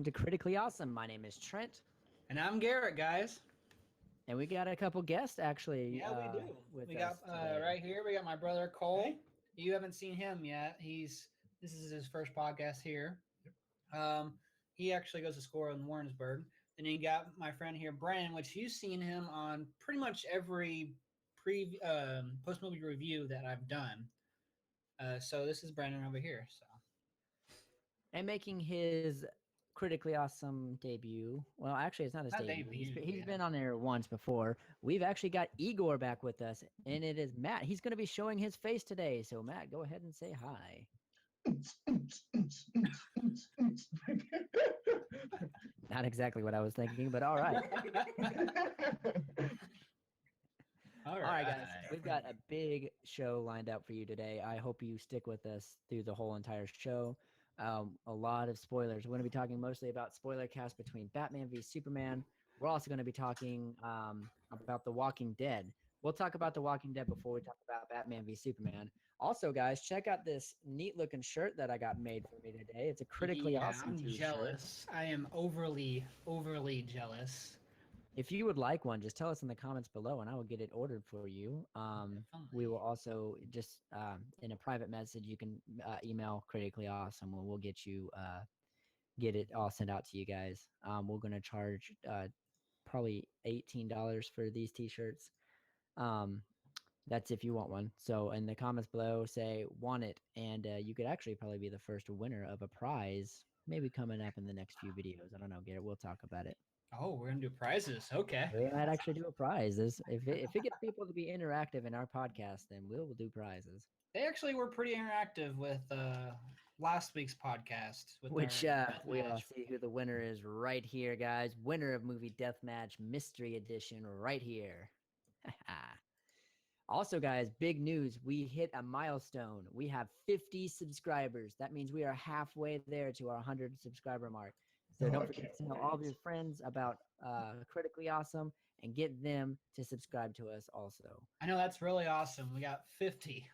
To Critically Awesome. My name is Trent. And I'm Garrett, guys. And we got a couple guests actually. Yeah, we do. With we us got today. right here. We got my brother Cole. Hey. You haven't seen him yet. This is his first podcast here. He actually goes to school in Warrensburg. Then you got my friend here, Brandon, which you've seen him on pretty much every post movie review that I've done. So this is Brandon over here. So, and making his Critically Awesome debut. Well, actually, it's not his debut. He's been on there once before. We've actually got Igor back with us, and it is Matt. He's going to be showing his face today. So, Matt, go ahead and say hi. Not exactly what I was thinking, but all right. All right, guys. We've got a big show lined up for you today. I hope you stick with us through the whole entire show. A lot of spoilers. We're going to be talking mostly about spoiler cast between Batman v Superman. We're also going to be talking about The Walking Dead. We'll talk about The Walking Dead before we talk about Batman v Superman. Also, guys, check out this neat-looking shirt that I got made for me today. It's a Critically Awesome I'm jealous. I am overly jealous. If you would like one, just tell us in the comments below, and I will get it ordered for you. We will also just in a private message, you can email Critically Awesome, and we'll get it all sent out to you guys. We're gonna charge probably $18 for these T-shirts. That's if you want one. So in the comments below, say want it, and you could actually probably be the first winner of a prize, maybe coming up in the next few videos. I don't know, Garrett. We'll talk about it. Oh, we're gonna do prizes. Okay. We might actually do a prize. If it gets people to be interactive in our podcast, then we'll do prizes. They actually were pretty interactive with last week's podcast. Which we'll see who the winner is right here, guys. Winner of Movie Deathmatch Mystery Edition right here. Also, guys, big news. We hit a milestone. We have 50 subscribers. That means we are halfway there to our 100 subscriber mark. So don't forget to tell all of your friends about Critically Awesome and get them to subscribe to us also. I know that's really awesome. We got 50.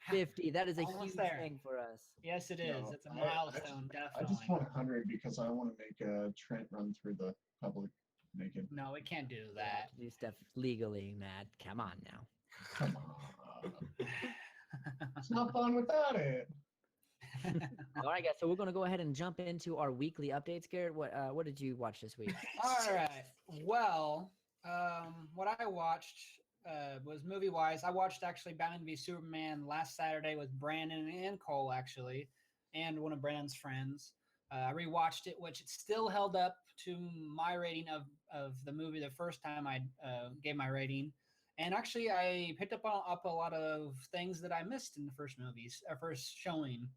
50. That is a huge thing for us. Yes, it is. It's a milestone, definitely. I just want 100 because I want to make a Trent run through the public naked. No, we can't do that. Do stuff legally, Matt. Come on now. Come on. It's not fun without it. All right, guys. So we're going to go ahead and jump into our weekly updates. Garrett, what did you watch this week? All right. Well, what I watched was movie-wise. I watched actually Batman v Superman last Saturday with Brandon and Cole, actually, and one of Brandon's friends. I rewatched it, which it still held up to my rating of the movie the first time I gave my rating. And actually, I picked up a lot of things that I missed in the first showing.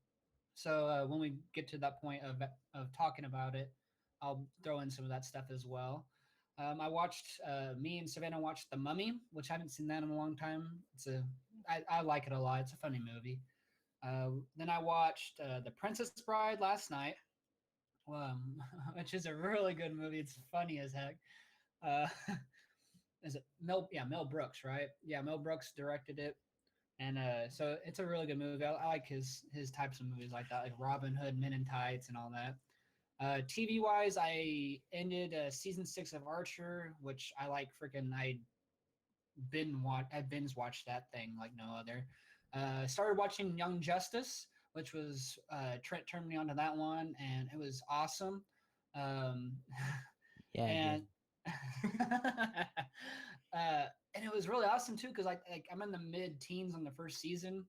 So when we get to that point of talking about it, I'll throw in some of that stuff as well. Me and Savannah watched The Mummy, which I haven't seen that in a long time. I like it a lot. It's a funny movie. Then I watched The Princess Bride last night, which is a really good movie. It's funny as heck. Is it Mel Brooks, right? Yeah, Mel Brooks directed it. And so it's a really good movie. I like his types of movies like that, like Robin Hood, Men in Tights, and all that. TV-wise, I ended season 6 of Archer, which I like freaking. I binge watched that thing like no other. Started watching Young Justice, which was Trent turned me on to that one, and it was awesome. And it was really awesome too because I'm in the mid-teens on the first season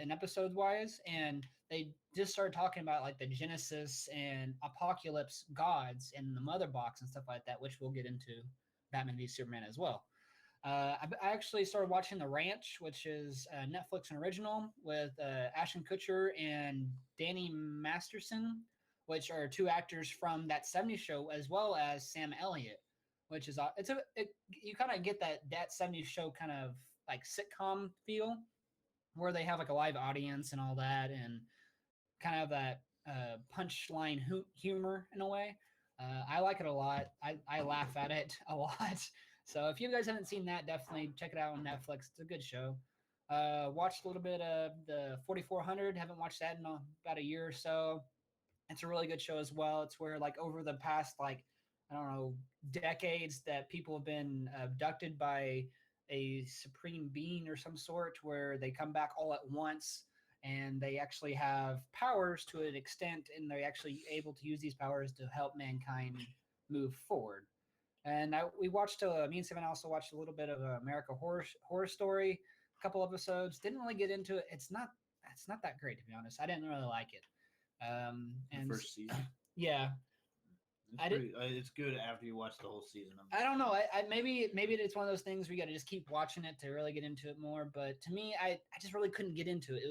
in episode-wise, and they just started talking about like the Genesis and Apocalypse gods and the Mother Box and stuff like that, which we'll get into Batman v Superman as well. I actually started watching The Ranch, which is a Netflix original with Ashton Kutcher and Danny Masterson, which are two actors from that 70s show, as well as Sam Elliott. Which is you kind of get that 70s show kind of like sitcom feel where they have like a live audience and all that and kind of that punchline humor in a way. I like it a lot. I laugh at it a lot. So if you guys haven't seen that, definitely check it out on Netflix. It's a good show. Watched a little bit of the 4400. Haven't watched that in about a year or so. It's a really good show as well. It's where like over the past like I don't know decades that people have been abducted by a supreme being or some sort, where they come back all at once and they actually have powers to an extent, and they're actually able to use these powers to help mankind move forward. And we watched, me and Seven also watched a little bit of America Horror Story, a couple episodes. Didn't really get into it. It's not that great, to be honest. I didn't really like it. And The first season. Yeah, It's good after you watch the whole season. I don't know. I maybe it's one of those things where you got to just keep watching it to really get into it more. But to me, I just really couldn't get into it.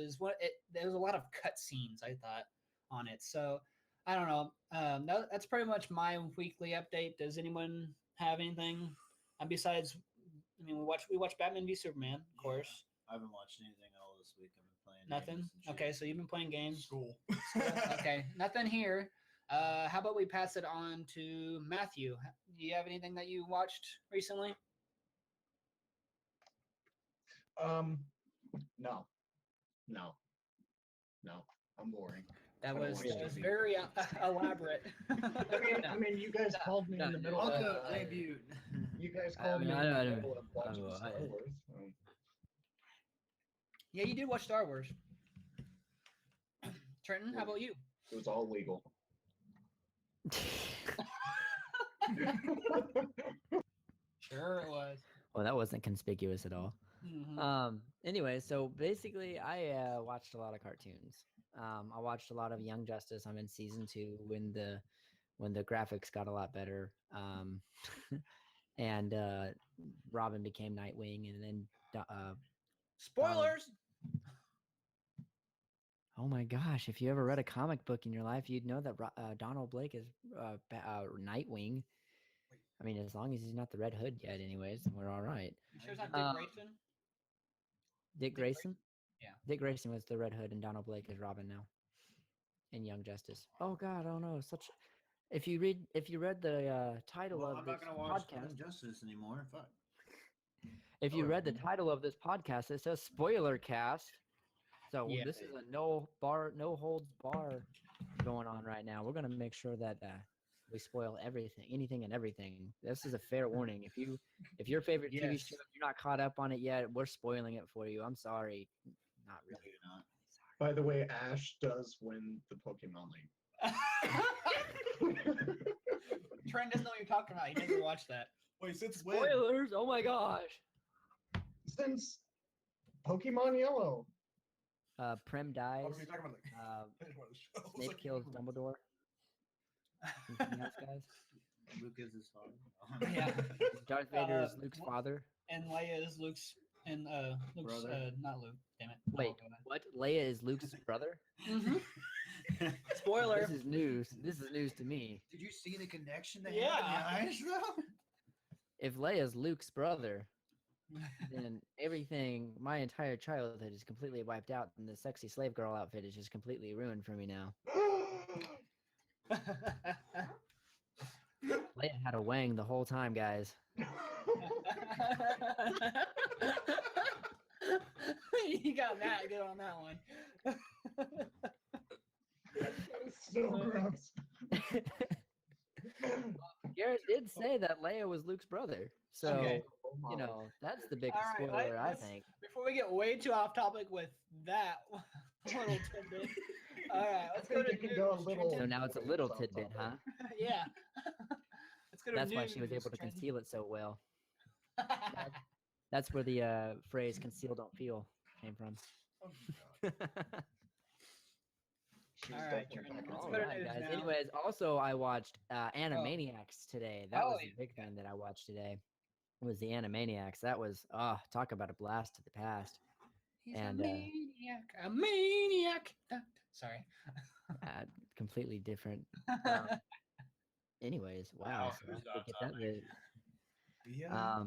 There was a lot of cut scenes, I thought, on it. So I don't know. That's pretty much my weekly update. Does anyone have anything besides? I mean, we watched Batman v Superman, of course. I haven't watched anything all this week. I've been playing. Nothing. Okay, so you've been playing games. School. Okay, nothing here. How about we pass it on to Matthew? Do you have anything that you watched recently? No. I'm boring. That I don't was watch TV. very elaborate. I mean, you guys called me in the middle of debut. You guys called me in the middle of watching Star Wars. Yeah, you did watch Star Wars. Trenton, how about you? It was all legal. Sure, it was. Well, that wasn't conspicuous at all. Mm-hmm. Anyway, so basically, I watched a lot of cartoons. I watched a lot of Young Justice. I'm in season 2 when the graphics got a lot better. And Robin became Nightwing, and then Spoilers. oh my gosh! If you ever read a comic book in your life, you'd know that Donald Blake is Nightwing. I mean, as long as he's not the Red Hood yet, anyways, we're all right. You sure it's not Dick Grayson? Dick Grayson? Yeah. Dick Grayson was the Red Hood, and Donald Blake is Robin now. In Young Justice. Oh God, oh no, such. If you read the title of I'm this not gonna watch podcast, Justice anymore. Fuck. if you read the title of this podcast, it says spoiler cast. So Yeah. this is a no holds bar going on right now. We're gonna make sure that we spoil everything, anything and everything. This is a fair warning. If your favorite TV Yes. show, you're not caught up on it yet, we're spoiling it for you. I'm sorry. Not No, really. you're not. By the way, Ash does win the Pokemon League. Trent doesn't know what you're talking about. He never watched that. Wait, since when? Spoilers! Oh my gosh. Since Pokemon Yellow. Prim dies. Oh, you're talking about like, Uh, I didn't want to show. I was Snape like, kills Dumbledore. Anything else, guys? Luke is his father. Yeah. Darth Vader is Uh, Luke's what? father. And Leia is Luke's Brother? not Luke. Damn it. Wait, what? Leia is Luke's brother? Mm-hmm. Spoiler. This is news. This is news to me. Did you see the connection they Yeah. have in the eyes, though? If Leia's Luke's brother, then everything, my entire childhood is completely wiped out, and the sexy slave girl outfit is just completely ruined for me now. Leia had a wang the whole time, guys. You got that good on that one. That is so gross. Garrett did say that Leia was Luke's brother, so Okay. you know that's the biggest All right, spoiler, I let's- think. Before we get way too off topic with that little tidbit, all right, let's I go think to it could news. go a little- So now it's a little tidbit, huh? Yeah. Let's go to That's why news. she was able to Trent. conceal it so well. That's where the phrase "conceal, don't feel" came from. Oh, God. She was All right, definitely Trent, back let's on go to track. news guys. now. Anyways, also I watched Animaniacs today. That Oh, was a big thing that I watched today. Was the Animaniacs. That was talk about a blast to the past. He's And, a maniac. A maniac. Sorry. Completely different. Anyways, wow. Wow, so I who's have to on get that topic? lit. Yeah.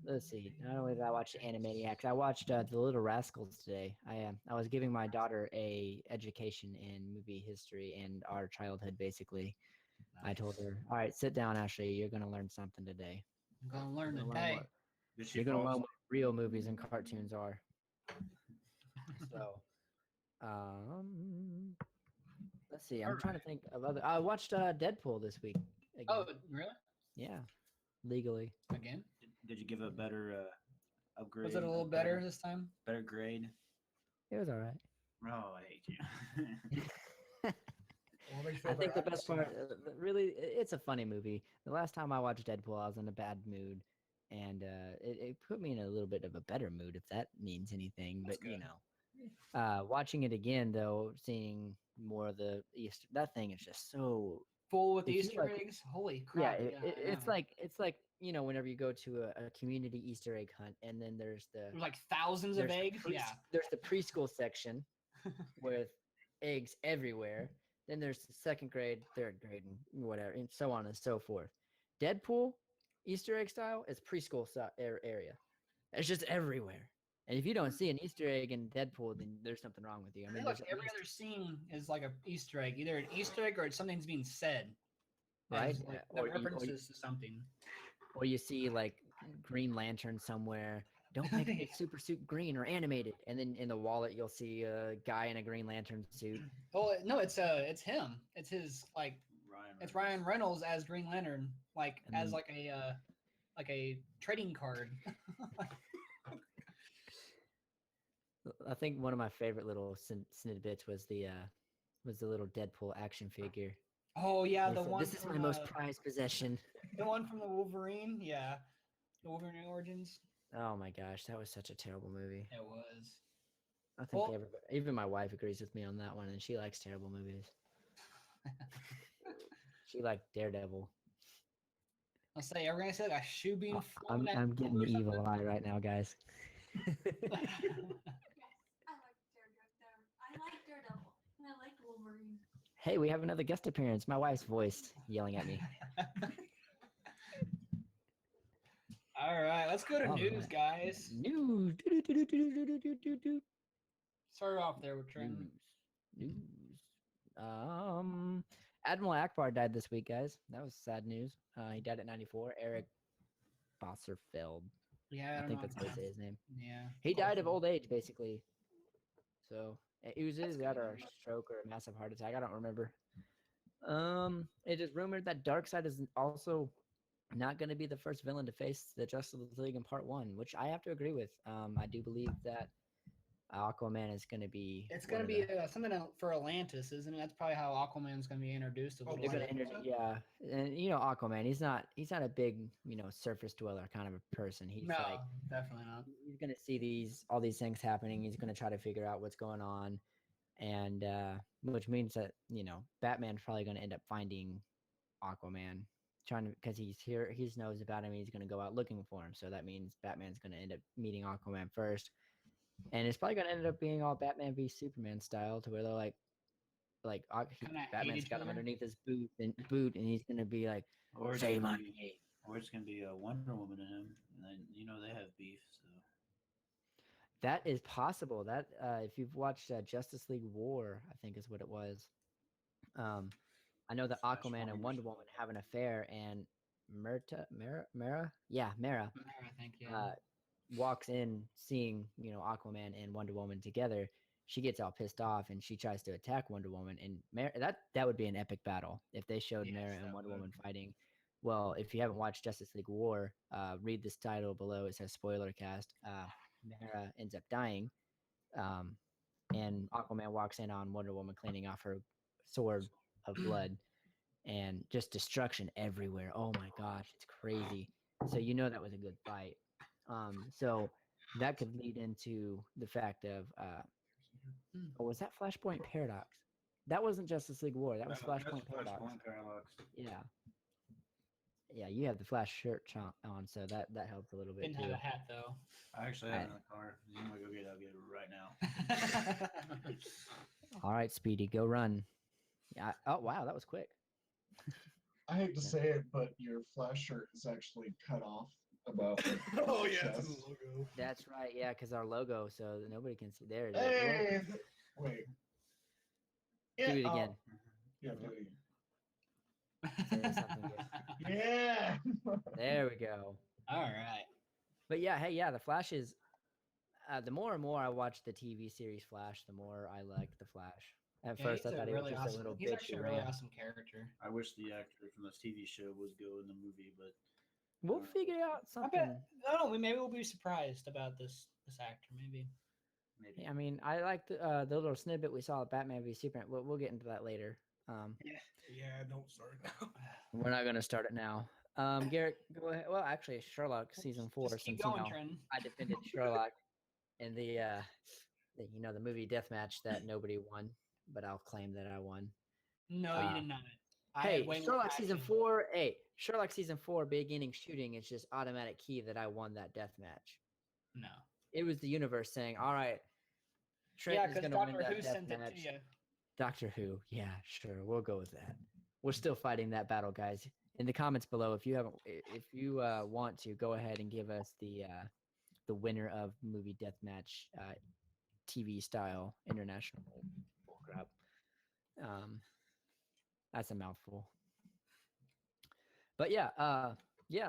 Let's see. Not only did I watch Animaniacs, I watched The Little Rascals today. I was giving my daughter a education in movie history and our childhood. Basically, I told her, "All right, sit down, Ashley. You're gonna learn something today. I'm gonna learn You're gonna today. what- Did she You're gonna fall learn asleep? what real movies and cartoons are." So, Let's see. I'm trying to think of other. I watched Deadpool this week. Again. Oh, really? Yeah, legally. Again? Did you give a better upgrade? Was it a little better this time? Better grade? It was all right. Oh, I hate you. What makes you feel I think better? the best haven't part, seen it. really, it's a funny movie. The last time I watched Deadpool, I was in a bad mood, and it put me in a little bit of a better mood, if that means anything. That's But you good. know, watching it again though, seeing more of the Easter, that thing is just so Full with If you Easter like- eggs? Holy yeah. crap. It's I know. like whenever you go to a community Easter egg hunt, and then there's There's like thousands of the eggs. pres- Yeah. there's the preschool section with eggs everywhere. Then there's the second grade, third grade, and whatever, and so on and so forth. Deadpool, Easter egg style, is preschool area. It's just everywhere. And if you don't see an Easter egg in Deadpool, then there's something wrong with you. I I mean, mean, there's look, at every least- other scene is like a Easter egg, either an Easter egg or it's something's being said, right? as, like, Or that you- references to something. or you see like Green Lantern somewhere. Don't make the super suit green or animated. And then in the wallet, you'll see a guy in a Green Lantern suit. Oh no, it's him. It's his like Ryan it's Reynolds. Ryan Reynolds as Green Lantern, like And as then- like a trading card. I think one of my favorite little snippets was the little Deadpool action figure. Oh yeah, He the said, one. this is my from, most prized possession. the one from the Wolverine. Yeah, the Wolverine Origins. Oh my gosh, that was such a terrible movie. It was. I think Well- everybody, even my wife agrees with me on that one, and she likes terrible movies. She liked Daredevil. I'll say, are we gonna say like a shoe being I'm flown at I'm getting or the evil something? eye right now, guys. Yes, I like Daredevil, and I like Wolverine. Hey, we have another guest appearance. My wife's voice yelling at me. All right, let's go to All news, right. guys. News. Start off there with Trent. News. Admiral Akbar died this week, guys. That was sad news. He died at 94. Eric Bosserfeld. Yeah, I don't think know that's how how to you say his name. Yeah. He died of Awful. old age, basically. So it was That's either that good. or a stroke or a massive heart attack. I don't remember. It is rumored that Darkseid is also not going to be the first villain to face the Justice League in Part 1, which I have to agree with. I do believe that Aquaman is going to be. It's one gonna of be the- something for Atlantis, isn't it? That's probably how Aquaman's gonna be introduced a Oh, little They're bit. gonna yeah, and Aquaman. He's not a big surface dweller kind of a person. He's No, like definitely not. he's gonna see all these things happening. He's gonna try to figure out what's going on, and which means that Batman's probably gonna end up finding Aquaman, because he knows about him. He's gonna go out looking for him. So that means Batman's gonna end up meeting Aquaman first, and it's probably gonna end up being all Batman v Superman style, to where they're like Kinda hate Batman's each got him other. underneath his boot, and he's gonna be like, Or it's shame gonna on be, me. or it's gonna be a Wonder Woman in him, and then they have beef. So That is possible. That if you've watched Justice League War, I think is what it was. I know that Flash Aquaman and Forward. Wonder Woman have an affair, and Mara, I think yeah. walks in seeing Aquaman and Wonder Woman together. She gets all pissed off and she tries to attack Wonder Woman, and that would be an epic battle if they showed Yes, Mara and that Wonder would. Woman fighting. Well, if you haven't watched Justice League War, read this title below. It says spoiler cast. Mara ends up dying, and Aquaman walks in on Wonder Woman cleaning off her sword of blood, and just destruction everywhere. Oh my gosh, it's crazy. So that was a good fight. So that could lead into the fact of was that Flashpoint Paradox? That wasn't Justice League War. That was That's Flashpoint Paradox. Flashpoint Paradox. Yeah. Yeah, you have the Flash shirt on, so that helps a little bit Didn't too. have a hat though. I actually have it in the car. You want to go get it? I'll get it right now. All right, Speedy, go run. Yeah. Oh wow, that was quick. I hate to say it, but your flash shirt is actually cut off about. Oh the yeah, it's in chest. the logo. That's right. Yeah, because our logo, so that nobody can see. There it is. Hey, wait. Do it oh, again. Yeah, do it again. Say something good. Yeah. There we go. All right. But yeah, hey, yeah, the Flash is. The more and more I watch the TV series Flash, the more I like the Flash. At Yeah, first, I he's a thought he was really just awesome. a little He's bitchy actually a really ram. awesome character. I wish the actor from this TV show would go in the movie, but We'll figure out I bet. something. I don't know. Maybe we'll be surprised about this actor. Maybe. maybe. I mean, I like the little snippet we saw of Batman v Superman. We'll get into that later. Yeah, don't start now. We're not going to start it now. Garrett, go ahead. Well, actually, Sherlock season 4. Just keep Since going, you know Trent. I defended Sherlock in the the movie Deathmatch that nobody won, but I'll claim that I won. No, you did not. I Hey, had way more Sherlock season passion. 4. Hey, Sherlock season 4 beginning shooting. It's just automatic key that I won that deathmatch. No. It was the universe saying, "All right, Trent Yeah, is because going to win Doctor that Who death sent it match." to you. Doctor Who, yeah, sure, we'll go with that. We're still fighting that battle, guys. In the comments below, if you want to, go ahead and give us the winner of movie deathmatch, TV style international bullcrap. That's a mouthful. But yeah.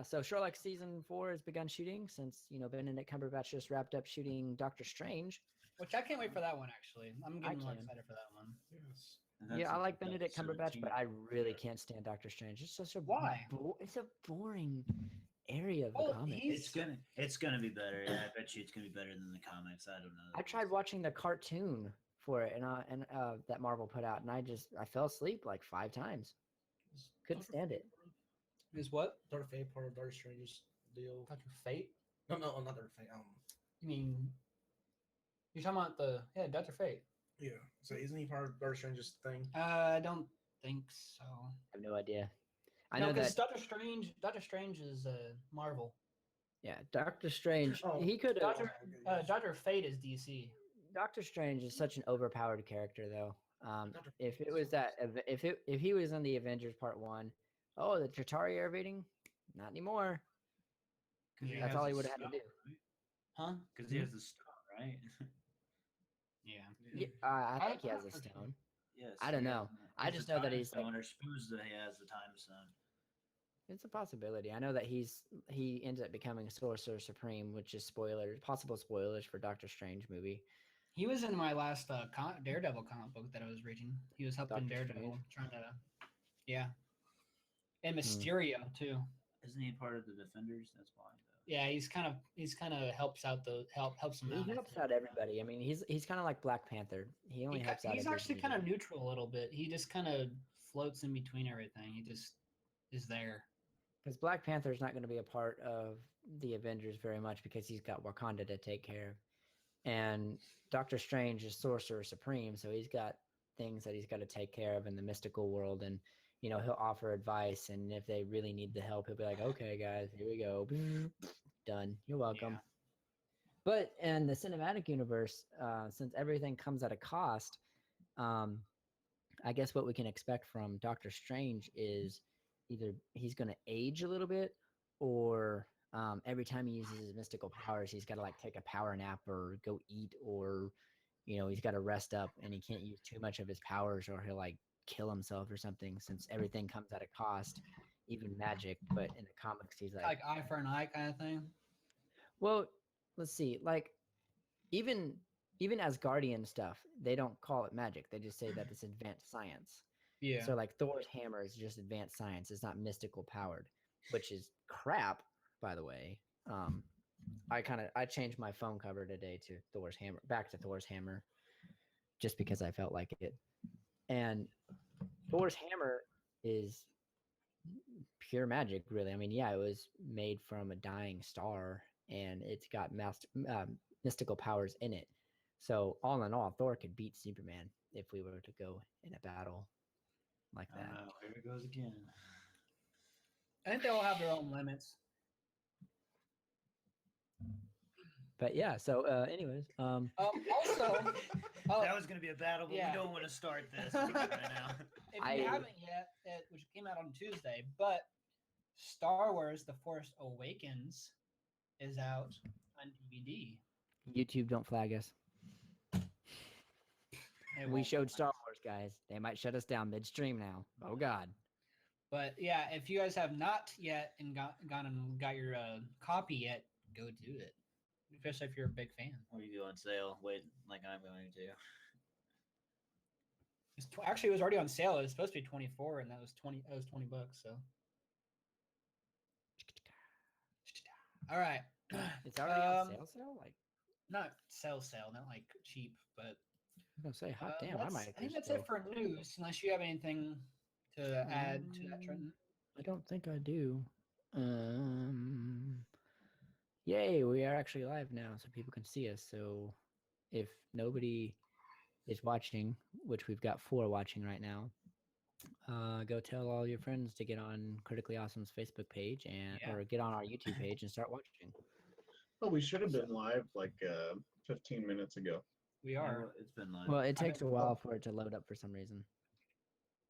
So Sherlock season 4 has begun shooting since Benedict Cumberbatch just wrapped up shooting Doctor Strange. Which I can't wait for that one. Actually, I'm getting more can. excited for that one. Yes. Yeah, I like Benedict Cumberbatch, but I really can't stand Doctor Strange. It's such a Why? It's a boring area of the Well, comic. It's gonna be better. Yeah, I bet you it's gonna be better than the comics. I don't know. I tried watching the cartoon for it, and that Marvel put out, and I fell asleep like 5 times. Couldn't stand it. Is what? Doctor Fate part of Doctor Strange's deal. Doctor Fate? No, not Doctor Fate. You mean you're talking about Doctor Fate? Yeah. So isn't he part of Doctor Strange's thing? I don't think so. I have no idea. I No, know because that. Doctor Strange is Marvel. Yeah, Doctor Strange. Oh, He could have. Doctor Fate is DC. Doctor Strange is such an overpowered character, though. Dr. If it was that, if he was in the Avengers Part 1, oh, the Chitauri are invading, not anymore. That's all he would have had to do. Huh? Because he has the stone, right? Yeah. Yeah, I think he has a stone. Yes. I don't know. I just know that he's like, or supposed that he has the time stone. it's a possibility. I know that he ends up becoming Sorcerer Supreme, which is possible spoilers for Doctor Strange movie. He was in my last Daredevil comic book that I was reading. He was helping Doctor Daredevil, Strange? trying to, yeah, and Mysterio too. Isn't he part of the Defenders? That's why. Yeah, he's kind of helps out helps him out. He helps out everybody. I mean, he's kind of like Black Panther. He only helps out. He's actually everybody. kind of neutral a little bit. He just kind of floats in between everything. He just is there. Because Black Panther is not going to be a part of the Avengers very much because he's got Wakanda to take care of, and Doctor Strange is Sorcerer Supreme, so he's got things that he's got to take care of in the mystical world, and he'll offer advice, and if they really need the help, he'll be like, "Okay, guys, here we go, done. You're welcome." Yeah. But in the cinematic universe, since everything comes at a cost, I guess what we can expect from Doctor Strange is either he's going to age a little bit, or every time he uses his mystical powers, he's got to like take a power nap or go eat, or he's got to rest up, and he can't use too much of his powers, or he'll like kill himself or something. Since everything comes at a cost, even magic. But in the comics, he's Like eye for an eye kind of thing. well, let's see, like even Asgardian stuff, they don't call it magic. They just say that it's advanced science. Yeah. So like Thor's hammer is just advanced science. It's not mystical powered, which is crap, by the way. I changed my phone cover today to Thor's hammer, back to Thor's hammer, just because I felt like it. And Thor's hammer is pure magic, really. I mean, yeah, it was made from a dying star, and it's got mystical powers in it. So all in all, Thor could beat Superman if we were to go in a battle like that. Here it goes again. I think they all have their own limits. But yeah, so anyways, Also, That was going to be a battle, but yeah. we don't want to start this right now. if you haven't yet, which came out on Tuesday, but Star Wars: The Force Awakens is out on DVD. YouTube, don't flag us. It We won't showed flag Star us. Wars, guys. They might shut us down midstream now. Oh God. But yeah, if you guys have not yet and gone and got your copy yet, go do it. Especially if you're a big fan. Or you go on sale. Wait, like I'm going to. Actually, it was already on sale. It was supposed to be 24, and that was 20. That was $20. So, all right. It's already on Um, sale. Like Not sale, not like cheap, but I'm gonna say, hot damn, I might. I think that's still... it for news. Unless you have anything to add to that, Trenton. I don't think I do. Yay, we are actually live now, so people can see us. So if nobody is watching, which we've got 4 watching right now, go tell all your friends to get on Critically Awesome's Facebook page or get on our YouTube page and start watching. Well, we should have been live like 15 minutes ago. We are. Well, it's been like. Well, it takes a haven't- while for it to load up for some reason.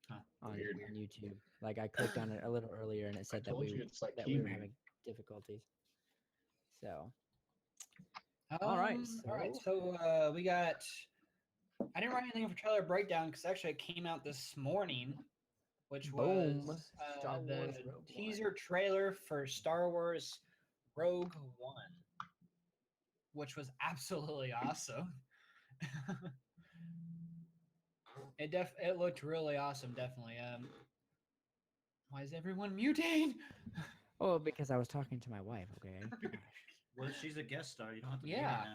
Huh, On weird. YouTube, like I clicked on it a little earlier and it said that told we you it's like we were He-Man. having difficulties. So all right, So we got. I didn't write anything for trailer breakdown because actually it came out this morning, which Boom. was Star the Wars Rogue One. teaser trailer for Star Wars Rogue One, which was absolutely awesome. It looked really awesome, definitely. Why is everyone mutating? Oh, because I was talking to my wife. Okay. Gosh. Well, she's a guest star. You don't have to be Yeah. here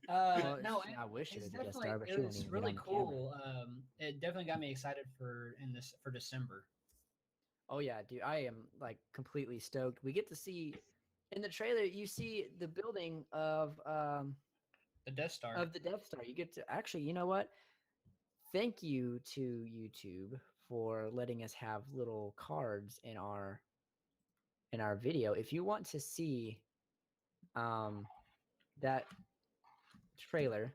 now. Well, No, I wish it it's was a guest definitely star, but she it won't was even get really on the camera. cool. It definitely got me excited for December. Oh yeah, dude, I am like completely stoked. We get to see in the trailer. You see the building of The Death Star. the Death Star. You get to actually. You know what? Thank you to YouTube for letting us have little cards in our video. If you want to see that trailer,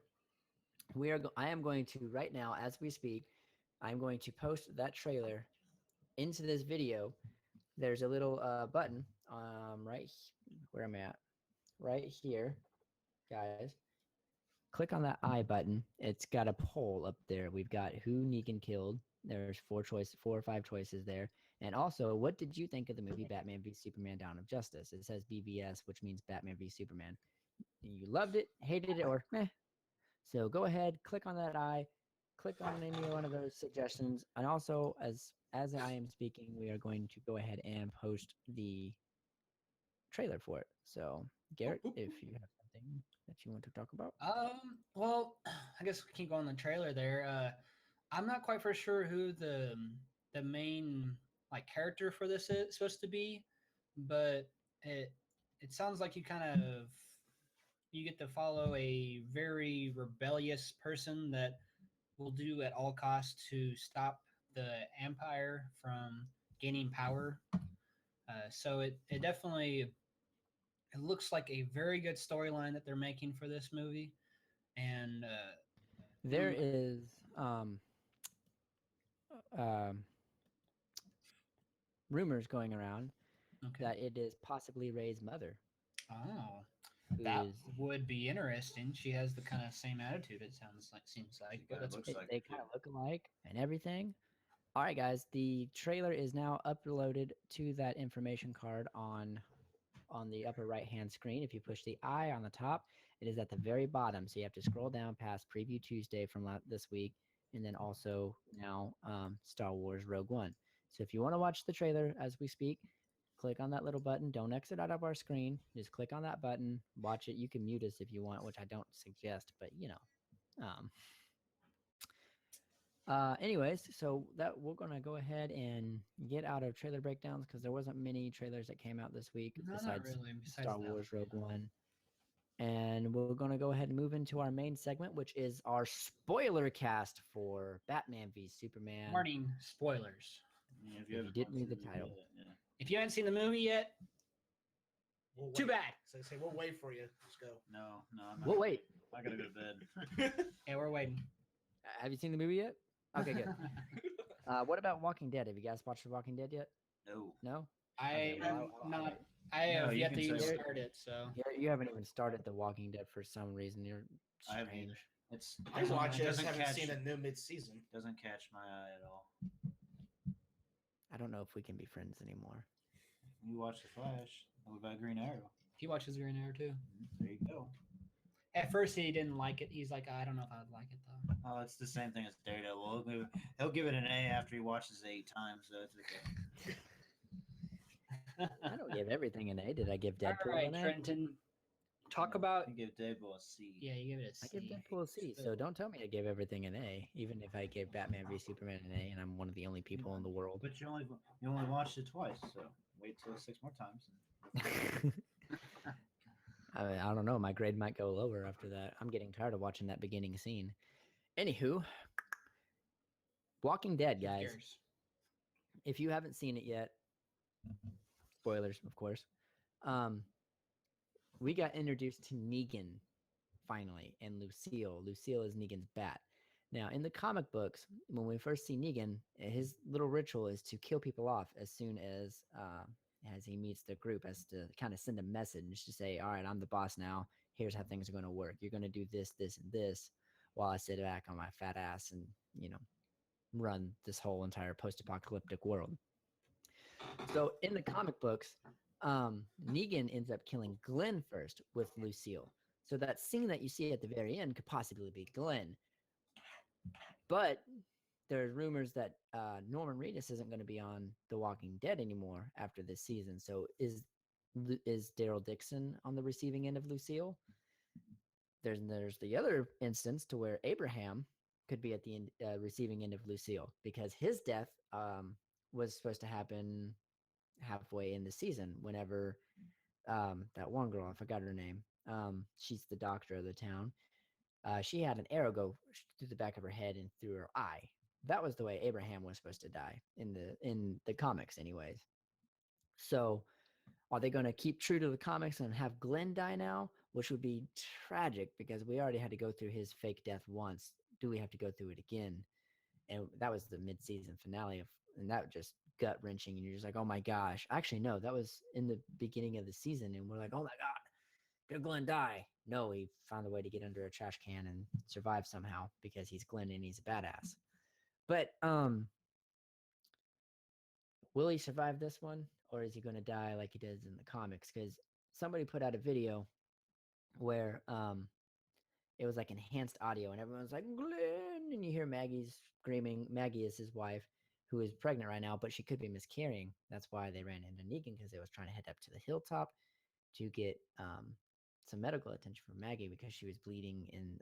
I am going to right now as we speak. I'm going to post that trailer into this video. There's a little button where am I at? Right here, guys. Click on that I button. It's got a poll up there. We've got who Negan killed. There's 4 or 5 choices there. And also, what did you think of the movie Batman v Superman: Dawn of Justice? It says BVS, which means Batman v Superman. You loved it, hated it, or meh. So go ahead, click on that I, click on any one of those suggestions. And also, as I am speaking, we are going to go ahead and post the trailer for it. So, Garrett, if you have something that you want to talk about. Well, I guess we can go on the trailer there. I'm not quite for sure who the main like character for this is supposed to be, but it sounds like you get to follow a very rebellious person that will do at all costs to stop the Empire from gaining power. So it definitely it looks like a very good storyline that they're making for this movie, and there is rumors going around that it is possibly Rey's mother. Oh, who that is- would be interesting. She has the kind of same attitude. It seems like. But kinda that's looks they, like they it, kind too. of look alike and everything. All right, guys, the trailer is now uploaded to that information card on the upper right hand screen. If you push the I on the top, it is at the very bottom. So you have to scroll down past Preview Tuesday from this week, and then also now Star Wars Rogue One. So if you want to watch the trailer as we speak, click on that little button. Don't exit out of our screen. Just click on that button. Watch it. You can mute us if you want, which I don't suggest, but you know. Anyways, so that we're gonna go ahead and get out of trailer breakdowns because there wasn't many trailers that came out this week No, not besides really. Besides Star that. Wars Rogue One. And we're gonna go ahead and move into our main segment, which is our spoiler cast for Batman v Superman. Warning: spoilers. Yeah, If you haven't didn't read seen the movie title. yet, yeah. If you haven't seen the movie yet, We'll too wait. bad. Say we'll wait for you. Let's go. No, I'm not. We'll wait. I gotta go to bed. Yeah, we're waiting. Have you seen the movie yet? Okay, good. What about Walking Dead? Have you guys watched The Walking Dead yet? No. No. I Okay, well, am not. I No, have you yet can to even say- start it. So You haven't even started The Walking Dead for some reason. You're I haven't strange. either. It's I doesn't- watch it. I just doesn't haven't catch- seen it new mid-season. Doesn't catch my eye at all. I don't know if we can be friends anymore. You watch The Flash. What about Green Arrow? he watches Green Arrow too. There you go. At first, he didn't like it. He's like, I don't know if I would like it though. Oh, it's the same thing as Daredevil. He'll give it an A after he watches it 8 times, so it's okay. I don't give everything an A. Did I give Deadpool All right, an A? Trenton. Talk about. You give Daredevil a C. Yeah, you give it a I C. give Deadpool a C, so don't tell me I gave everything an A, even if I gave Batman v Superman an A, and I'm one of the only people in the world. But you only watched it twice, so wait till 6 more times. I don't know. My grade might go lower after that. I'm getting tired of watching that beginning scene. Anywho, Walking Dead, Who guys. cares? If you haven't seen it yet, spoilers, of course. We got introduced to Negan finally, and Lucille. Lucille is Negan's bat. Now, in the comic books, when we first see Negan, his little ritual is to kill people off as soon as he meets the group, as to kind of send a message to say, "All right, I'm the boss now. Here's how things are going to work. You're going to do this, this, and this, while I sit back on my fat ass and run this whole entire post-apocalyptic world." So in the comic books, Negan ends up killing Glenn first with Lucille. So that scene that you see at the very end could possibly be Glenn. But there's rumors that Norman Reedus isn't going to be on The Walking Dead anymore after this season. So is Daryl Dixon on the receiving end of Lucille? There's the other instance to where Abraham could be at the receiving end of Lucille, because his death was supposed to happen halfway in the season, whenever that one girl, I forgot her name, she's the doctor of the town, she had an arrow go through the back of her head and through her eye. That was the way Abraham was supposed to die in the comics anyways. So are they going to keep true to the comics and have Glenn die now, which would be tragic because we already had to go through his fake death once? Do we have to go through it again? And that was the mid-season finale and that just gut-wrenching, and you're just like, oh my gosh. Actually, no, that was in the beginning of the season, and we're like, oh my god, did Glenn die? No, he found a way to get under a trash can and survive somehow because he's Glenn and he's a badass. But will he survive this one, or is he going to die like he does in the comics? Because somebody put out a video where it was like enhanced audio, and everyone's like, Glenn, and you hear Maggie's screaming. Maggie is his wife, who is pregnant right now, but she could be miscarrying. That's why they ran into Negan, because they was trying to head up to the hilltop to get some medical attention for Maggie, because she was bleeding and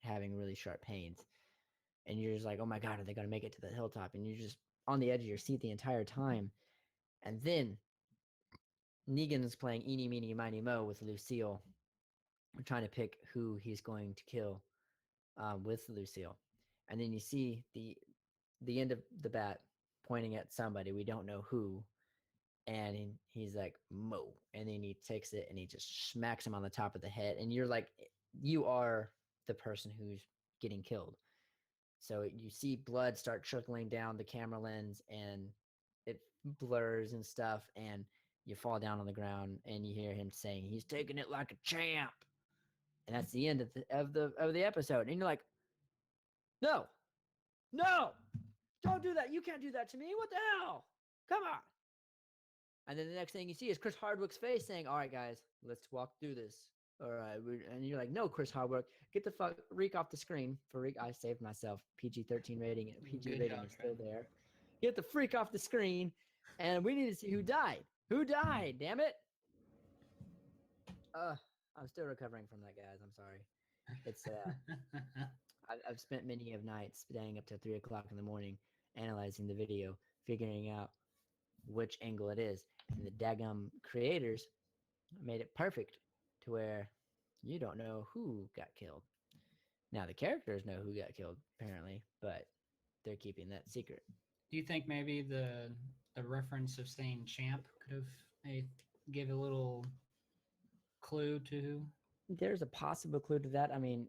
having really sharp pains. And you're just like, oh my god, are they going to make it to the hilltop? And you're just on the edge of your seat the entire time. And then Negan is playing eeny, meeny, miny, mo with Lucille, trying to pick who he's going to kill with Lucille. And then you see the end of the bat pointing at somebody, we don't know who, and he's like, Mo, and then he takes it and he just smacks him on the top of the head, and you're like, you are the person who's getting killed. So you see blood start trickling down the camera lens, and it blurs and stuff, and you fall down on the ground, and you hear him saying, he's taking it like a champ. And that's the end of the episode. And you're like, no, don't do that. You can't do that to me. What the hell? Come on. And then the next thing you see is Chris Hardwick's face saying, all right, guys, let's walk through this. All right. And you're like, no, Chris Hardwick, get the freak off the screen. I saved myself. PG-13 rating. PG Good rating job, is still Trent. there. Get the freak off the screen. And we need to see who died. Who died? Damn it. I'm still recovering from that, guys. I'm sorry. It's I've spent many of nights staying up to 3 o'clock in the morning analyzing the video, figuring out which angle it is, and the daggum creators made it perfect to where you don't know who got killed. Now the characters know who got killed apparently, but they're keeping that secret. Do you think maybe the reference of saying champ could have give a little clue to who? There's a possible clue to that. I mean,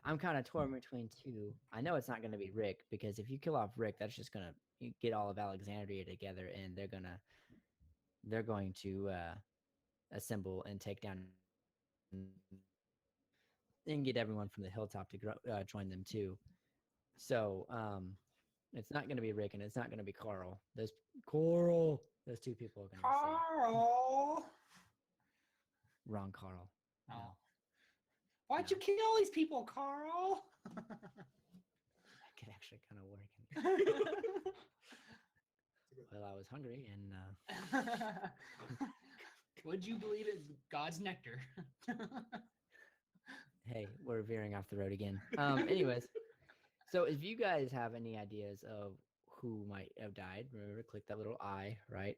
I'm kind of torn between two. I know it's not going to be Rick, because if you kill off Rick, that's just going to get all of Alexandria together, and they're going to assemble and take down and get everyone from the hilltop to join them too. So it's not going to be Rick, and it's not going to be Carl. Those two people are going to Carl. wrong Carl. Oh. No. Why'd you kill all these people, Carl? That could actually kind of work. Well, I was hungry and Would you believe it? God's nectar. hey, we're veering off the road again. Anyways, so if you guys have any ideas of who might have died, remember, click that little I, right?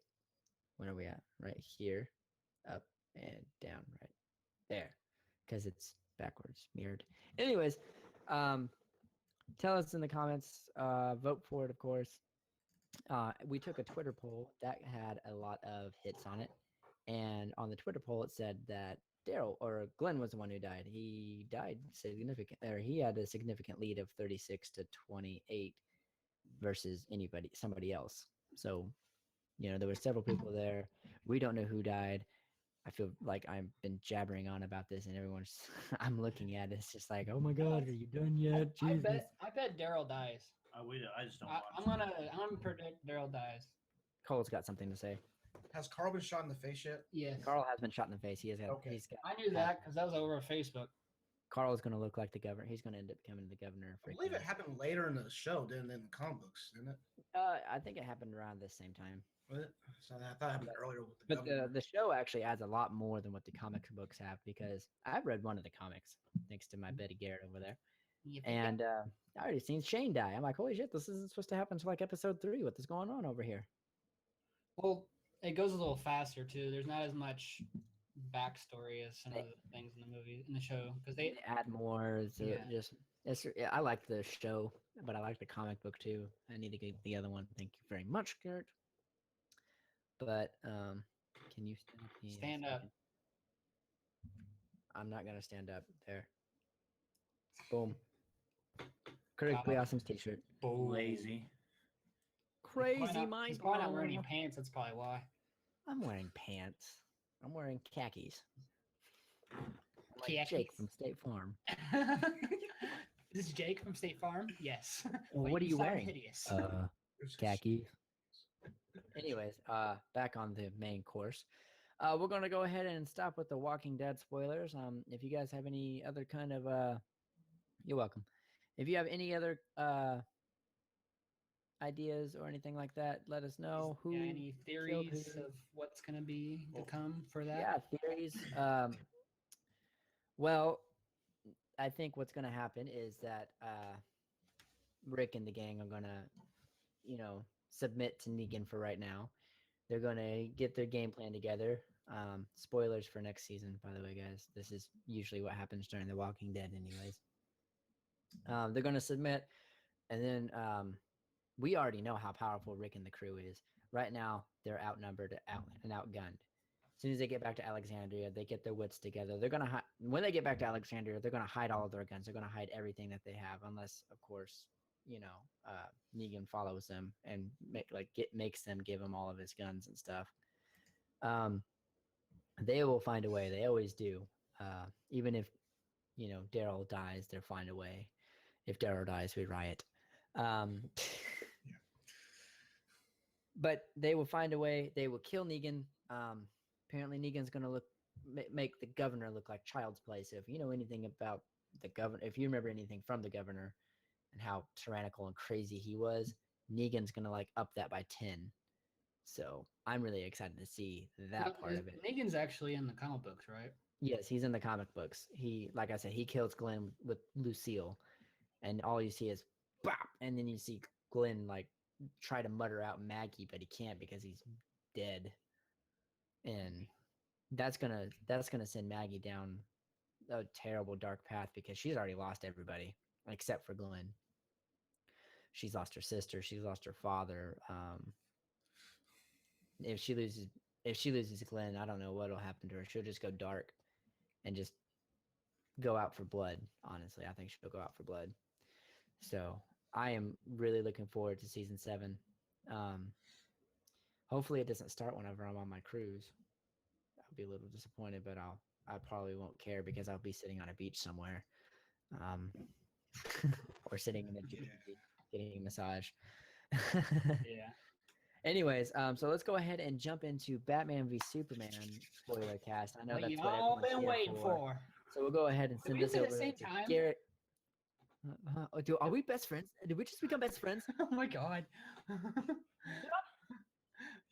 Where are we at? Right here, up and down, right there, because it's backwards, mirrored. Anyways, tell us in the comments. Vote for it, of course. We took a Twitter poll that had a lot of hits on it, and on the Twitter poll it said that Daryl or Glenn was the one who died. He died significant, or he had a significant lead of 36 to 28 versus somebody else. So, there were several people there. We don't know who died. I feel like I've been jabbering on about this, and everyone's. I'm looking at it. It's just like, oh my god, are you done yet? Jesus. I bet Daryl dies. I just don't I'm watch. gonna predict Daryl dies. Cole's got something to say. Has Carl been shot in the face yet? Yes. Carl has been shot in the face. He has got. Okay. He's got. I knew that because that was over Facebook. Carl's going to look like the governor. He's going to end up becoming the governor. I believe it happened later in the show than in the comic books, didn't it? I think it happened around the same time. Was it? So I thought it happened earlier with the But governor. the show actually adds a lot more than what the comic books have, because I've read one of the comics thanks to my buddy Garrett over there. And I already seen Shane die. I'm like, holy shit, this isn't supposed to happen until like episode 3. What is going on over here? Well, it goes a little faster too. There's not as much backstory as some of the things in the movie, in the show, because They add more. I like the show, but I like the comic book too. I need to get the other one. Thank you very much, Garrett. But can you stand up? Stand up. I'm not gonna stand up. There. Boom. Critically Awesome's t-shirt. Lazy. Crazy mind. He's probably not wearing any pants. That's probably why. I'm wearing pants. I'm wearing khakis. Like Khakis? Jake from State Farm. This is Jake from State Farm. Yes. Well, Wait, what are you sound wearing? Hideous. Khakis. Anyways, back on the main course. We're gonna go ahead and stop with the Walking Dead spoilers. If you guys have any other kind of you're welcome. If you have any other ideas or anything like that, let us know. Who any theories of what's gonna be to come for that? Yeah, theories. Well, I think what's gonna happen is that Rick and the gang are gonna, submit to Negan for right now. They're gonna get their game plan together. Spoilers for next season, by the way, guys. This is usually what happens during The Walking Dead, anyways. They're gonna submit, and then we already know how powerful Rick and the crew is. Right now, they're outnumbered and outgunned. As soon as they get back to Alexandria, they get their wits together. They're gonna when they get back to Alexandria, they're gonna hide all of their guns. They're gonna hide everything that they have, unless, of course, Negan follows them and makes them give him all of his guns and stuff. They will find a way. They always do. Even if Daryl dies, they'll find a way. If Daryl dies, we riot. But they will find a way. They will kill Negan. Apparently, Negan's going to make the governor look like child's play. So if you know anything about the governor, if you remember anything from the governor and how tyrannical and crazy he was, Negan's going to up that by 10. So I'm really excited to see that part of it. Negan's actually in the comic books, right? Yes, he's in the comic books. He, like I said, he kills Glenn with Lucille, and all you see is bop, and then you see Glenn try to mutter out Maggie, but he can't because he's dead. And that's gonna send Maggie down a terrible dark path, because she's already lost everybody except for Glenn. She's lost her sister. She's lost her father. If she loses Glenn, I don't know what'll happen to her. She'll just go dark and just go out for blood. Honestly, I think she'll go out for blood. So I am really looking forward to season 7. Hopefully it doesn't start whenever I'm on my cruise. I'll be a little disappointed, but I probably won't care, because I'll be sitting on a beach somewhere, or sitting in a jacuzzi getting a massage. Yeah. Anyways, so let's go ahead and jump into Batman v Superman spoiler cast. I know What that's you what all everyone's been here waiting for. So we'll go ahead and Did send we this say over at the same to time? Garrett. Are we best friends? Did we just become best friends? Oh my god.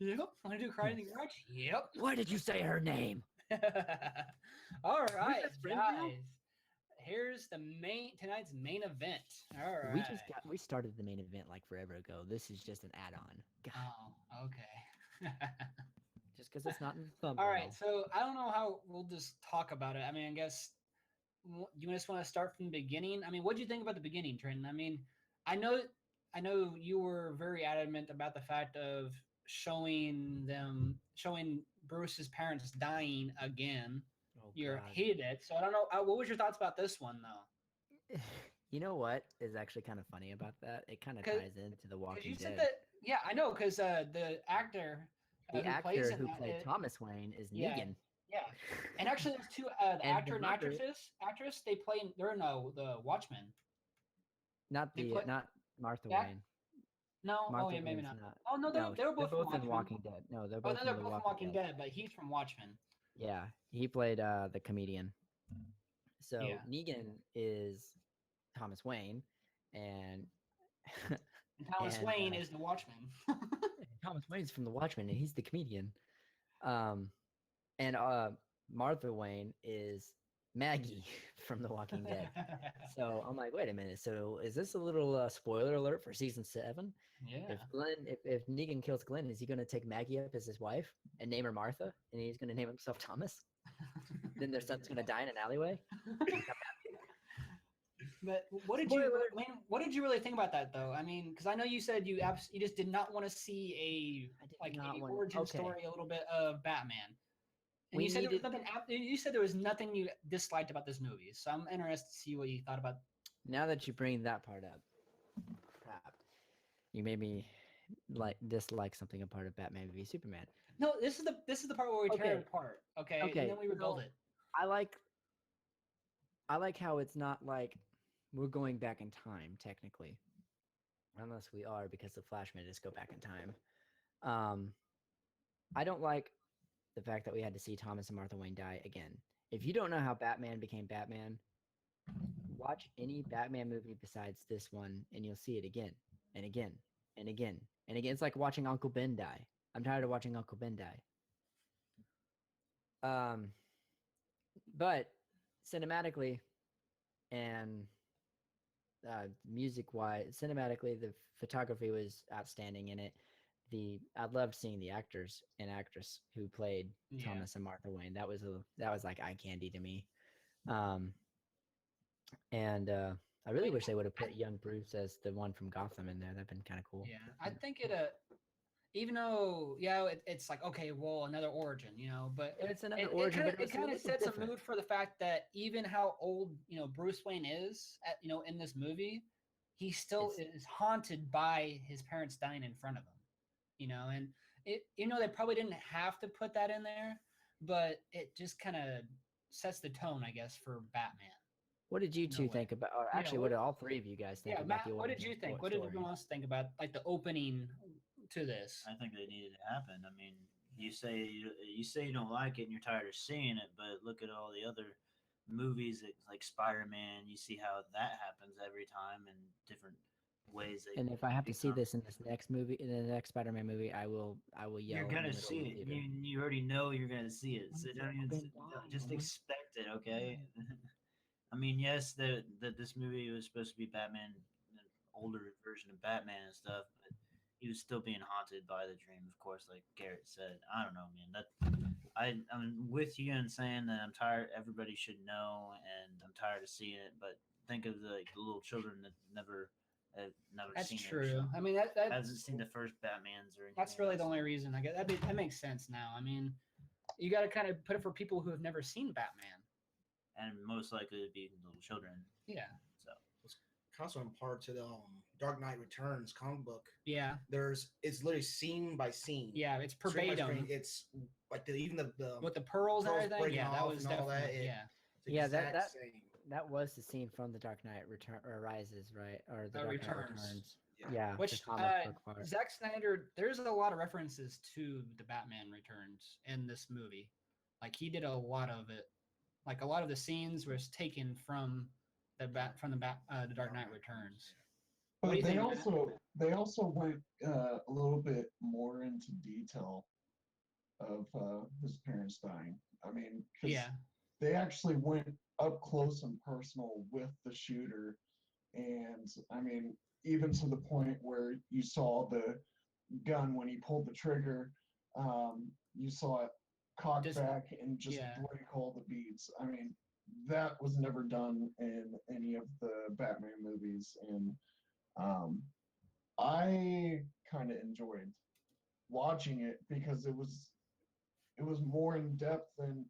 Yep. Want to do Cry in the Garage? Yep. Why did you say her name? All right, best friends now? guys. Here's tonight's main event. All right. We started the main event like forever ago. This is just an add-on. God, Oh, okay. just because it's not in the thumbnail. All right, so I don't know how we'll just talk about it. I mean, I guess you just want to start from the beginning. I mean, what do you think about the beginning, Trent? I mean, I know you were very adamant about the fact of showing Bruce's parents dying again. Oh, You God. hated it, so I don't know. What was your thoughts about this one, though? You know what is actually kind of funny about that? It kind of 'Cause- ties into The Because Walking you Dead. said that, yeah, I know, because the actor The who actor plays in who that played is- Thomas Wayne is Yeah. Negan. Yeah, and actually, there's two. The And the actor and mother- actress. They play. They're in the Watchmen. Not They the play- not Martha Yeah. Wayne. No, Martha oh yeah, maybe Wayne's not. Oh no, they No, they were both, they're both from in Watchmen. Walking Dead. No, they're Oh, both no, they're in The both from Walking Dead, but he's from Watchmen. Yeah, he played the comedian. So Yeah. Negan is Thomas Wayne, and And Thomas And, Wayne is the Watchman. Thomas Wayne's from The Watchmen, and he's the comedian. And Martha Wayne is Maggie from The Walking Dead. So I'm like, wait a minute. So is this a little spoiler alert for season 7? Yeah. If Negan kills Glenn, is he going to take Maggie up as his wife and name her Martha, and he's going to name himself Thomas? Then their son's going to die in an alleyway. But what did Spoiler. what did you really think about that though? I mean, because I know you said you just did not want to see I did not a want- origin okay. story a little bit of Batman. And We you said there was needed- nothing. You said there was nothing you disliked about this movie. So I'm interested to see what you thought about. Now that you bring that part up, crap, you made me dislike something a part of Batman v Superman. No, this is the part where we tear Okay. it apart. Okay. Okay, And then we rebuild so- it. I like how it's not like we're going back in time technically, unless we are because the Flash made us go back in time. I don't like the fact that we had to see Thomas and Martha Wayne die again. If you don't know how Batman became Batman, watch any Batman movie besides this one, and you'll see it again and again and again and again. It's like watching Uncle Ben die. I'm tired of watching Uncle Ben die. But cinematically and music-wise, cinematically, the photography was outstanding in it. I loved seeing the actors and actress who played Yeah. Thomas and Martha Wayne. That was like eye candy to me. I really wish they would have put young Bruce as the one from Gotham in there. That'd been kind of cool. Yeah, I think even though it's like okay, well, another origin, but It's another it origin, kind but of it's a little sets different. a mood for the fact that even how old Bruce Wayne is in this movie, he still is haunted by his parents dying in front of him, and they probably didn't have to put that in there, but it just kind of sets the tone, I guess, for Batman. What did you No two way. think about? Or Yeah, actually, what did all three of you guys think Yeah, about Matt, the what did origin you think? story? What did everyone else think about like the opening to this? I think they needed to happen. I mean, you say you don't like it and you're tired of seeing it, but look at all the other movies like Spider-Man. You see how that happens every time in different ways. And if I have to see this in this next movie, in the next Spider-Man movie, I will yell. you're in the gonna middle see of the it. theater. You already know you're gonna see it. So Fucking just why? expect it, okay? I mean, yes, that this movie was supposed to be Batman, an older version of Batman and stuff, but he was still being haunted by the dream, of course, like Garrett said. I don't know, man. I'm with you in saying that I'm tired. Everybody should know, and I'm tired of seeing it. But think of the little children that never That's seen it. true. So I mean that hasn't seen the first Batman's or anything. that's really the else. only reason I get that makes sense now. I mean, you got to kind of put it for people who have never seen Batman. And most likely it'd be little children. Yeah. So Also in part to the Dark Knight Returns comic book. Yeah. It's literally scene by scene. Yeah. It's Screen by verbatim screen. It's like even the with the pearls and pearls everything. breaking Yeah, that off was and all that, definitely it's the Yeah, exact that- same. That was the scene from The Dark Knight Rises, right? Or The Dark Knight Returns. Returns. Yeah, Which the comic book part. Zack Snyder, there's a lot of references to the Batman Returns in this movie. Like he did a lot of it. Like a lot of the scenes was taken from the Dark Knight Returns. What do But you think, Matt? they also went a little bit more into detail of his parents dying. I mean, because Yeah, they actually went up close and personal with the shooter, and I mean, even to the point where you saw the gun when he pulled the trigger, you saw it cock Just- back and just yeah. break all the beads. I mean, that was never done in any of the Batman movies, and I kind of enjoyed watching it because it was more in depth than,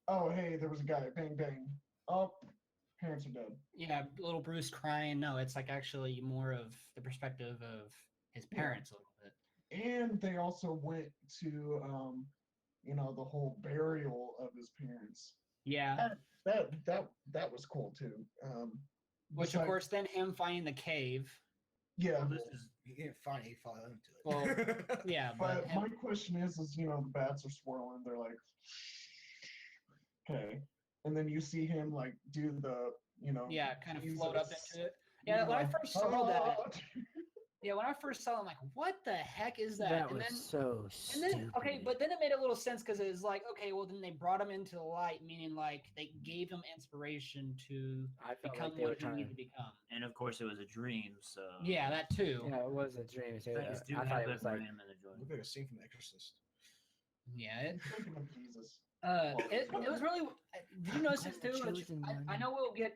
oh hey, there was a guy, bang bang, oh, parents are dead. Yeah, little Bruce crying. No, it's like actually more of the perspective of his Yeah. parents a little bit. And they also went to the whole burial of his parents. Yeah, That was cool too. which of besides- course then him finding the cave. yeah. Well, this is He didn't find it, he fell into it. Well, Yeah, But him- my question is the bats are swirling. They're like, okay, and then you see him like do the, yeah, kind of Jesus. float up into it. Yeah, You're when I like, first saw that, "Oh." yeah, when I first saw it, I'm like, what the heck is that? That and was then so and then stupid. okay, but then it made a little sense because it was like, okay, well then they brought him into the light, meaning like they gave him inspiration to I felt become like they were what he trying needed to. to become. and of course it was a dream. So Yeah, that too. Yeah, it was a dream. So, things do I thought have it that was like random in the joint. Look like a scene from The Exorcist. Yeah, it, Thinking of Jesus. it was really. Did you notice this I'm the too? Which chosen I one. know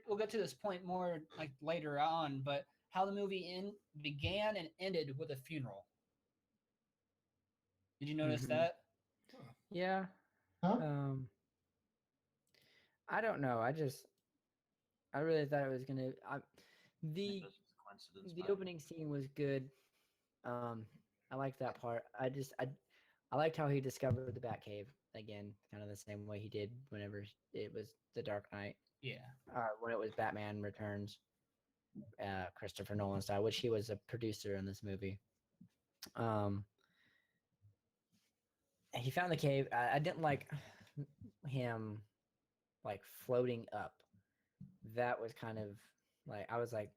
we'll get to this point more like later on, but how the movie began and ended with a funeral. Did you notice Mhm. that? yeah. Huh? I don't know. I really thought it was gonna. I think The this was a coincidence, the but opening scene was good. I liked that part. I liked how he discovered the Batcave again, kind of the same way he did whenever it was the Dark Knight, Yeah. when it was Batman Returns, Christopher Nolan style, which he was a producer in this movie. He found the cave. I didn't like him like floating up. That was kind of like I was like,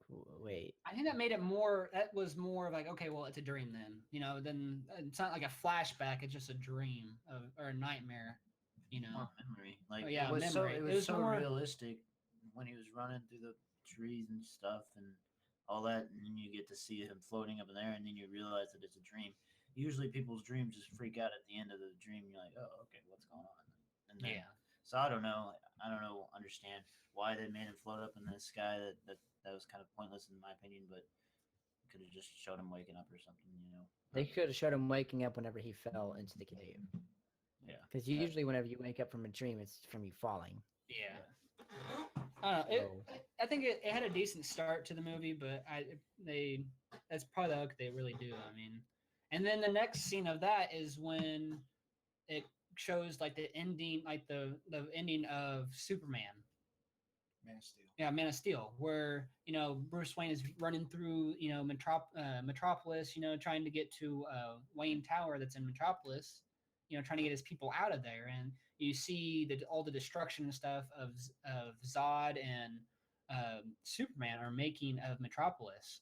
wait. I think that made it more. That was more of like, okay, well, it's a dream then. Then it's not like a flashback. It's just a dream or a nightmare. memory. Like Oh, yeah, it was memory. it It was was so more- realistic when he was running through the trees and stuff and all that, and then you get to see him floating up in there, and then you realize that it's a dream. Usually, people's dreams just freak out at the end of the dream. You're like, oh, okay, what's going on? And then, Yeah. So I don't know. Understand why they made him float up in the sky. That was kind of pointless in my opinion, but could have just showed him waking up or something. They could have showed him waking up whenever he fell into the cave. Yeah. Because usually, whenever you wake up from a dream, it's from you falling. Yeah. I don't know. So- I think it had a decent start to the movie, but that's probably the hook they really do. I mean, and then the next scene of that is when it shows like the ending, like the ending of Superman. Man of Steel. Yeah, Man of Steel, where Bruce Wayne is running through Metropolis, trying to get to Wayne Tower that's in Metropolis, trying to get his people out of there, and you see all the destruction and stuff of Zod and Superman are making of Metropolis,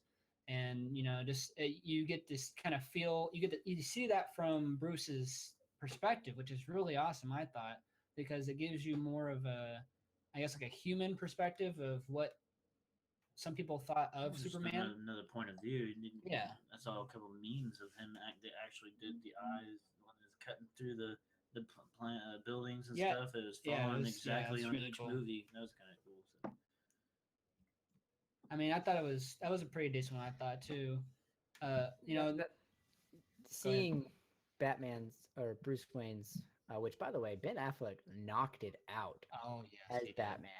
and you get this kind of feel, you see that from Bruce's perspective, which is really awesome, I thought, because it gives you more of a, I guess, like a human perspective of what some people thought of Just Superman. another point of view. Yeah. I saw a couple of memes of him that actually did the eyes when he was cutting through the buildings and Yeah. stuff. It was Yeah, it following was- yeah, exactly it's on really each cool. movie. That was kind of cool. So. I mean, I thought that was a pretty decent one. I thought too. Seeing Batman's or Bruce Wayne's, which by the way, Ben Affleck knocked it out Oh yes, as he did. Batman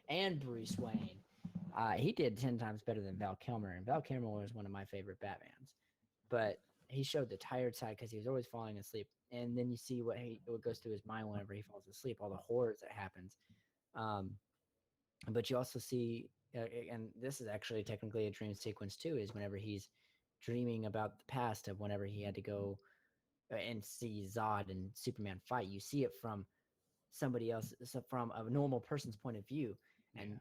and Bruce Wayne. He did 10 times better than Val Kilmer, and Val Kilmer was one of my favorite Batmans. But he showed the tired side because he was always falling asleep, and then you see what goes through his mind whenever he falls asleep, all the horrors that happens. But you also see, and this is actually technically a dream sequence too, is whenever he's dreaming about the past of whenever he had to go and see Zod and Superman fight. You see it from somebody else, so from a normal person's point of view, and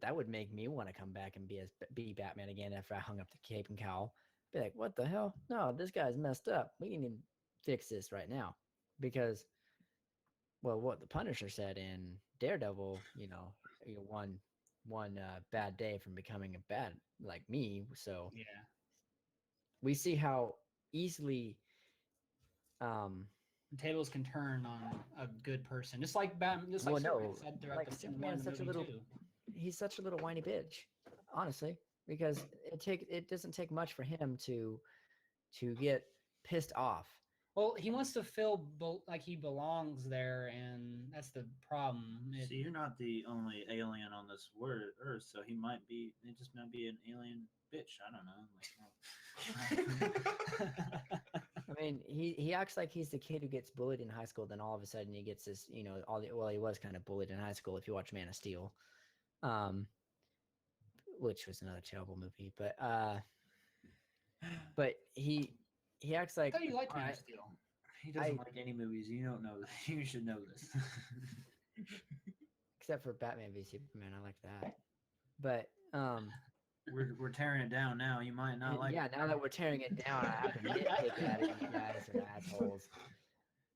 that would make me want to come back and be Batman again after I hung up the cape and cowl. Be like, what the hell? No, this guy's messed up. We need to fix this right now. Because, well, what the Punisher said in Daredevil, one bad day from becoming a bad like me. So Yeah. we see how easily The tables can turn on a good person, just like Batman. Just like Well, Superman no, said throughout like the Superman's such a movie little too. he's such a little whiny bitch, honestly, because it doesn't take much for him to get pissed off. Well, he wants to feel like he belongs there, and that's the problem. See, you're not the only alien on this Earth, so he just might be an alien bitch. I don't know. I mean, he acts like he's the kid who gets bullied in high school. Then all of a sudden he gets this, he was kind of bullied in high school. If you watch Man of Steel, which was another terrible movie, but he acts like. I thought you liked Man of Steel. He doesn't like any movies. You don't know this. You should know this. Except for Batman v Superman, I like that. But we're tearing it down now. You might not like. Yeah, now that we're tearing it down, I have to nitpick at it. You guys are assholes.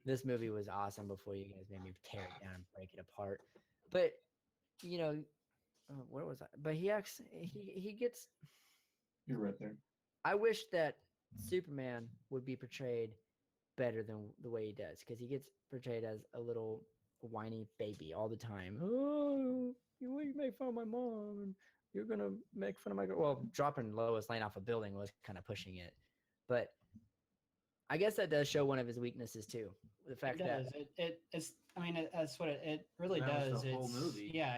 This movie was awesome before you guys made me tear it down and break it apart. But where was I? But he gets. You're right there. I wish that Superman would be portrayed better than the way he does, because he gets portrayed as a little whiny baby all the time. Oh, you make fun of my mom, and you're gonna make fun of my girl. Well, dropping Lois Lane off a building was kind of pushing it, but I guess that does show one of his weaknesses too. The fact that it's. I mean, that's what it really that does. Was the whole movie. Yeah,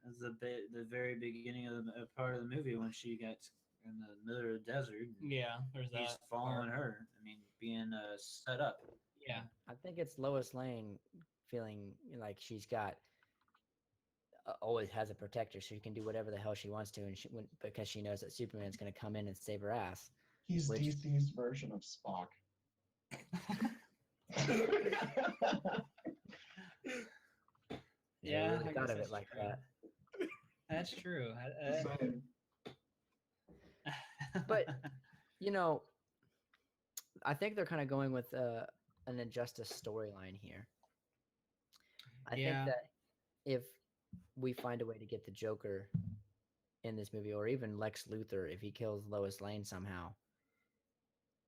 That's the very beginning of the part of the movie when she gets in the middle of the desert. Yeah, there's that. He's following her. I mean, being set up. Yeah, I think it's Lois Lane feeling like she's got always has a protector, so she can do whatever the hell she wants to, and because she knows that Superman's going to come in and save her ass. He's DC's version of Spock. Yeah, I really thought of it like true. that. That's true. But I think they're kind of going with an injustice storyline here. I think that if we find a way to get the Joker in this movie, or even Lex Luthor, if he kills Lois Lane somehow,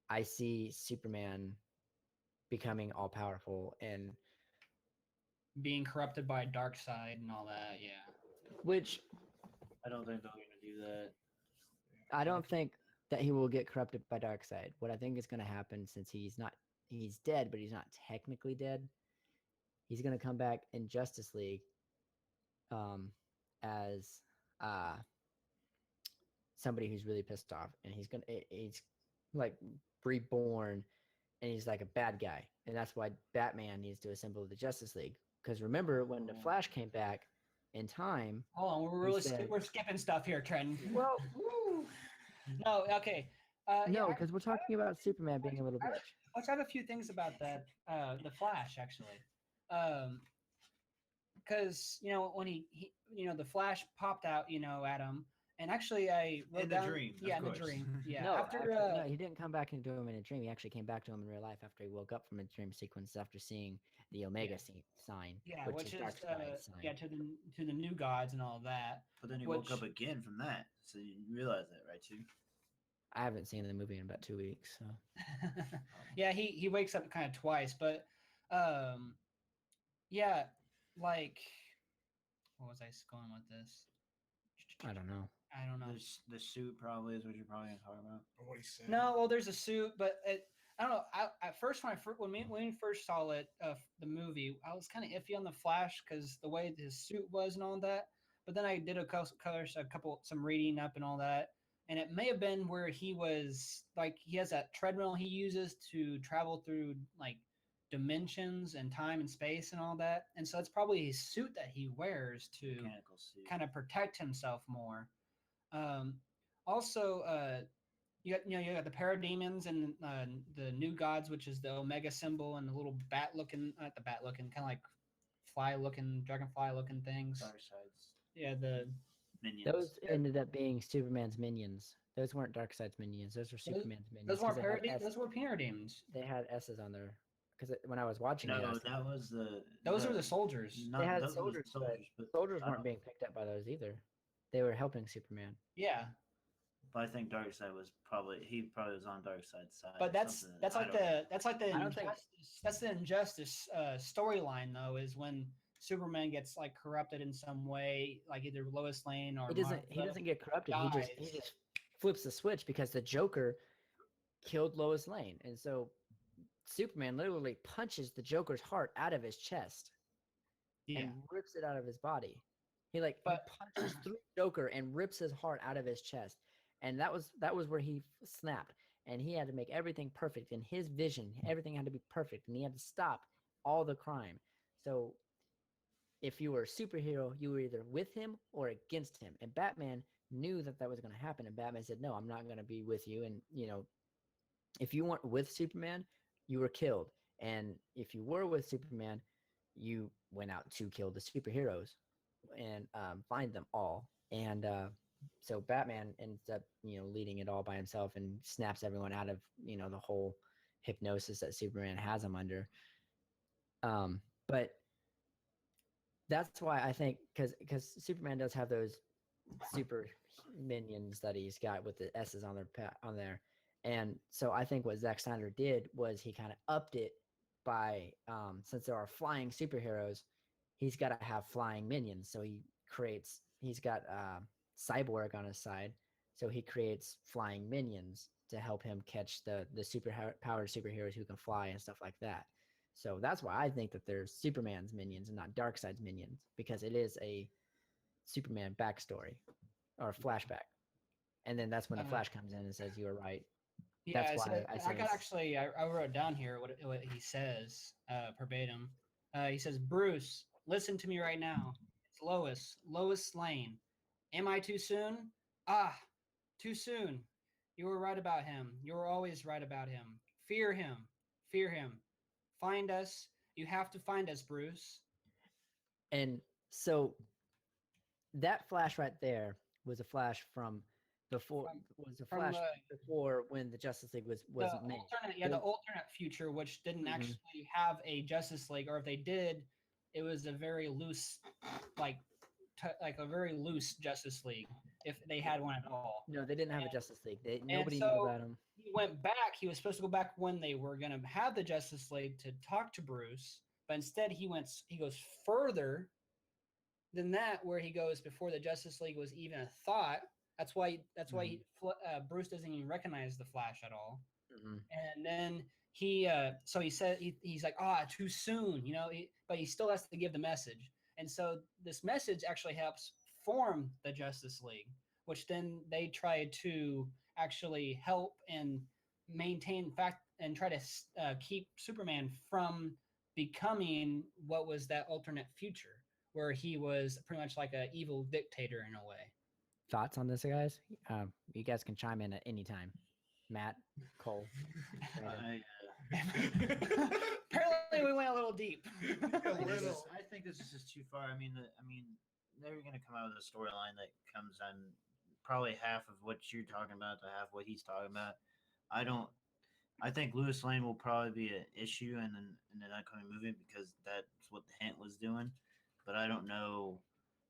I see Superman becoming all powerful and being corrupted by dark side and all that. Yeah, which I don't think they're going to do that. I don't think that he will get corrupted by Darkseid. What I think is going to happen, since he's dead, but he's not technically dead, he's going to come back in Justice League as somebody who's really pissed off, and he's like reborn, and he's like a bad guy, and that's why Batman needs to assemble the Justice League. Because remember when the Flash came back in time? Hold on, we're skipping stuff here, Trent. Well, no, okay. No, because we're talking about Superman being a little bitch. Let's have a few things about that. The Flash, actually, because when he the Flash popped out, at him, and actually I wrote in down, the dream. yeah, in the dream, yeah. No, after no, he didn't come back into him in a dream. He actually came back to him in real life after he woke up from a dream sequence after seeing the Omega sign, yeah, which is Darkseid's sign. yeah, to the new gods and all that. But then he woke up again from that, so you realize that, right? Too. I haven't seen the movie in about 2 weeks, so. Yeah, he wakes up kind of twice, but yeah, like, what was I going with this? I don't know. The suit probably is what you're probably gonna talk about. What he said. No, well, there's a suit, but I don't know. At first, when we first saw it, the movie, I was kind of iffy on the Flash because the way his suit was and all that. But then I did some reading up and all that, and it may have been where he was like he has that treadmill he uses to travel through like dimensions and time and space and all that, and so it's probably his suit that he wears to kind of protect himself more. Also, you got the parademons and the new gods, which is the Omega symbol and the little bat looking, not the bat looking, kind of like fly looking, dragonfly looking things. Dark Side's Yeah, the minions. Those ended up being Superman's minions. Those weren't Darkseid's minions. Those were Superman's minions. those weren't 'cause they had parademons. S- Those were parademons. They had S's on there. Because when I was watching No, it, that was the. Those were the soldiers. Not, they had those were the soldiers, but but soldiers I weren't don't- being picked up by those either. They were helping Superman. Yeah, But I think Darkseid was he probably was on Darkseid's side. but or that's something. that's I like don't know. the I don't think- injustice. That's the injustice storyline though. Is when Superman gets like corrupted in some way, like either Lois Lane or He Martha. doesn't get corrupted. He dies. just flips the switch because the Joker killed Lois Lane, and so Superman literally punches the Joker's heart out of his chest Yeah, and rips it out of his body. He like But- punches through Joker and rips his heart out of his chest, and that was where he snapped. And he had to make everything perfect in his vision. Everything had to be perfect, and he had to stop all the crime. So, if you were a superhero, you were either with him or against him. And Batman knew that was going to happen. And Batman said, "No, I'm not going to be with you." And if you weren't with Superman, you were killed. And if you were with Superman, you went out to kill the superheroes and find them all. And so Batman ends up, leading it all by himself and snaps everyone out of, the whole hypnosis that Superman has him under. But that's why I think because Superman does have those super minions that he's got with the S's on there. And so I think what Zack Snyder did was he kind of upped it by since there are flying superheroes, he's got to have flying minions. So he's got Cyborg on his side, so he creates flying minions to help him catch the super powered superheroes who can fly and stuff like that. So that's why I think that there's Superman's minions and not Darkseid's minions, because it is a Superman backstory or flashback. And then that's when the Flash comes in and says, "You were right." yeah. That's why I I said got it's- actually. I wrote down here what he says verbatim. He says, "Bruce, listen to me right now. It's Lois Lane. Am I too soon? Ah, too soon. You were right about him. You were always right about him. Fear him. Fear him. Find us. You have to find us, Bruce." And so that flash right there was a flash from before before when the Justice League was the made. the alternate future, which didn't Mhm. actually have a Justice League, or if they did, it was a very loose, like a very loose Justice League, if they had one at all. No, they didn't have a And- Justice League. Nobody knew so- about him. He went back. He was supposed to go back when they were going to have the Justice League to talk to Bruce, but instead he goes further than that, where he goes before the Justice League was even a thought. That's why Bruce doesn't even recognize the Flash at all. Mhm. And then so he said he's like, too soon, but he still has to give the message. And so this message actually helps form the Justice League, which then they try to actually help and maintain fact and try to keep Superman from becoming what was that alternate future where he was pretty much like an evil dictator in a way. Thoughts on this, guys? You guys can chime in at any time. Matt, Cole. Brandon. Apparently, we went a little deep. I think this is just too far. I mean, they're gonna come out with a storyline that comes on probably half of what you're talking about to half what he's talking about. I think Lois Lane will probably be an issue in an upcoming movie because that's what the hint was doing. But I don't know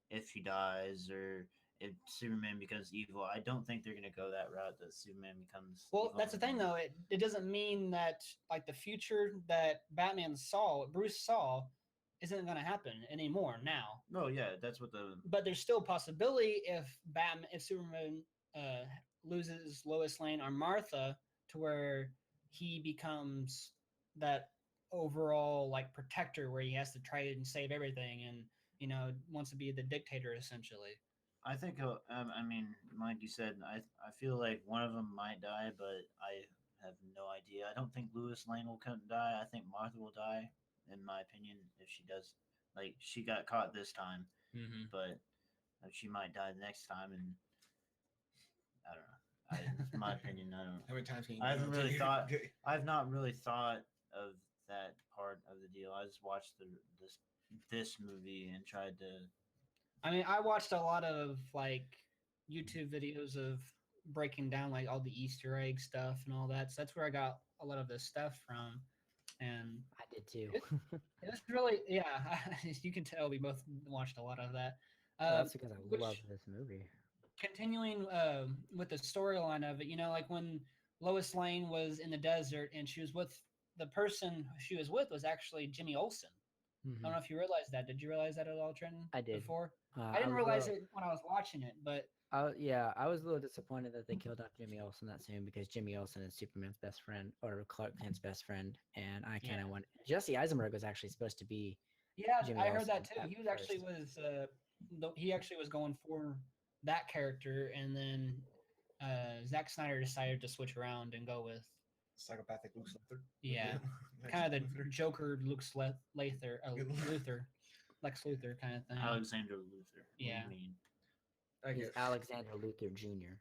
if he dies or if Superman becomes evil. I don't think they're gonna go that route that Superman becomes. Well, evil. that's the thing, though. It doesn't mean that like the future that Batman saw, Bruce saw, isn't going to happen anymore now. No, yeah, that's what the. But there's still a possibility if Superman loses Lois Lane or Martha, to where he becomes that overall like protector, where he has to try and save everything, and wants to be the dictator essentially. I think. I mean, like you said, I feel like one of them might die, but I have no idea. I don't think Lois Lane will die. I think Martha will die, in my opinion, if she does. Like she got caught this time, but she might die the next time, and I don't know. In my opinion, I don't. How many times can you I haven't go really to- thought- I've not really thought of that part of the deal. I just watched this movie and tried to. I mean, I watched a lot of like YouTube videos of breaking down like all the Easter egg stuff and all that. So that's where I got a lot of this stuff from. And I did too. it was really, yeah, you can tell we both watched a lot of that. Well, that's because I which- love this movie. Continuing with the storyline of it, you know, like when Lois Lane was in the desert and she was with the person she was with was actually Jimmy Olsen. I don't know if you realized that. Did you realize that at all, Trenton? I did. Before? I I didn't was a realize little- it when I was watching it, but Yeah, I was a little disappointed that they killed off Jimmy Olsen that soon because Jimmy Olsen is Superman's best friend or Clark Kent's best friend, and I kind of Yeah. want Jesse Eisenberg was actually supposed to be. yeah, Jimmy I heard that Olsen too. at He was actually first. he actually was going for that character, and then Zack Snyder decided to switch around and go with Psychopathic Luke Luthor. Yeah. Lex kind of the Luthor. Joker Lex Luthor, Lex Luthor kind of thing. Alexander Luthor. Yeah. What do you mean? I He's guess. Alexander Luthor Jr.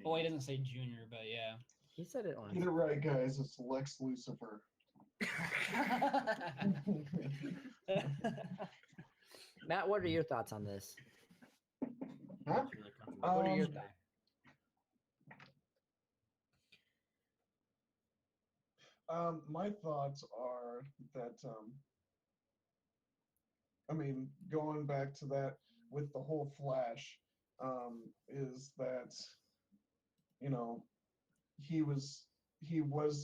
Oh, he doesn't say junior, but yeah. He said it once. Get it right, guys. It's Lex Lucifer. Matt, what are your thoughts on this? Huh? Really comfortable. What are your Um, thoughts? My thoughts are that, I mean, going back to that with the whole Flash, is that, you know, he was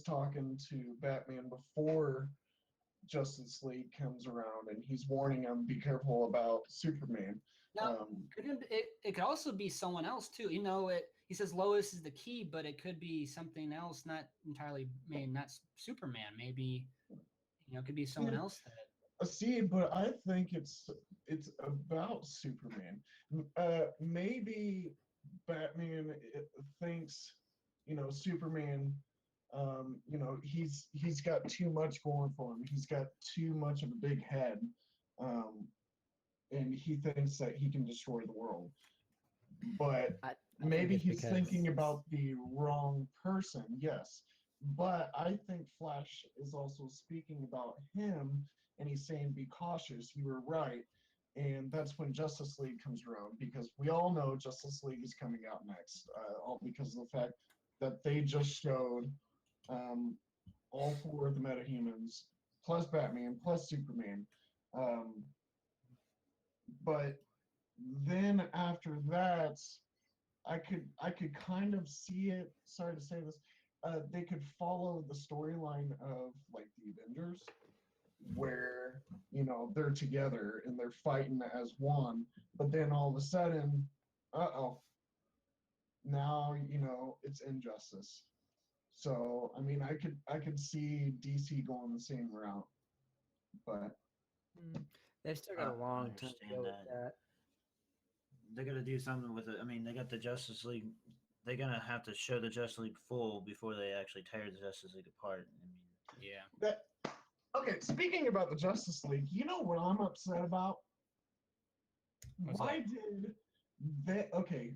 talking to Batman before Justice League comes around, and he's warning him, be careful about Superman. Now, it could also be someone else too. You know, he says Lois is the key, but it could be something else, not entirely, maybe not Superman. Maybe it could be someone Yeah. else that. See, but I think it's about Superman. Maybe Batman thinks, Superman. He's got too much going for him. He's got too much of a big head, and he thinks that he can destroy the world. But I maybe it's he's because- thinking about the wrong person. Yes, but I think Flash is also speaking about him, and he's saying, "Be cautious. You were right." And that's when Justice League comes around, because we all know Justice League is coming out next, all because of the fact that they just showed all four of the metahumans, plus Batman, plus Superman. But then after that, I could kind of see it. Sorry to say this. They could follow the storyline of like the Avengers, where they're together and they're fighting as one, but then all of a sudden, now it's injustice. So I mean, I could see DC going the same route, but They've still got a I long time to understand go with that. that. They're gonna do something with it. I mean, they got the Justice League. They're gonna have to show the Justice League full before they actually tear the Justice League apart. I mean, Yeah. okay. Speaking about the Justice League, you know what I'm upset about? What's Why did they? Okay.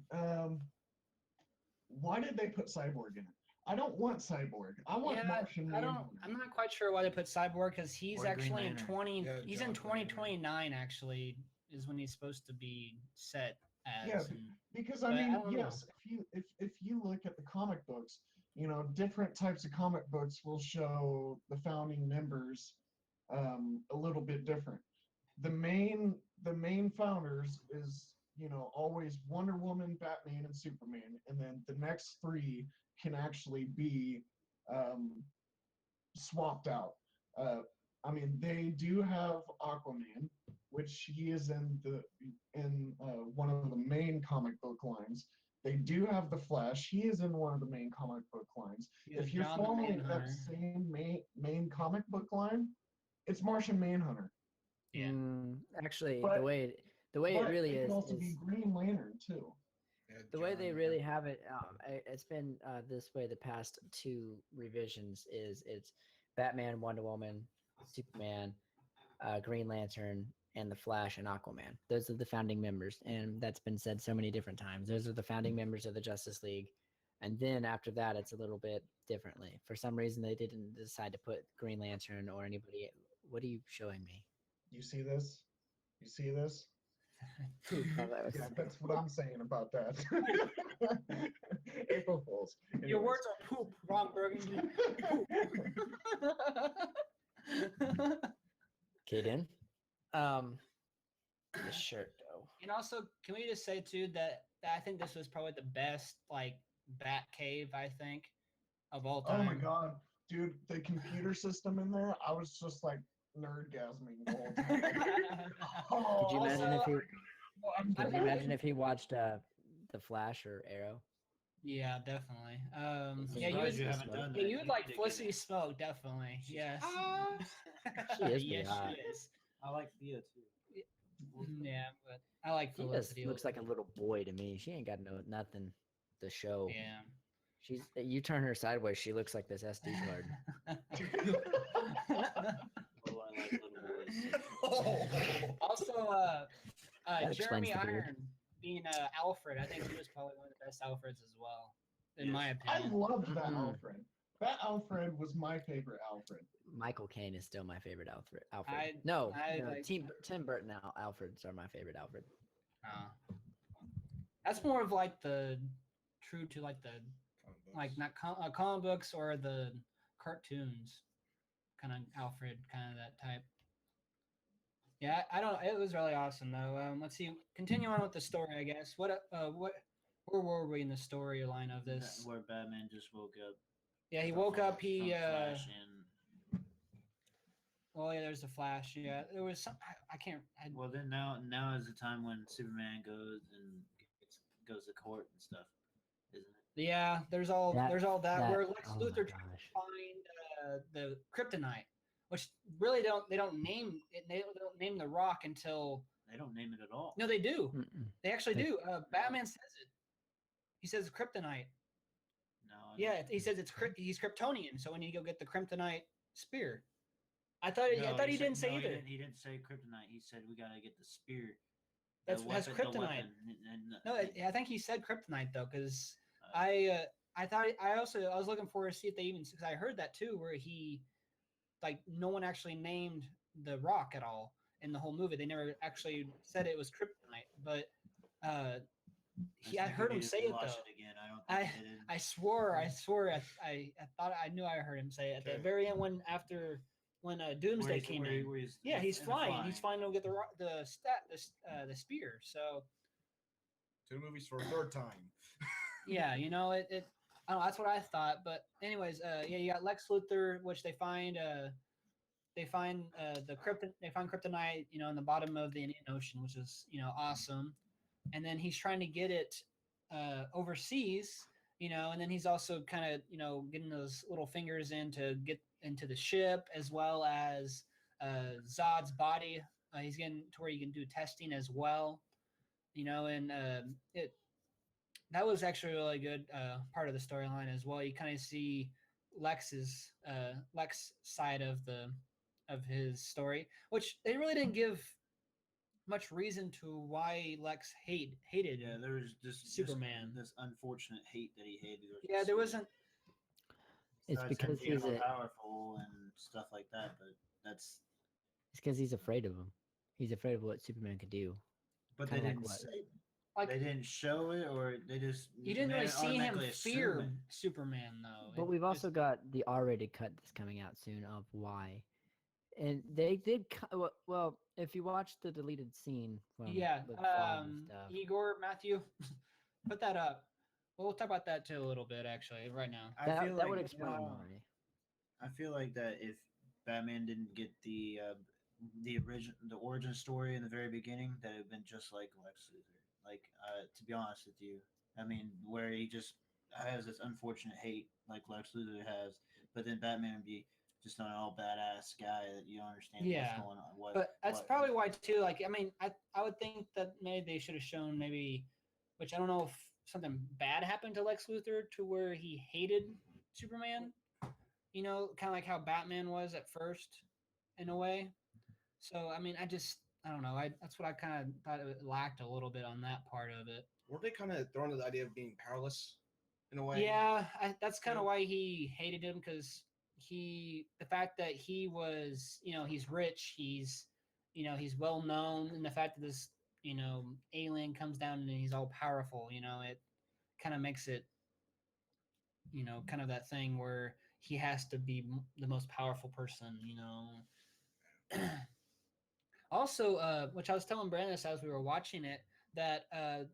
Why did they put Cyborg in it? I don't want Cyborg. I want Yeah, Martian Manhunter. I'm not quite sure why they put Cyborg because he's Or Green actually in Lantern. he's John in Green Lantern. 2029 actually is when he's supposed to be set as. Yeah, and- Because But I I mean, don't know. yes, if you look at the comic books, different types of comic books will show the founding members a little bit different. The main founders is always Wonder Woman, Batman, and Superman, and then the next three can actually be swapped out. I mean, they do have Aquaman, which he is in one of the main comic book lines. They do have the Flash. He is in one of the main comic book lines. he's If you're John the following that Manhunter. same main comic book line, it's Martian Manhunter. Yeah. Actually, But- the way it But really it is, could also be Green Lantern too. Yeah, the way they John, really have it. It's been this way the past two revisions. It's Batman, Wonder Woman, Superman, Green Lantern, and the Flash and Aquaman. Those are the founding members, and that's been said so many different times. Those are the founding members of the Justice League. And then after that, it's a little bit differently. For some reason, they didn't decide to put Green Lantern or anybody. What are you showing me? You see this? You see this? Oh, that was- Yeah, that's what I'm saying about that. April Fools. Your Anyways. words are poop, Ron Burgundy. Kaden, the shirt though. And also, can we just say too that I think this was probably the best like bat cave I think of all Oh time. my god, dude, the computer system in there, I was just like nerdgasming the whole time. Could you imagine if he? I'm Could you imagine if he watched the Flash or Arrow? Yeah, definitely. I'm Yeah, you surprised would. you haven't done Yeah, that. you would need like to get Felicity it. Smoke, definitely. Yes. She is pretty yes, hot. she is. I like Theo too. Yeah, but I like She just Felicity. looks like a little boy to me. She ain't got nothing to show. Yeah. She's you turn her sideways, she looks like this SD card. Oh, I like little boys. Also, That explains Jeremy the beard. Iron being Alfred, I think he was probably one of the best Alfreds as well, in my I opinion. loved that Mhm. Alfred. That Alfred was my favorite Alfred. Michael Caine is still my favorite Alfred. I no, like- Tim Burton Alfreds are my favorite Alfred. That's more of like the true to like the Comic books. not comic books or the cartoons, kind of Alfred, kind of that type. Yeah, I don't. It was really awesome though. Let's see. Continue on with the story, I guess. What? Where were we in the storyline of this? Where Batman just woke up. Yeah, he from woke up. Flash He. and Well, yeah, there's the Flash. Yeah, there was some. I can't. well, then now is the time when Superman goes to court and stuff, isn't it? Yeah, there's all that where Lex oh my Luthor tries gosh. to find the kryptonite, which really they don't name it. They don't name the rock until They don't name it at all. no, they do. Mm-mm. They actually They- do. Batman says it. He says kryptonite. No. I Yeah, don't- he says he's Kryptonian, so when you go get the kryptonite spear. I thought No, he said- didn't say no, either. He didn't say kryptonite. He said we gotta get the spear. That's has the kryptonite. weapon, and- No, I think he said kryptonite though, because uh, I thought I was looking forward to see if they even because I heard that too, where he like no one actually named the rock at all in the whole movie. They never actually said it was kryptonite, but I think heard we him need say to it watch though. It again. I don't think they did. I swore I thought I knew I heard him say it at the Okay. very end when Doomsday came in. Yeah, he's in the flying. He's flying to go get the spear. So 2 movies for a third time. yeah, it I don't know, that's what I thought. But anyways, yeah, you got Lex Luthor, which they find kryptonite, in the bottom of the Indian Ocean, which is awesome. And then he's trying to get it overseas, and then he's also kind of getting those little fingers in to get into the ship, as well as Zod's body. He's getting to where you can do testing as well, and that was actually a really good part of the storyline as well. You kind of see Lex side of his story, which they really didn't give much reason to why Lex hated. Yeah, there was just Superman. This unfortunate hate that he hated. Yeah, there wasn't. It's Besides him because being he's all a- powerful and stuff like that. But that's. It's because he's afraid of him. He's afraid of what Superman could do. But they Kinda like didn't what- say. Like They didn't show it, or they just. you didn't really see him automatically fear assume it. Superman though. But we've also got the R-rated cut that's coming out soon of why, and they did well. If you watch the deleted scene from yeah. with Vaughn and stuff, Igor, Matthew, put that up. We'll talk about that too a little bit actually right now. I that, feel that like, would explain why. I feel like that if Batman didn't get the origin story in the very beginning, that it would have been just like Lex Luthor. Like, to be honest with you, I mean, where he just has this unfortunate hate like Lex Luthor has, but then Batman would be just an all badass guy that you don't understand Yeah, what's going on. But that's probably why too. Like, I mean, I would think that maybe they should have shown which I don't know if something bad happened to Lex Luthor to where he hated Superman. Kind of like how Batman was at first, in a way. So I mean, I don't know. That's what I kind of thought it lacked a little bit on that part of it. Weren't they kind of thrown to the idea of being powerless? in a way. Yeah, that's kind of Yeah. why he hated him, because the fact that he was, he's rich, he's well known, and the fact that this, alien comes down and he's all powerful, it kind of makes it, kind of that thing where he has to be the most powerful person. Also, which I was telling Brandis as we were watching it, that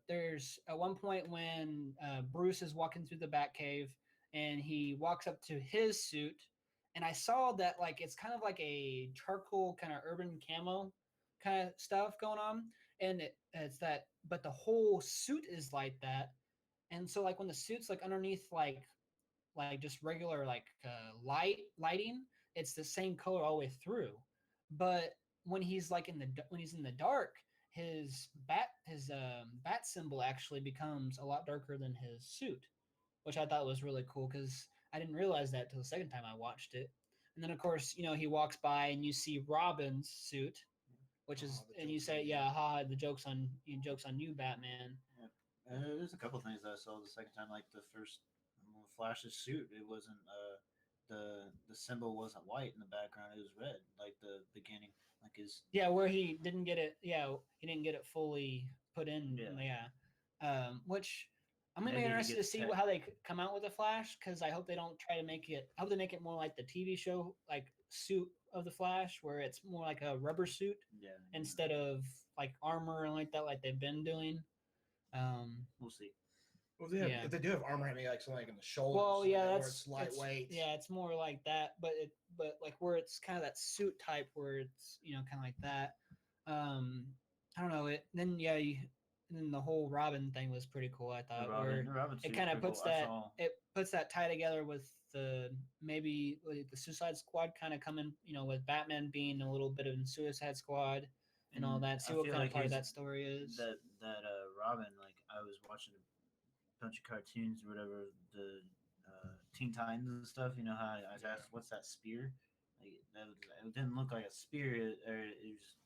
there's at one point when Bruce is walking through the Batcave and he walks up to his suit, and I saw that like it's kind of like a charcoal kind of urban camo kind of stuff going on, and it's that, but the whole suit is like that, and so like when the suit's like underneath like just regular like lighting, it's the same color all the way through, but when he's like when he's in the dark, his bat symbol actually becomes a lot darker than his suit, which I thought was really cool because I didn't realize that till the second time I watched it. And then of course, he walks by and you see Robin's suit, which is, the and you joke's say, on yeah, haha, the joke's on you, Batman. There's a couple things that I saw the second time. Like the first Flash's suit, it wasn't the symbol wasn't white in the background; it was red, like the beginning, like his. Yeah, where he didn't get it. Yeah, he didn't get it fully put in. Yeah. Which I'm gonna be Maybe he interested to gets see tech- how they come out with the Flash, because I hope they don't try to make it. I hope they make it more like the TV show, like suit of the Flash, where it's more like a rubber suit Yeah. instead of like armor and like that, like they've been doing. We'll see. Well, Yeah. if they do have armor, maybe like something like in the shoulders. Well, yeah, where that's it's lightweight. it's more like that, but like where it's kind of that suit type, where it's kind of like that. I don't know it. Then yeah, and then the whole Robin thing was pretty cool. I thought where Robin it suit's kind of pretty puts cool. that puts that tie together with the maybe like the Suicide Squad kind of coming, with Batman being a little bit of in Suicide Squad and all that. See I what feel kind like of part of he's- that story is. That Robin, like I was watching a bunch of cartoons or whatever, the Teen Titans and stuff. You know how I was asked, "What's that spear?" Like it didn't look like a spear. It was.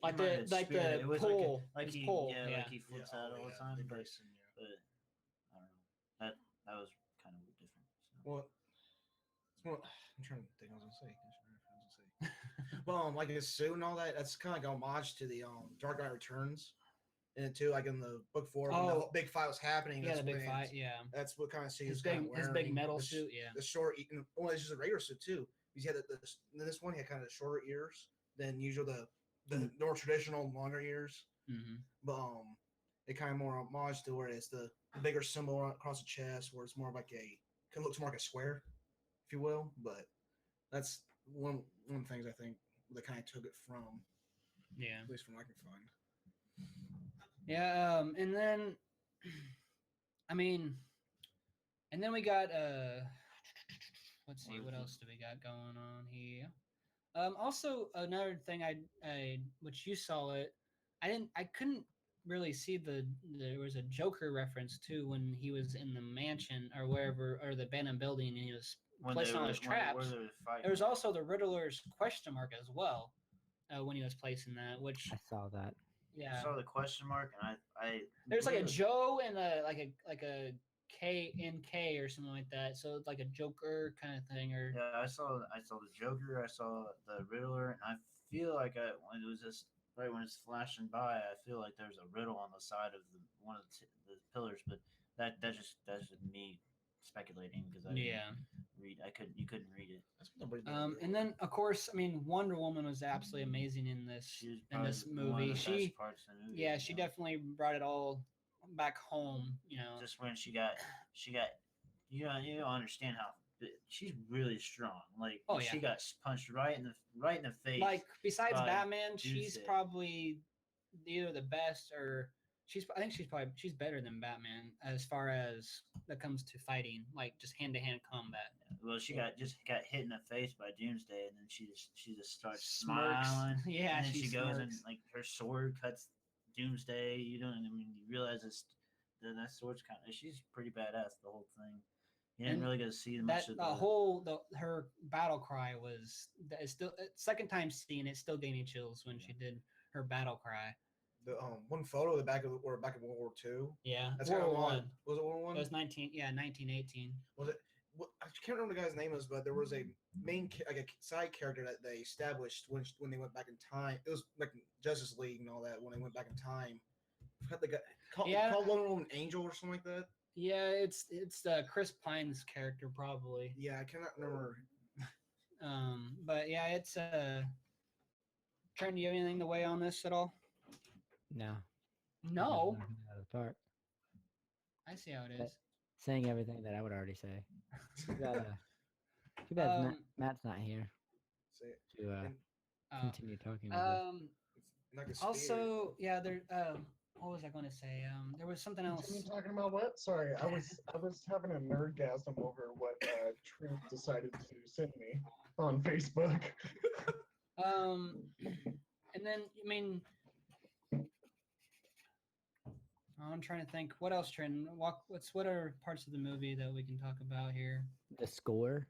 Like it reminded the like spear. the It was pole, like his he pole, yeah, yeah. like he flips out all the time. the But Grayson, I don't know. That was kind of different. So. Well, it's more, I'm trying to think. I was gonna say. Well, like his suit and all that. That's kind of like an homage to the Dark Knight Returns, and then too, like in the book 4 when the whole big fight was happening. Yeah, that's the big when fight. Yeah, That's what kind of scene his is kind big of his wearing. big metal the, suit. Yeah, The short, well, it's just a regular suit too. Because he had in this one, he had kind of shorter ears than usual. The more traditional longer ears. mm-hmm. But it kind of more homage to where it's the bigger symbol across the chest, where it's more like kind of looks more like a square, if you will. But that's one of the things I think they kind of took it from, Yeah, at least from what I can find. yeah. And then, I mean, and then we got let's see, what else do we got going on here? Also another thing I which you saw it, I couldn't really see there was a Joker reference too when he was in the mansion or wherever, or the abandoned building, and he was placing all his traps. There was also the Riddler's question mark as well when he was placing that, which I saw that. yeah, I saw the question mark, and I there's like a Joe and a like a K in K or something like that. So it's like a Joker kind of thing, or Yeah, I saw the Joker, I saw the Riddler, and I feel like when it was just right when it's flashing by, I feel like there's a riddle on the side of one of the pillars, but that's just me speculating because I didn't read. You couldn't read it. That's nobody. And then of course, I mean, Wonder Woman was absolutely amazing in this movie. She she definitely brought it all back home. Just when she got you don't understand how she's really strong. Like she got punched right in the face. Like besides Batman, she's Tuesday. probably either the best or I think she's better than Batman as far as that comes to fighting, like just hand-to-hand combat. Well, she got hit in the face by Doomsday, and then she just starts Smirks. smiling. Yeah, and then she goes and smirks. like her sword cuts Doomsday. You realize that sword's she's pretty badass the whole thing. You didn't really get to see much of her battle cry was still second time seeing it still gave me chills when she did her battle cry. the one photo of the back of World War II. Yeah, That's World kind of War one. One. Was it World War It One? was 1918. Was it? I can't remember the guy's name was, but there was a like a side character that they established when they went back in time. It was like Justice League and all that when they went back in time. I forgot the guy called Wonder Woman Angel or something like that. Yeah, it's Chris Pine's character probably. Yeah, I cannot remember. But yeah, it's Trent, do you have anything to weigh on this at all? No. No, Knocking it out of the park. I see how it But- is. Saying everything that I would already say. Too bad Matt's not here Say it. to And, continue talking with us. it's not gonna spear. Also, yeah, there. What was I going to say? There was something else. Continue talking about what? Sorry, I was having a nerdgasm over what Trent decided to send me on Facebook. And then I mean, I'm trying to think. What else, Trent? What are parts of the movie that we can talk about here? The score.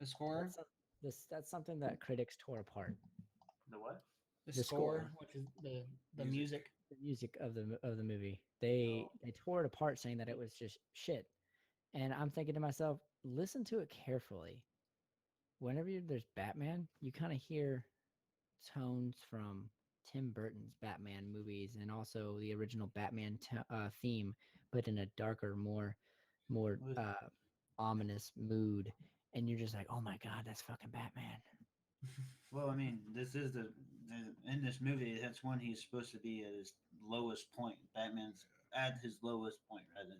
The score. That's something that critics tore apart. The what? The the score, score. which is the music. The music of the movie. They tore it apart, saying that it was just shit. And I'm thinking to myself, listen to it carefully. Whenever there's Batman, you kind of hear tones from Tim Burton's Batman movies and also the original Batman theme, but in a darker, more ominous mood. And you're just like, oh my god, that's fucking Batman. Well, I mean, this is the in this movie. That's when he's supposed to be at his lowest point. Batman's at his lowest point right now.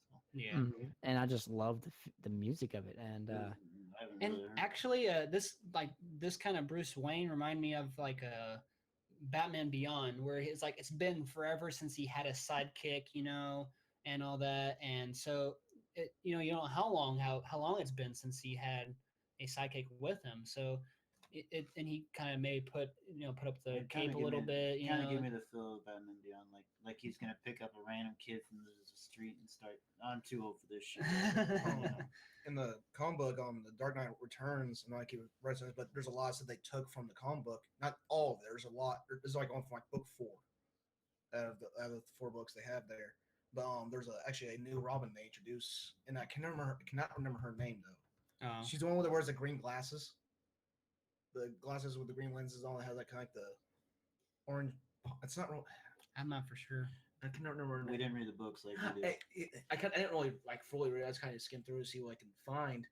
So. Yeah. And I just love the music of it. And I haven't And really heard- actually, this kind of Bruce Wayne remind me of like a Batman Beyond, where it's like it's been forever since he had a sidekick, and all that, and so you don't know how long it's been since he had a sidekick with him. So and he kind of may put up the It kinda cape a give little me- bit, Kind of give me the feel of Batman Beyond, like he's gonna pick up a random kid from the street and start. I'm too old for this shit. In the comic book, the Dark Knight Returns, and I keep referencing, but there's a lot that they took from the comic book. Not all of it. There's a lot. There's like on from like book 4 out of the 4 books they have there. But there's actually a new Robin they introduce, and I cannot remember her name though. Oh. She's the one that wears the green glasses. The glasses with the green lenses on. It has like kind of like the orange. It's not. I'm not for sure. I cannot remember her name. We didn't read the books like you did. I didn't really like fully read. I just kind of skimmed through to see what I can find.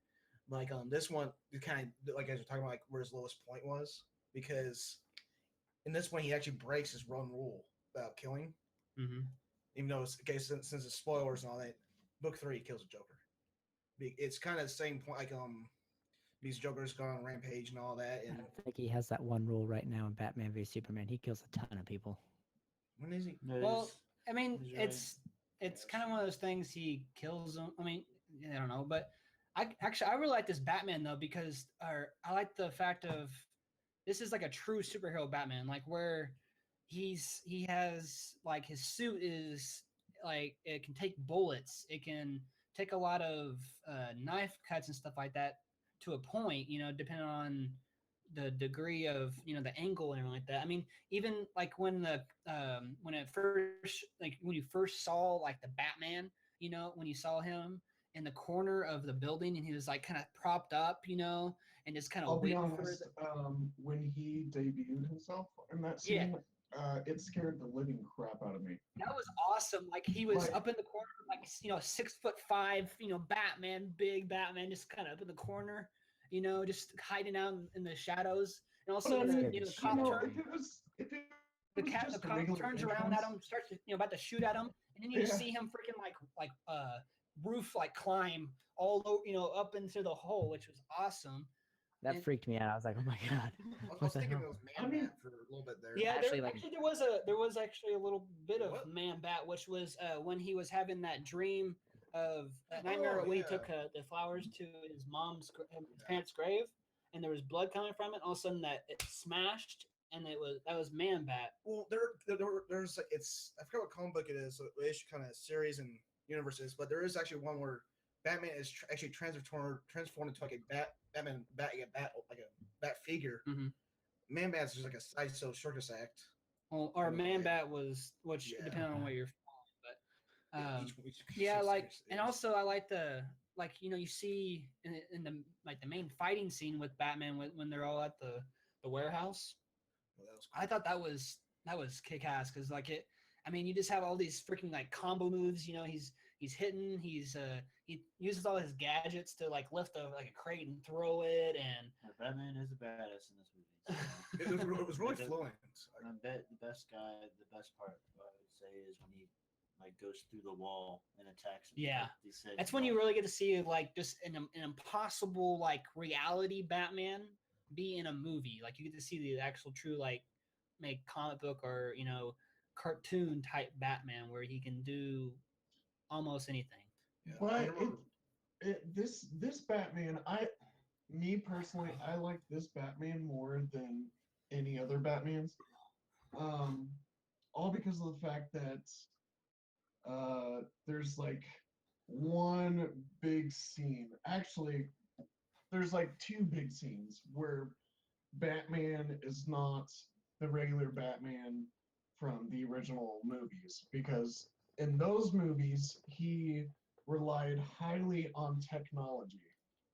Like this one, you kind of like as you're talking about like where his lowest point was, because in this one he actually breaks his one rule about killing. Mm-hmm. Even though it's okay since it's spoilers and all that, book 3 kills a Joker. It's kind of the same point like because Joker's gone on rampage and all that. And I think he has that one rule right now in Batman v Superman. He kills a ton of people. when is he? Well, I mean, He's right. it's kind of one of those things. He kills them. I mean, I don't know, but I really like this Batman though because I like the fact of this is like a true superhero Batman, like where he has like his suit is like it can take bullets, it can take a lot of knife cuts and stuff like that to a point, depending on the degree of the angle and everything like that. I mean, even like when it first like when you first saw like the Batman, when you saw him in the corner of the building and he was like kind of propped up, and just kind of I'll be waiting for honest, when he debuted himself in that scene, it scared the living crap out of me. that was awesome. Like he was Like- up in the corner, like 6'5", Batman, big Batman, just kind of up in the corner, just hiding out in the shadows. And also, But I mean, the cop turns. if it The was cat, the just a cop regular turns around at entrance, him, starts about to shoot at him, and then you just Yeah. see him freaking like roof like climb all over, up into the hole, which was awesome. That And- freaked me out. I was like, oh my god. I What was the thinking hell? it was I Man mean- Bat for a little bit there. Yeah, Actually, there was actually a little bit of What? Man Bat, which was when he was having that dream of nightmare when he yeah. took the flowers to his his parents' grave, and there was blood coming from it. All of a sudden, that it smashed, and that was Man Bat. Well, there's like I forgot what comic book it is. So it's kind of series and universes, but there is actually one where Batman is actually transformed into like a bat figure. Mhm. Man Bat's just like a sideshow circus act. Well, our Okay. Man Bat was, which Yeah. depending on what you're following, but Each yeah, six like, years and is- also I like you see in the like the main fighting scene with Batman when they're all at the warehouse. well, that was I thought that was kick ass because like it. I mean, you just have all these freaking like combo moves. You know, he's hitting. He uses all his gadgets to like lift like a crate and throw it. And Batman is a badass in this movie. So. it was really The- fluent. I bet the best part I would say is when he like goes through the wall and attacks him. Yeah. Like he said, that's when you really get to see like just an impossible like reality Batman be in a movie. Like you get to see the actual true like make comic book or cartoon type Batman where he can do almost anything. Yeah, I But remember- this Batman, me personally, I like this Batman more than any other Batmans. All because of the fact that there's like one big scene. Actually, there's like two big scenes where Batman is not the regular Batman from the original movies, because in those movies he relied highly on technology.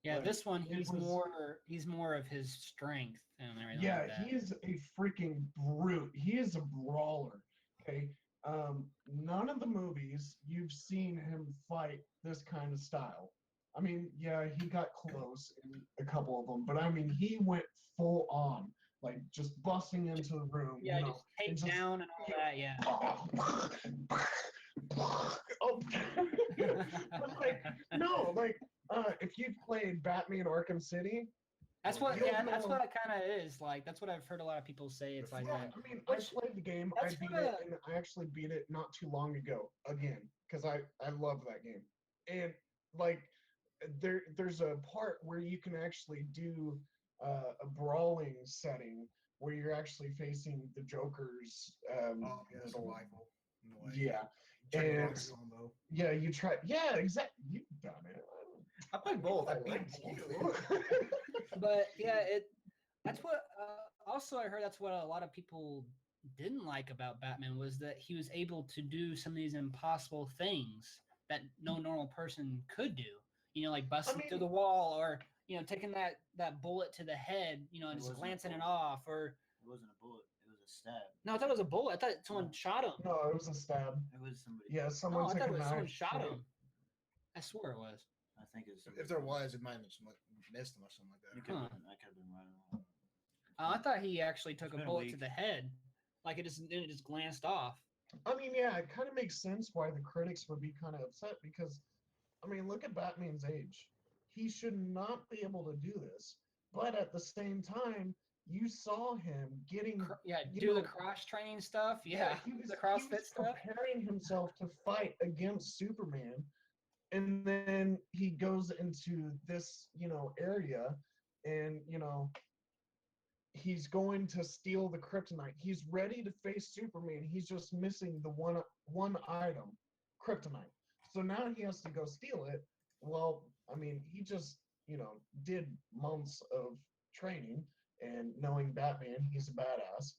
Yeah, Like, this one it he's was- more of his strength and everything Yeah, like that. he is a freaking brute. He is a brawler. Okay. None of the movies you've seen him fight this kind of style. I mean, yeah, he got close in a couple of them, but I mean, he went full on, like just busting into the room. Yeah, you know, just take and just- down and all that. Yeah. Oh. But like, no, like, if you've played Batman Arkham City, That's what. You'll Yeah, that's know- what it kind of is. Like that's what I've heard a lot of people say. It's like yeah, that. I mean, I Which- played the game. I that's beat what it, a- and I actually beat it not too long ago again because I love that game. And like, there's a part where you can actually do a brawling setting where you're actually facing the Joker's. oh yeah, little- survival. In a way. Yeah, Check it out, and- combo. yeah. You try. Yeah, exactly. You've done it. I played both. I I beat like both. you. But yeah, that's what. Also, I heard that's what a lot of people didn't like about Batman was that he was able to do some of these impossible things that no normal person could do. You know, like busting through mean- the wall, or taking that bullet to the head, and It just wasn't a glancing it bullet. off, or It wasn't a bullet. It was a stab. no, I thought it was a bullet. I thought someone shot him. No, it was a stab. It was somebody. Yeah, No, someone I took thought a it was knife. someone shot to- him. I swear it was. I think it was. If there was, it might have just missed him or something like You that. could Huh. have been, I could have been right. I thought he actually took a been a bullet to week. the head, like it just glanced off. I mean, yeah, it kind of makes sense why the critics would be kind of upset because, I mean, look at Batman's age. He should not be able to do this. But at the same time, you saw him getting. Yeah, You do the know- cross training stuff. Yeah, he was, the he CrossFit was stuff. preparing himself to fight against Superman. And then he goes into this, area and, he's going to steal the kryptonite. He's ready to face Superman. He's just missing the one item, kryptonite. So now he has to go steal it. Well, I mean, he just, did months of training and knowing Batman, he's a badass.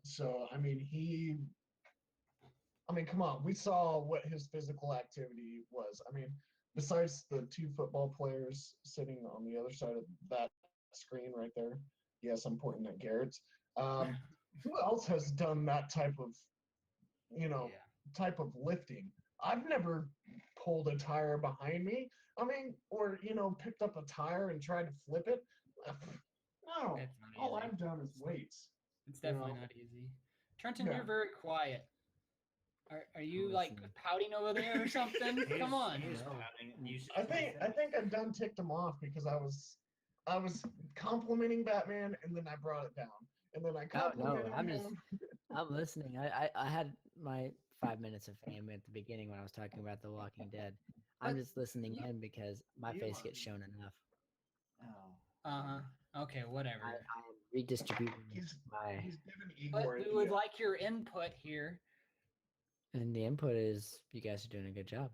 So I mean, come on, we saw what his physical activity was. I mean, besides the two football players sitting on the other side of that screen right there, yes, I'm pointing at Garrett's. Who else has done that type of, type of lifting? I've never pulled a tire behind me. I mean, or picked up a tire and tried to flip it. No, It's not all easy. I've done is weights. It's definitely know. not easy. Trenton, Yeah. you're very quiet. Are you I'm like listening. pouting over there or something? Come on. He's No. pouting. You should I let him think finish. I've done ticked him off because I was complimenting Batman and then I brought it down. And then I Oh, no, complimented I'm him. just- I'm listening. I had my 5 minutes of fame at the beginning when I was talking about The Walking Dead. I'm just listening in because my You face are- gets shown enough. Oh. Okay, whatever. I am redistributing He's my, he's given But Igor. we would like your input here. and the input is you guys are doing a good job.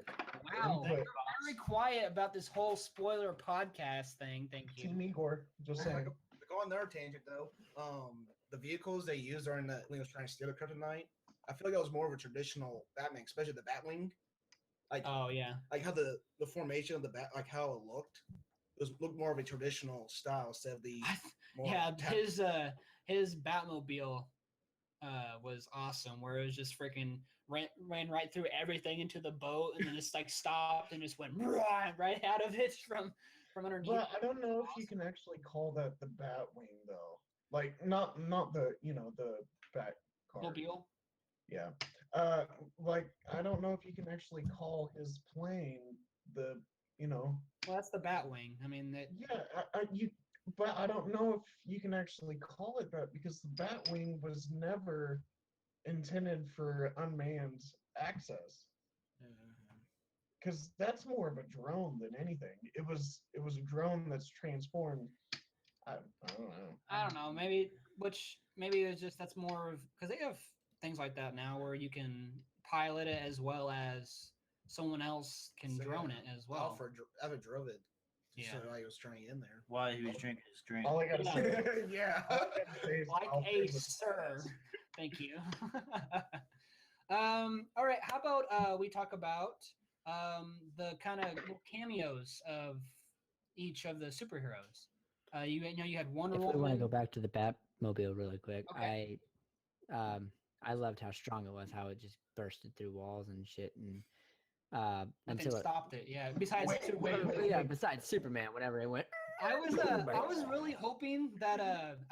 Wow, Input. you're very quiet about this whole spoiler podcast thing. Thank you. Team Igor. Just saying. Go on another tangent though. The vehicles they used during the when he was trying to steal the kryptonite, I feel like that was more of a traditional Batman, especially the Batwing. Like, Oh yeah. like how the formation of the bat, like how it looked. It looked more of a traditional style instead of the more Yeah, tap- his Batmobile was awesome, where it was just freaking ran right through everything into the boat, and then just like stopped and just went right out of it from underneath. But I don't know if you can actually call that the Batwing though. Like not the the Bat car. Mobile. Yeah. Like I don't know if you can actually call his plane the Well, that's the Batwing. I mean, that yeah but I don't know if you can actually call it that because the Batwing was never intended for unmanned access. Because that's more of a drone than anything. It was a drone that's transformed. I don't know. I don't know. Maybe it's just that's more of because they have things like that now where you can pilot it as well as someone else can So, drone yeah, it as well. Alfred drove it. Yeah. So I was trying to get in there. While he was drinking his drink. All I gotta Yeah. say, Yeah. all I gotta say is Like Alfred a was sir. badass. Thank you. All right. How about we talk about the kind of cameos of each of the superheroes? You had Wonder If Woman. we want to go back to the Batmobile really quick, Okay. I loved how strong it was, how it just bursted through walls and shit, and Nothing until it, stopped it. Yeah. Besides, Wait, Superman. wait. yeah, besides Superman, whenever it went, I was Right. really hoping that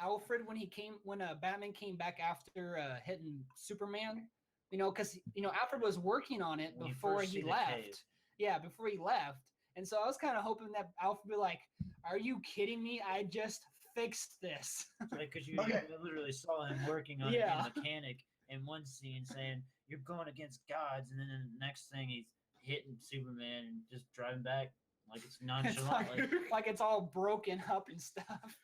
Alfred when Batman came back after hitting Superman, because Alfred was working on it When you before first he see the left. cave. Yeah, before he left. And so I was kind of hoping that Alfred would be like, "Are you kidding me? I just fixed this." Like, because you Okay. literally saw him working on Yeah. it, mechanic in one scene saying, "You're going against gods," and then the next thing he's hitting Superman and just driving back like it's It's nonchalant. like it's all broken up and stuff.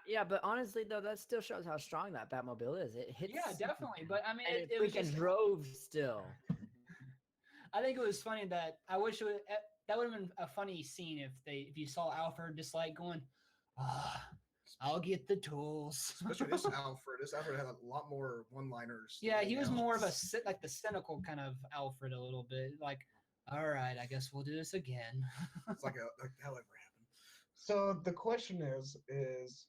yeah, but honestly though, that still shows how strong that Batmobile is. It hits, Yeah, definitely. But I mean, and it was freaking just drove still. I think it was funny that I wish that would have been a funny scene if you saw Alfred just like going, I'll get the tools. Especially this Alfred. This Alfred had a lot more one-liners. than Yeah, he was anything more of else. like the cynical kind of Alfred a little bit. Like, all right, I guess we'll do this again. It's like that ever happened. So the question is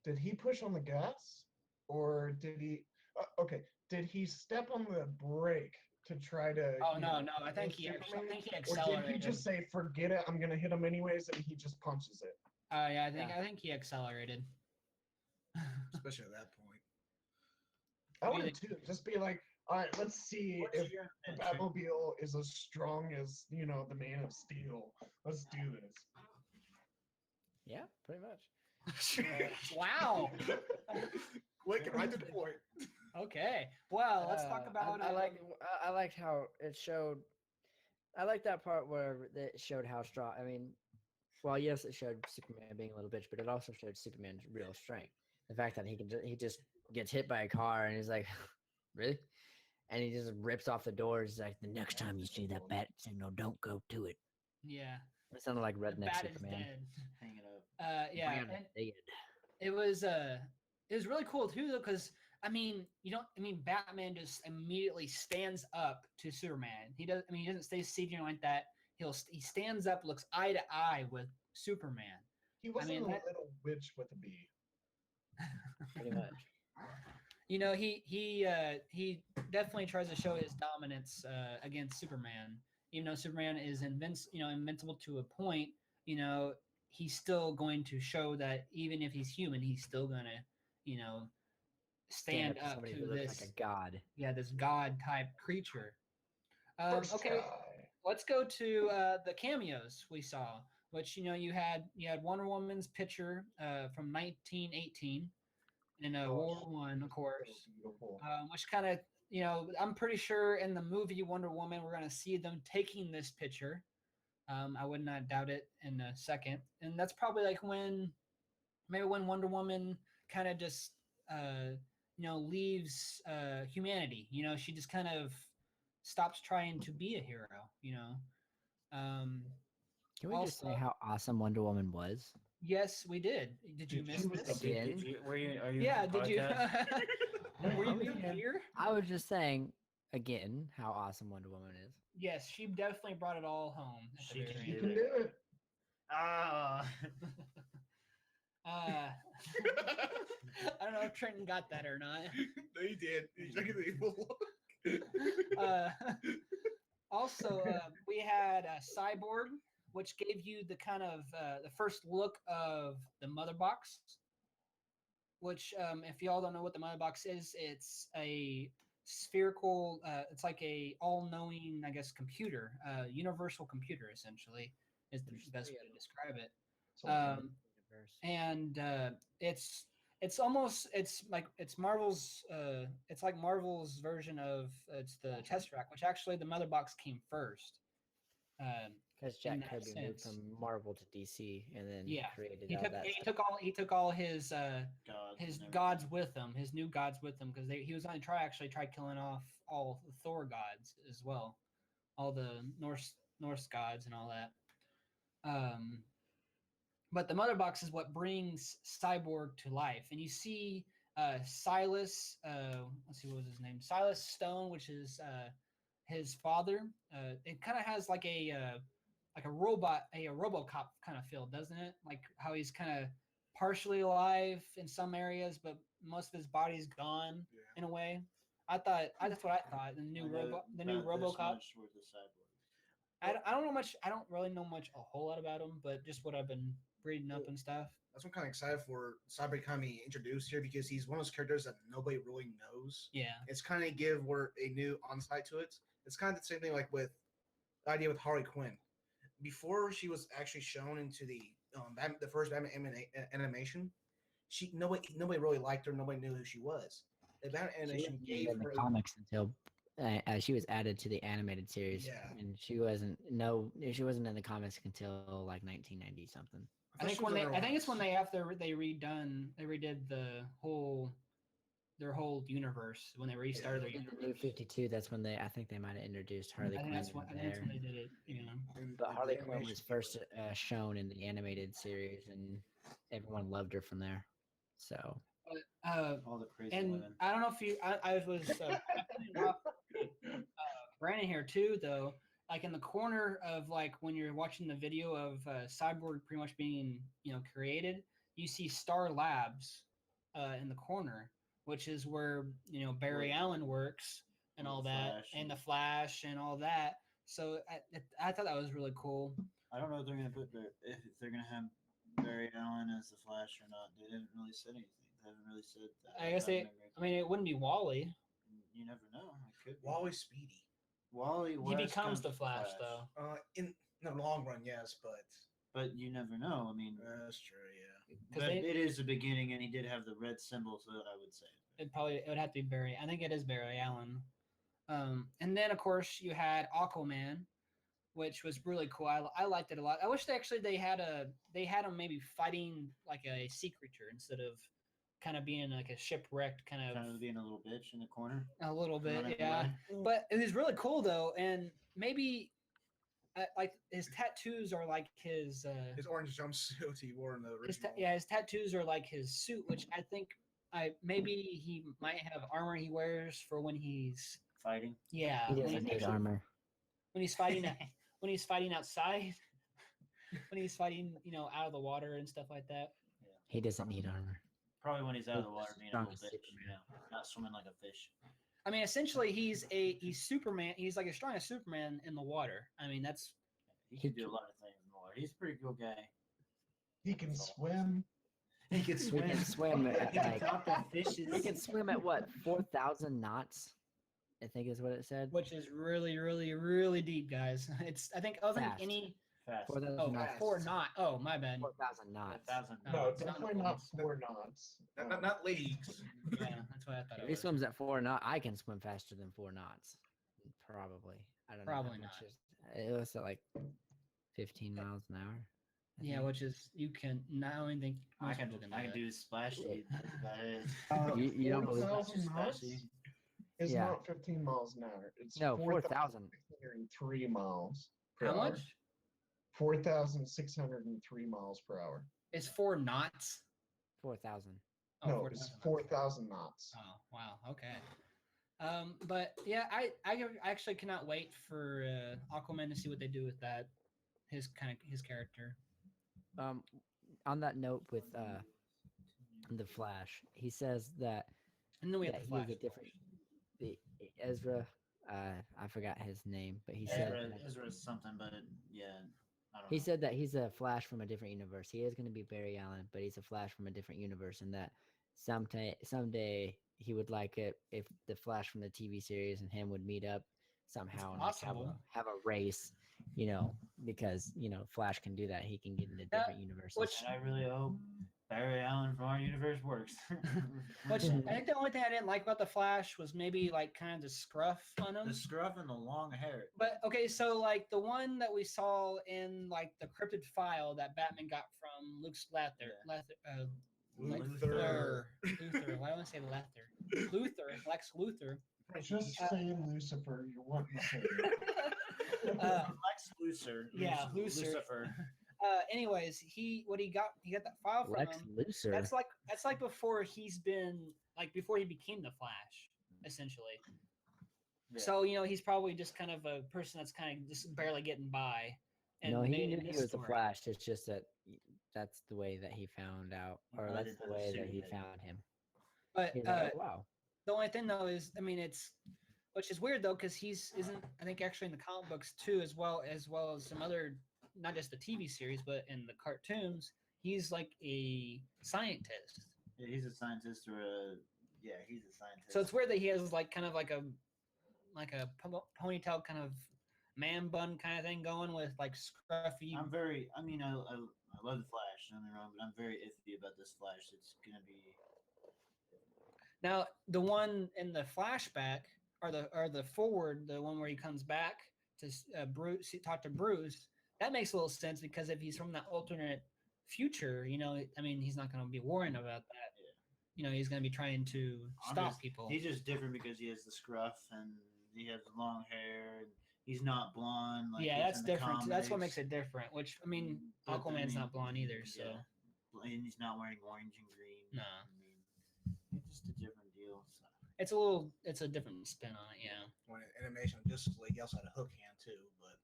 did he push on the gas or did he okay, did he step on the brake to try to Oh no, I think hit he actually, Superman? I think he Or accelerated. did he just say forget it, I'm gonna hit him anyways, and he just punches it? Yeah, Yeah. I think he accelerated. Especially at that point. I Really? would too. Just be like, all right, let's see What's if your the opinion? Batmobile is as strong as the Man of Steel. Let's do this. Yeah, pretty much. Wow. Quick and right to the point. Okay. Well, let's talk about. I liked how it showed. I like that part where it showed how strong. I mean, well, yes, it showed Superman being a little bitch, but it also showed Superman's real strength. The fact that he just gets hit by a car and he's like, really, and he just rips off the doors. He's like, the next time you see that bat signal, don't go to it. Yeah. It sounded like The redneck bat is Superman. dead. Hang it up. Yeah. Brand And dead. it was really cool too though, because Batman just immediately stands up to Superman. He doesn't stay seated like that. He stands up, looks eye to eye with Superman. He wasn't mean, a that- little witch with a bee. Pretty much. He definitely tries to show his dominance against Superman. Even though Superman is invincible to a point, he's still going to show that even if he's human, he's still gonna, stand up somebody to who looks this, like a god. this god type creature. First Okay, guy. let's go to the cameos we saw, which you had Wonder Woman's picture from 1918 in World War One, of course. So beautiful. Which kind of, I'm pretty sure in the movie Wonder Woman, we're going to see them taking this picture. I would not doubt it in a second. And that's probably like when Wonder Woman kind of just, leaves humanity. She just kind of stops trying to be a hero, Can we just say Also- how awesome Wonder Woman was? Yes, we did. Did you miss She was this? a big- Again? Are you? Yeah, on the did you? podcast? Were you Yeah. here? I was just saying again how awesome Wonder Woman is. Yes, she definitely brought it all home. At the She very can end. You do can it. do it. Ah. I don't know if Trenton got that or not. No, you did. You took an evil look. Uh, also, we had Cyborg, which gave you the kind of the first look of the mother box. Which, if y'all don't know what the mother box is, it's a spherical. It's like a all-knowing, I guess, computer, universal computer, essentially, is the There's best three way of to describe it. So, Universe. And it's almost it's Marvel's it's like Marvel's version of it's the Tesseract, which actually the mother box came first. Because in Jack that Kirby moved sense. from Marvel to DC and then Yeah, created he all took that he stuff. took all his God. his gods with him, his new gods with him, because he was going to try killing off all the Thor gods as well, all the Norse gods and all that. But the mother box is what brings Cyborg to life, and you see Silas. Let's see, what was his name? Silas Stone, which is his father. It kind of has like a robot, a RoboCop kind of feel, doesn't it? Like how he's kind of partially alive in some areas, but most of his body's gone Yeah. in a way. That's what I thought. The new RoboCop. I don't know much. I don't really know much a whole lot about him, but just what I've been reading up and stuff. That's what I'm kind of excited for Cyber coming introduced here because he's one of those characters that nobody really knows. Yeah. It's kind of give where a new onsight to it. It's kind of the same thing like with the idea with Harley Quinn. Before she was actually shown into the first Batman animation, nobody really liked her. Nobody knew who she was. The Batman She animation wasn't gave even in the her comics until she was added to the animated series. Yeah. And she wasn't in the comics until like 1990 something. I think it's when they redid their whole universe when they restarted their In universe. the New 52, that's when I think they might have introduced Harley I think Quinn that's when in there. they did it. You know. But Harley Quinn was first shown in the animated series, and everyone loved her from there. So All the crazy And women. I don't know if I was Brandon here too, though. Like in the corner of like when you're watching the video of Cyborg pretty much being created, you see Star Labs in the corner, which is where Barry Allen works and all that, and the Flash and all that. So I thought that was really cool. I don't know if they're gonna if they're gonna have Barry Allen as the Flash or not. They didn't really say anything. They haven't really said that. I guess I mean, it wouldn't be Wally. You never know. It could be. Wally's speedy. Wally. He becomes the Flash, though. In the long run, yes, But you never know. I mean, that's true. Yeah. but it is the beginning, and he did have the red symbol, so I would say It would have to be Barry. I think it is Barry Allen. And then of course you had Aquaman, which was really cool. I liked it a lot. I wish they had him maybe fighting like a sea creature instead of kind of being like a shipwrecked kind of being a little bitch in the corner. a little bit, running yeah. away. But it was really cool though, and maybe like his tattoos are like his orange jumpsuit he wore in the original. his tattoos are like his suit, which I think maybe he might have armor he wears for when he's Fighting. yeah he when doesn't he's need actually- armor. when he's fighting when he's fighting outside, when he's fighting out of the water and stuff like that. He doesn't need armor. Probably when he's out of the water, being a little Strongest bitch, not swimming like a fish. I mean, essentially, he's Superman. He's like as strong as Superman in the water. I mean, that's He can do a lot of things in the water. He's a pretty cool guy. he can swim. He can He swim. can swim at He can like talk to fishes. he can swim at what 4,000 knots. I think is what it said. which is really, really, really deep, guys. It's I think other than Fast. any 4,000 knots. four knot. Oh, my bad. 4,000 knots. 1,000. No, it's not definitely not 4 knots. Not leagues. Yeah, that's what I thought. If It he was. swims at 4 knots, I can swim faster than 4 knots. Probably. I don't know. how Probably much not. It was at like 15 miles an hour. I Yeah, think. which is you can not only think I most can people I can that. do splash speed. That's about it. You don't believe that? 4,000 knots is Yeah. not 15 miles an hour. It's No, 4,000. 4,603 miles per How hour. much? 4,603 miles per hour. It's 4 knots. 4,000. Oh, No, 4,000 it's knots. 4,000 knots. Oh wow, okay. But yeah, I actually cannot wait for Aquaman to see what they do with that. His character. On that note with the Flash, he says that And then we have that the he is Flash. a different the Ezra. I forgot his name, but he said Ezra something, but yeah, I don't he know. said that he's a Flash from a different universe. He is going to be Barry Allen, but he's a Flash from a different universe, and that someday he would like it if the Flash from the TV series and him would meet up somehow and like possible. have a race, because Flash can do that. He can get into Yeah, different universes. which- And I really hope Barry Allen from our universe works. Which I think the only thing I didn't like about the Flash was maybe like kind of the scruff on him. the scruff and the long hair. But okay, so like the one that we saw in like the cryptid file that Batman got from Luke's Luther. Luther. Why do I say Luther? Lex Luthor. Just say Lucifer. You're wanting to say it. Lex Luthor. Yeah, Lucifer. Anyways, he got that file from Lex him. Luthor. That's like before before he became the Flash, essentially. Yeah. So he's probably just kind of a person that's kind of just barely getting by. No, he made knew it he his was a story. Flash. It's just that that's the way that he found out, or I that's didn't the know the way that suit he yet. found him. But He's like, oh, wow. the only thing though is, it's which is weird though because isn't I think actually in the comic books too, as well as some other, not just the TV series but in the cartoons, he's like a scientist. Yeah, he's a scientist he's a scientist. So it's weird that he has like kind of like a ponytail kind of man bun kind of thing going with like scruffy. I love the Flash, don't get me wrong, but I'm very iffy about this Flash. It's gonna be Now the one in the flashback or the forward, the one where he comes back to talk to Bruce, that makes a little sense because if he's from that alternate future, he's not going to be worrying about that. Yeah. He's going to be trying to stop people. He's just different because he has the scruff and he has long hair and he's not blonde. Like yeah, he's that's in the different. That's what comics. makes it different. Which But, Aquaman's not blonde either, so yeah. And he's not wearing orange and green. No. It's just a different deal. So. it's a different spin on it. Yeah. When animation of Justice League, he also had a hook hand too, but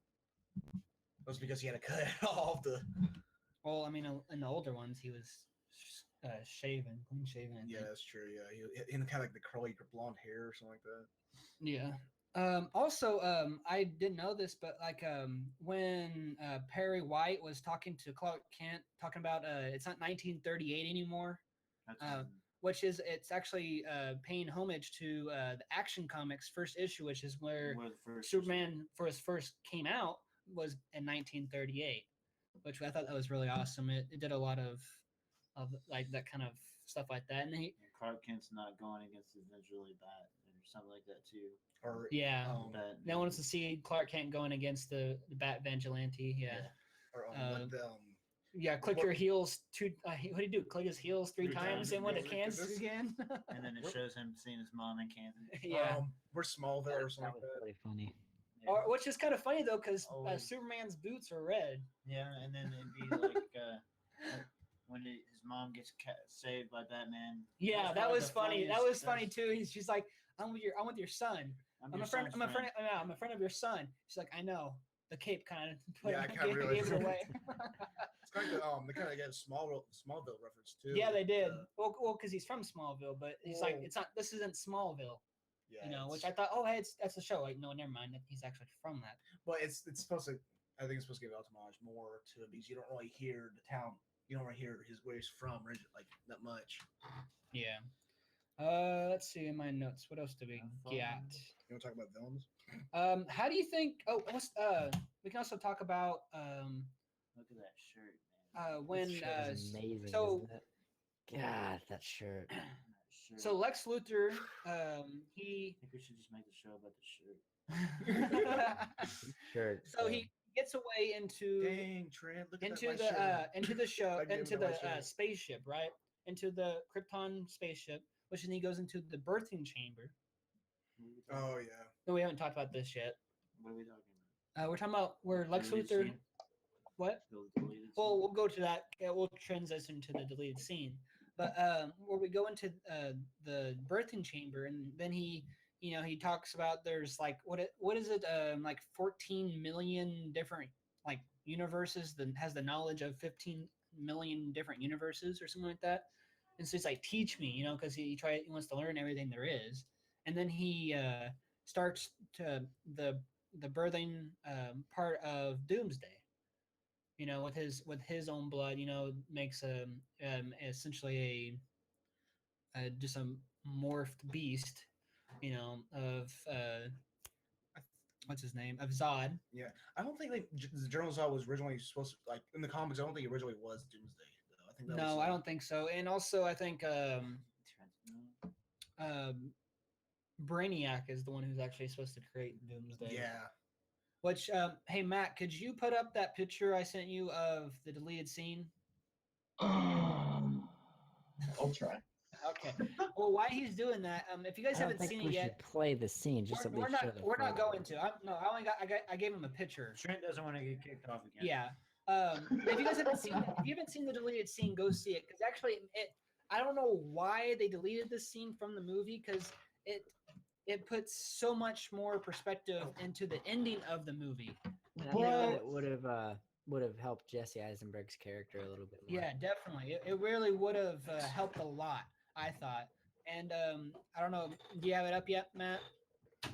it was because he had to cut it off the. Well, in the older ones, he was clean shaven. I Yeah, think. that's true. Yeah, he kind of like the curly blonde hair or something like that. Yeah. Also, I didn't know this, but like when Perry White was talking to Clark Kent, talking about it's not 1938 anymore, That's it's actually paying homage to the Action Comics first issue, which is where the first Superman first came out was in 1938, which I thought that was really awesome. It did a lot of like that kind of stuff like that, and And Clark Kent's not going against his visually bat or something like that too. Or yeah. That No one wants to see Clark Kent going against the Bat Vigilante. Yeah. or like the Yeah, click What- your heels what do you do? Click his heels three 3 times times and when it and cans this- again. And then it shows him seeing his mom in Kansas. Yeah. we're Smallville or something That like was that. really funny. Yeah. Or which is kind of funny though, because Oh. Superman's boots are red. Yeah, and then it'd be like when his mom gets saved by Batman. Yeah, That's that probably was the funny. That funniest- was funny too. She's like, I'm with your son. I'm your a friend. son's I'm a friend of your son. She's like, I know. The cape kind of Yeah, I kinda gave realized. it away. It's kind of they kind of get a Smallville reference too. Yeah, they did. Uh, Well, because he's from Smallville, but he's like, Well- it's not. This isn't Smallville, yeah, which I thought, oh, hey, that's the show. Like, no, never mind. He's actually from that. but it's supposed to. I think it's supposed to give homage more to it because you don't really hear the town. You don't really hear where he's from, like that much. Yeah. Let's see in my notes. What else do we got? You want to talk about villains? How do you think? Oh, we can also talk about Look at that shirt, man. when That shirt is amazing. so isn't it? God, that shirt. That shirt. so Lex Luthor, I he think we should just make the show about the shirt. Shirt. so he gets away into Dang, Trent! Look at into that the white shirt. into the show I gave into him the the white shirt. spaceship, right? Into the Krypton spaceship, which then he goes into the birthing chamber. Oh yeah. No, we haven't talked about this yet. What are we talking about? We're talking about where Lex Deleted Luthor. scene? What? The deleted Well, scene. we'll go to that. We'll transition to the deleted scene, but where we go into the birthing chamber, and then he talks about there's like what is it like 14 million different like universes that has the knowledge of 15 million different universes or something like that, and so he's like, teach me, because he wants to learn everything there is, and then he starts to the birthing part of Doomsday, with his own blood, makes essentially a just a morphed beast, of what's his name, of Zod. Yeah, I don't think the Journal Zod was originally supposed to, like, in the comics. I don't think it originally was Doomsday. Though. I think that No, was, I don't think so. And also, I think Trent, no. Brainiac is the one who's actually supposed to create Doomsday. Yeah. Which, hey Matt, could you put up that picture I sent you of the deleted scene? I'll try. Okay. Well, while he's doing that, if you guys I don't haven't think seen we it should yet, play the scene just at we're least not show the we're not photo. going to. I gave him a picture. Trent doesn't want to get kicked off again. Yeah. If you guys haven't seen the deleted scene, go see it, because actually, I don't know why they deleted this scene from the movie, because it puts so much more perspective into the ending of the movie. And I think that But- it would have helped Jesse Eisenberg's character a little bit more. Yeah, definitely. It really would have helped a lot, I thought. And I don't know. Do you have it up yet, Matt?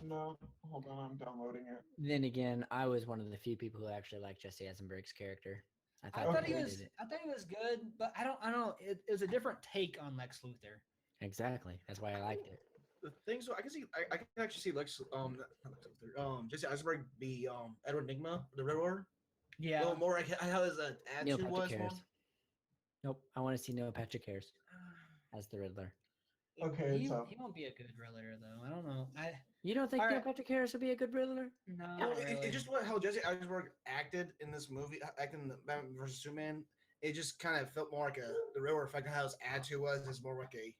No, hold on, I'm downloading it. Then again, I was one of the few people who actually liked Jesse Eisenberg's character. I thought thought they he did was. it. I thought he was good, but I don't know. It was a different take on Lex Luthor. Exactly. That's why I liked it. The thing, so I can actually see not Lex Luthor, Jesse Eisenberg be Edward Nygma, the Riddler. Yeah. A little more like how his Neil attitude Patrick was. Harris. More. Nope. I want to see Neil Patrick Harris as the Riddler. Okay, He, it's up. he won't be a good Riddler though. I don't know. You don't think All Neil right. Patrick Harris would be a good Riddler? No. No, not it really. just what how Jesse Eisenberg acted in this movie, acting in the Batman versus Superman. It just kind of felt more like the Riddler effect. How his attitude was is more like a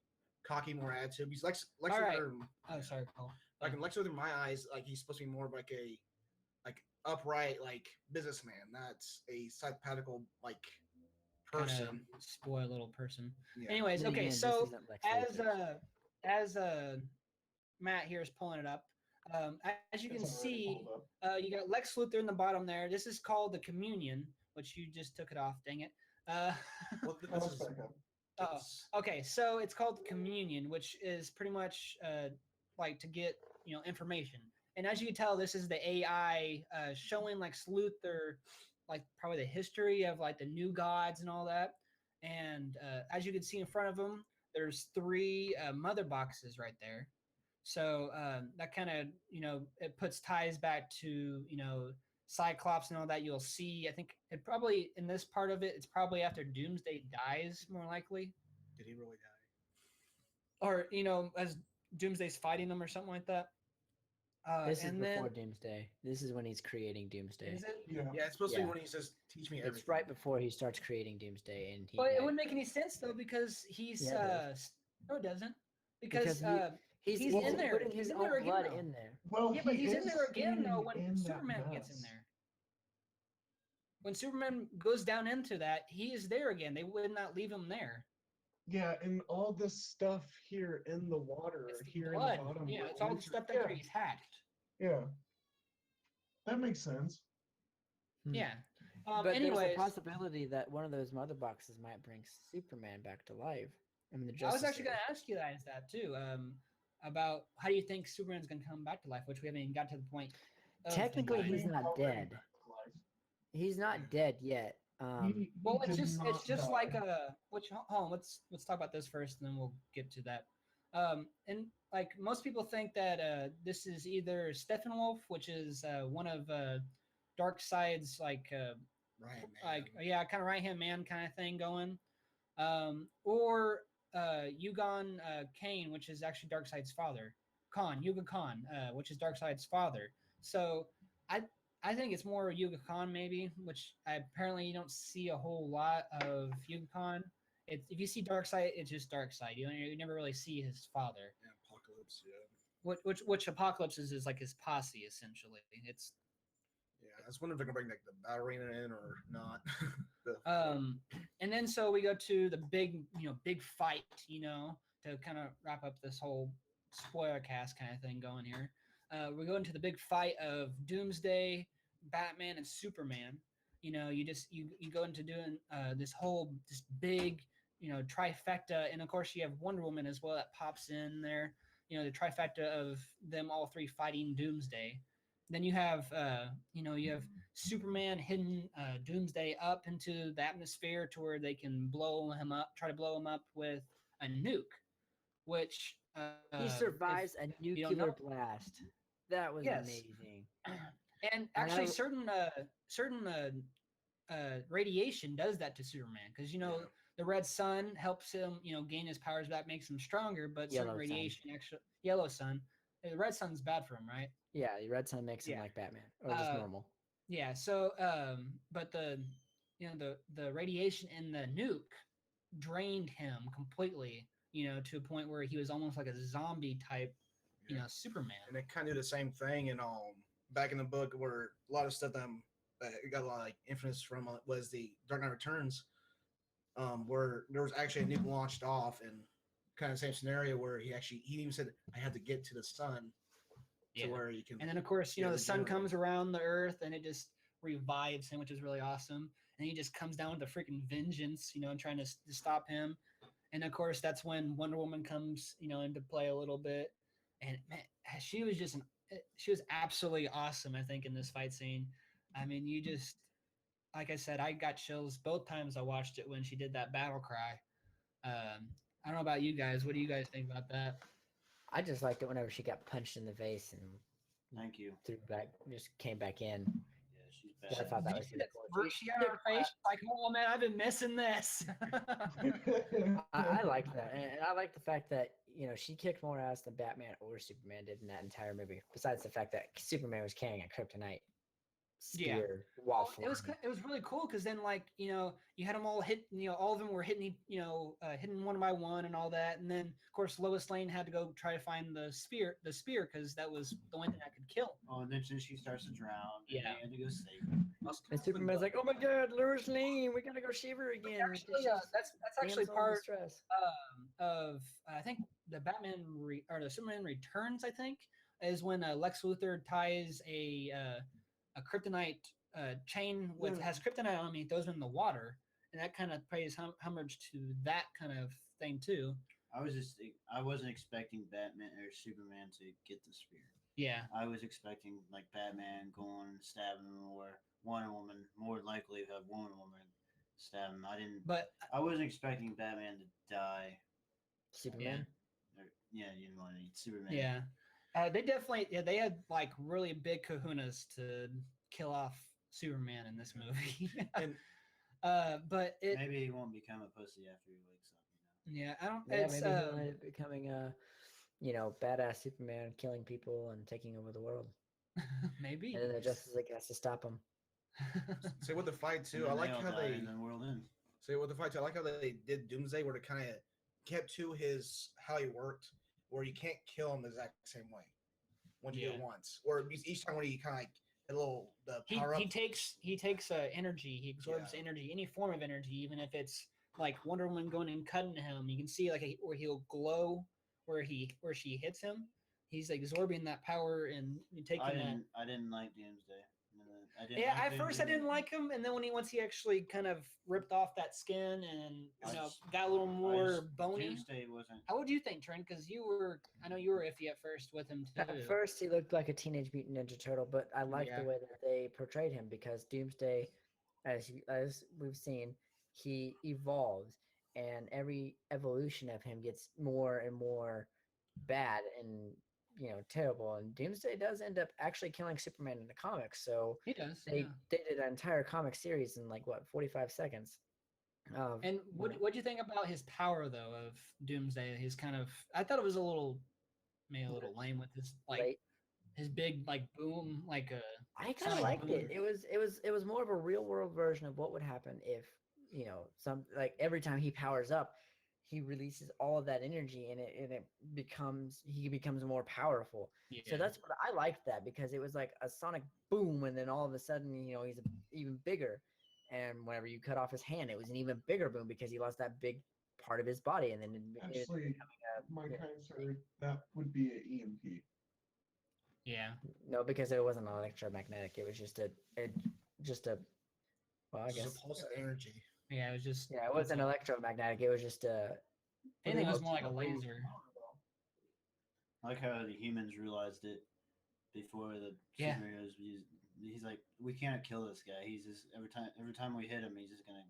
cocky, more attitude. He's Lex All right. Luthor. Oh, sorry, Cole. Like in Lex Luthor, in my eyes, like he's supposed to be more of like a upright like businessman, not a psychopathical like person. Kinda spoiled little person. Yeah. Anyways, Then okay, again, this so isn't Lex Luthor. as Matt here is pulling it up, as you can It's already see, pulled up. you got Lex Luthor in the bottom there. This is called the Communion, which you just took it off. Dang it. Well, this Let's is, back up. Okay, so it's called Communion, which is pretty much like to get information. And as you can tell, this is the AI showing Lex Luthor like probably the history of like the new gods and all that. And as you can see in front of him, there's 3 mother boxes right there. So that kind of it puts ties back to Cyclops and all that. You'll see. I think it probably in this part of it, it's probably after Doomsday dies, more likely, did he really die? or as Doomsday's fighting them or something like that. This is and before then Doomsday. This is when he's creating Doomsday. is it? Yeah. Yeah, it's supposed to Yeah. be when he says, "Teach me everything." It's right before he starts creating Doomsday, and he. But it wouldn't make any sense though, because he's Yeah, it no, it doesn't, because He's he's also in there. putting He's his in own there again blood now. in there. Well, Yeah, but he's in is there again though standing when in that Superman gets in mess. there. When Superman goes down into that, he is there again. They would not leave him there. Yeah, and all this stuff here in the water, It's the here blood. in the bottom. Yeah, where it's all the winter- stuff that yeah, he's hatched. yeah. That makes sense. Hmm. Yeah. But there's Anyways, a possibility that one of those mother boxes might bring Superman back to life. I mean, the I was Justice actually going League. to ask you guys that too. About how do you think Superman's going to come back to life, which we haven't even got to the point. of the Technically, movie. he's not Already dead. back to life. He's not dead yet. He Well, it's did just not die. like which hold on, let's talk about this first, and then we'll get to that. And like most people think that this is either Steppenwolf, which is one of Darkseid's like Right, man. like yeah, kind of right hand man kind of thing going, or Yugon Kane, which is actually Darkseid's father, Yuga Khan, which is Darkseid's father. So I think it's more Yuga Khan maybe, which apparently you don't see a whole lot of Yuga Khan. If you see Darkseid, it's just Darkseid. You never really see his father. Yeah, Apocalypse. Yeah. Which Apocalypse is like his posse essentially. It's Yeah, I was wondering if they're gonna bring like the battle arena in or not. And then so we go to the big fight, to kind of wrap up this whole spoiler cast kind of thing going here. We go into the big fight of Doomsday, Batman, and Superman. You go into doing this big, trifecta, and of course you have Wonder Woman as well that pops in there. The trifecta of them all three fighting Doomsday. Then you have Superman hitting Doomsday up into the atmosphere to where they can try to blow him up with a nuke, which He survives a you don't nuclear know- blast. That was Yes. amazing. And actually, certain radiation does that to Superman because the red sun helps him gain his powers back, makes him stronger. But Yellow certain sun. radiation, actually, yellow sun, the red sun's bad for him, right? Yeah, the red sun makes him Yeah. like Batman or just normal. Yeah. So, but the radiation in the nuke drained him completely. To a point where he was almost like a zombie type, Superman. And they kind of do the same thing in back in the book where a lot of stuff that got a lot of like influence from was the Dark Knight Returns, where there was actually a nuke launched off and kind of the same scenario where he even said I had to get to the sun to where you can. And then of course Yeah, the sun regenerate. comes around the earth and it just revives him, which is really awesome. And he just comes down with a freaking vengeance, and trying to stop him. And of course, that's when Wonder Woman comes, into play a little bit. And man, she was absolutely awesome, I think, in this fight scene. I mean, like I said, I got chills both times I watched it when she did that battle cry. I don't know about you guys. What do you guys think about that? I just liked it whenever she got punched in the face and Thank you. just came back in. Yeah, she's I bad. thought that Did was you see really that cool. smirk she had on her face? Like, oh man, I've been missing this. I liked that, and I like the fact that she kicked more ass than Batman or Superman did in that entire movie. Besides the fact that Superman was carrying a kryptonite spear while It was flying. really cool because then you had them all hit, all of them were hitting hitting one by one and all that, and then of course Lois Lane had to go try to find the spear because that was the only thing that could kill. Oh, and then she starts to drown. And Yeah. they had to go save her. And Superman's like, "Oh my God, Lois Lane, we gotta go save her again." Actually, that's actually part of I think the or the Superman Returns. I think is when Lex Luthor ties a kryptonite chain has kryptonite on me, throws it in the water, and that kind of pays homage to that kind of thing too. I wasn't expecting Batman or Superman to get the spear. Yeah. I was expecting like Batman going and stabbing him, or Wonder Woman more likely to have Wonder Woman stab him. I wasn't expecting Batman to die. Superman. You know what I mean, Superman. Yeah. They definitely they had like really big kahunas to kill off Superman in this movie. And but maybe he won't become a pussy after he wakes up. Yeah, I don't. Yeah, It's maybe he'll end up becoming a badass Superman, killing people and taking over the world. maybe. And then the Justice League has to stop him. say with the fight too, And I then like all how die they and then the world ends. say with the fight too. I like how they did Doomsday, where they kind of kept to how he worked, where you can't kill him the exact same way once you do it once, or each time when he kind of like a little the power up. He takes energy. He absorbs energy, any form of energy, even if it's like Wonder Woman going and cutting him. You can see like where he'll glow where she hits him. He's like absorbing that power and taking that. I didn't like Doomsday. At first I didn't like him, and then once he actually kind of ripped off that skin and got a little more bony. Doomsday wasn't. How would you think, Trent? Because I know you were iffy at first with him too. At first, he looked like a Teenage Mutant Ninja Turtle, but I like the way that they portrayed him because Doomsday, as we've seen, he evolves, and every evolution of him gets more and more bad and terrible. And Doomsday does end up actually killing Superman in the comics, so he does. They did an entire comic series in 45 seconds. And what do you think about his power though of Doomsday? His kind of, I thought it was a little lame with his his big boom I kind of liked it. It was more of a real world version of what would happen if some every time he powers up, he releases all of that energy, and he becomes more powerful. Yeah. So that's what I liked that, because it was like a sonic boom, and then all of a sudden, he's even bigger. And whenever you cut off his hand, it was an even bigger boom because he lost that big part of his body, and then Actually, my kind sir, that would be an EMP. Yeah. no, because it wasn't electromagnetic. It was just a well, I It's guess a pulse of energy. Yeah, it was just yeah, it wasn't electromagnetic. It was just a I think it was more like a But laser. I like how the humans realized it before the Yeah. superheroes. He's like, we can't kill this guy. He's just every time we hit him, he's just gonna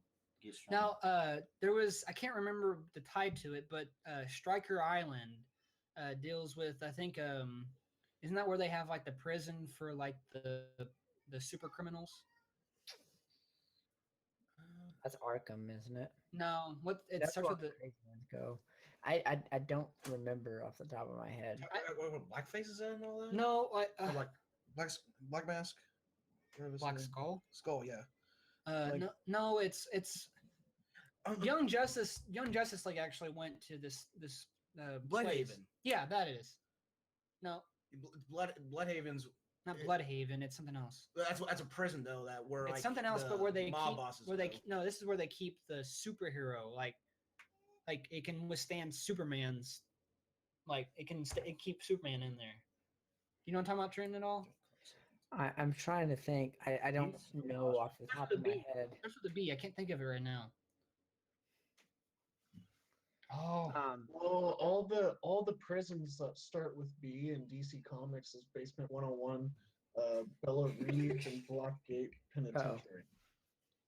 get stronger. Now, there was I can't remember the tie to it, but Stryker Island deals with I think isn't that where they have like the prison for like the super criminals? that's Arkham, isn't it? No, what it That's starts where with the the crazy ones go. I don't remember off the top of my head. What, blackface is in and all that? no like Or black mask. Whatever it's Black called. Skull. Skull, yeah. like- No, it's Um, Young Justice League actually went to this Bloodhaven. place. Yeah, that is. No, Bloodhaven's. not It- Bloodhaven. It's something else. That's a prison though. That where It's like, something else, but the where they mob keep, bosses. where they go. no, this is where they keep the superhero like it can withstand Superman's like it keeps Superman in there. You know what I'm talking about, Trent, at all? I'm trying to think. I don't know off the Starts top with of a my B. head. Starts with a B. I can't think of it right now. Oh, Well, all the prisons that start with B in DC Comics is Basement 101, Bella Reed, and Blackgate Penitentiary.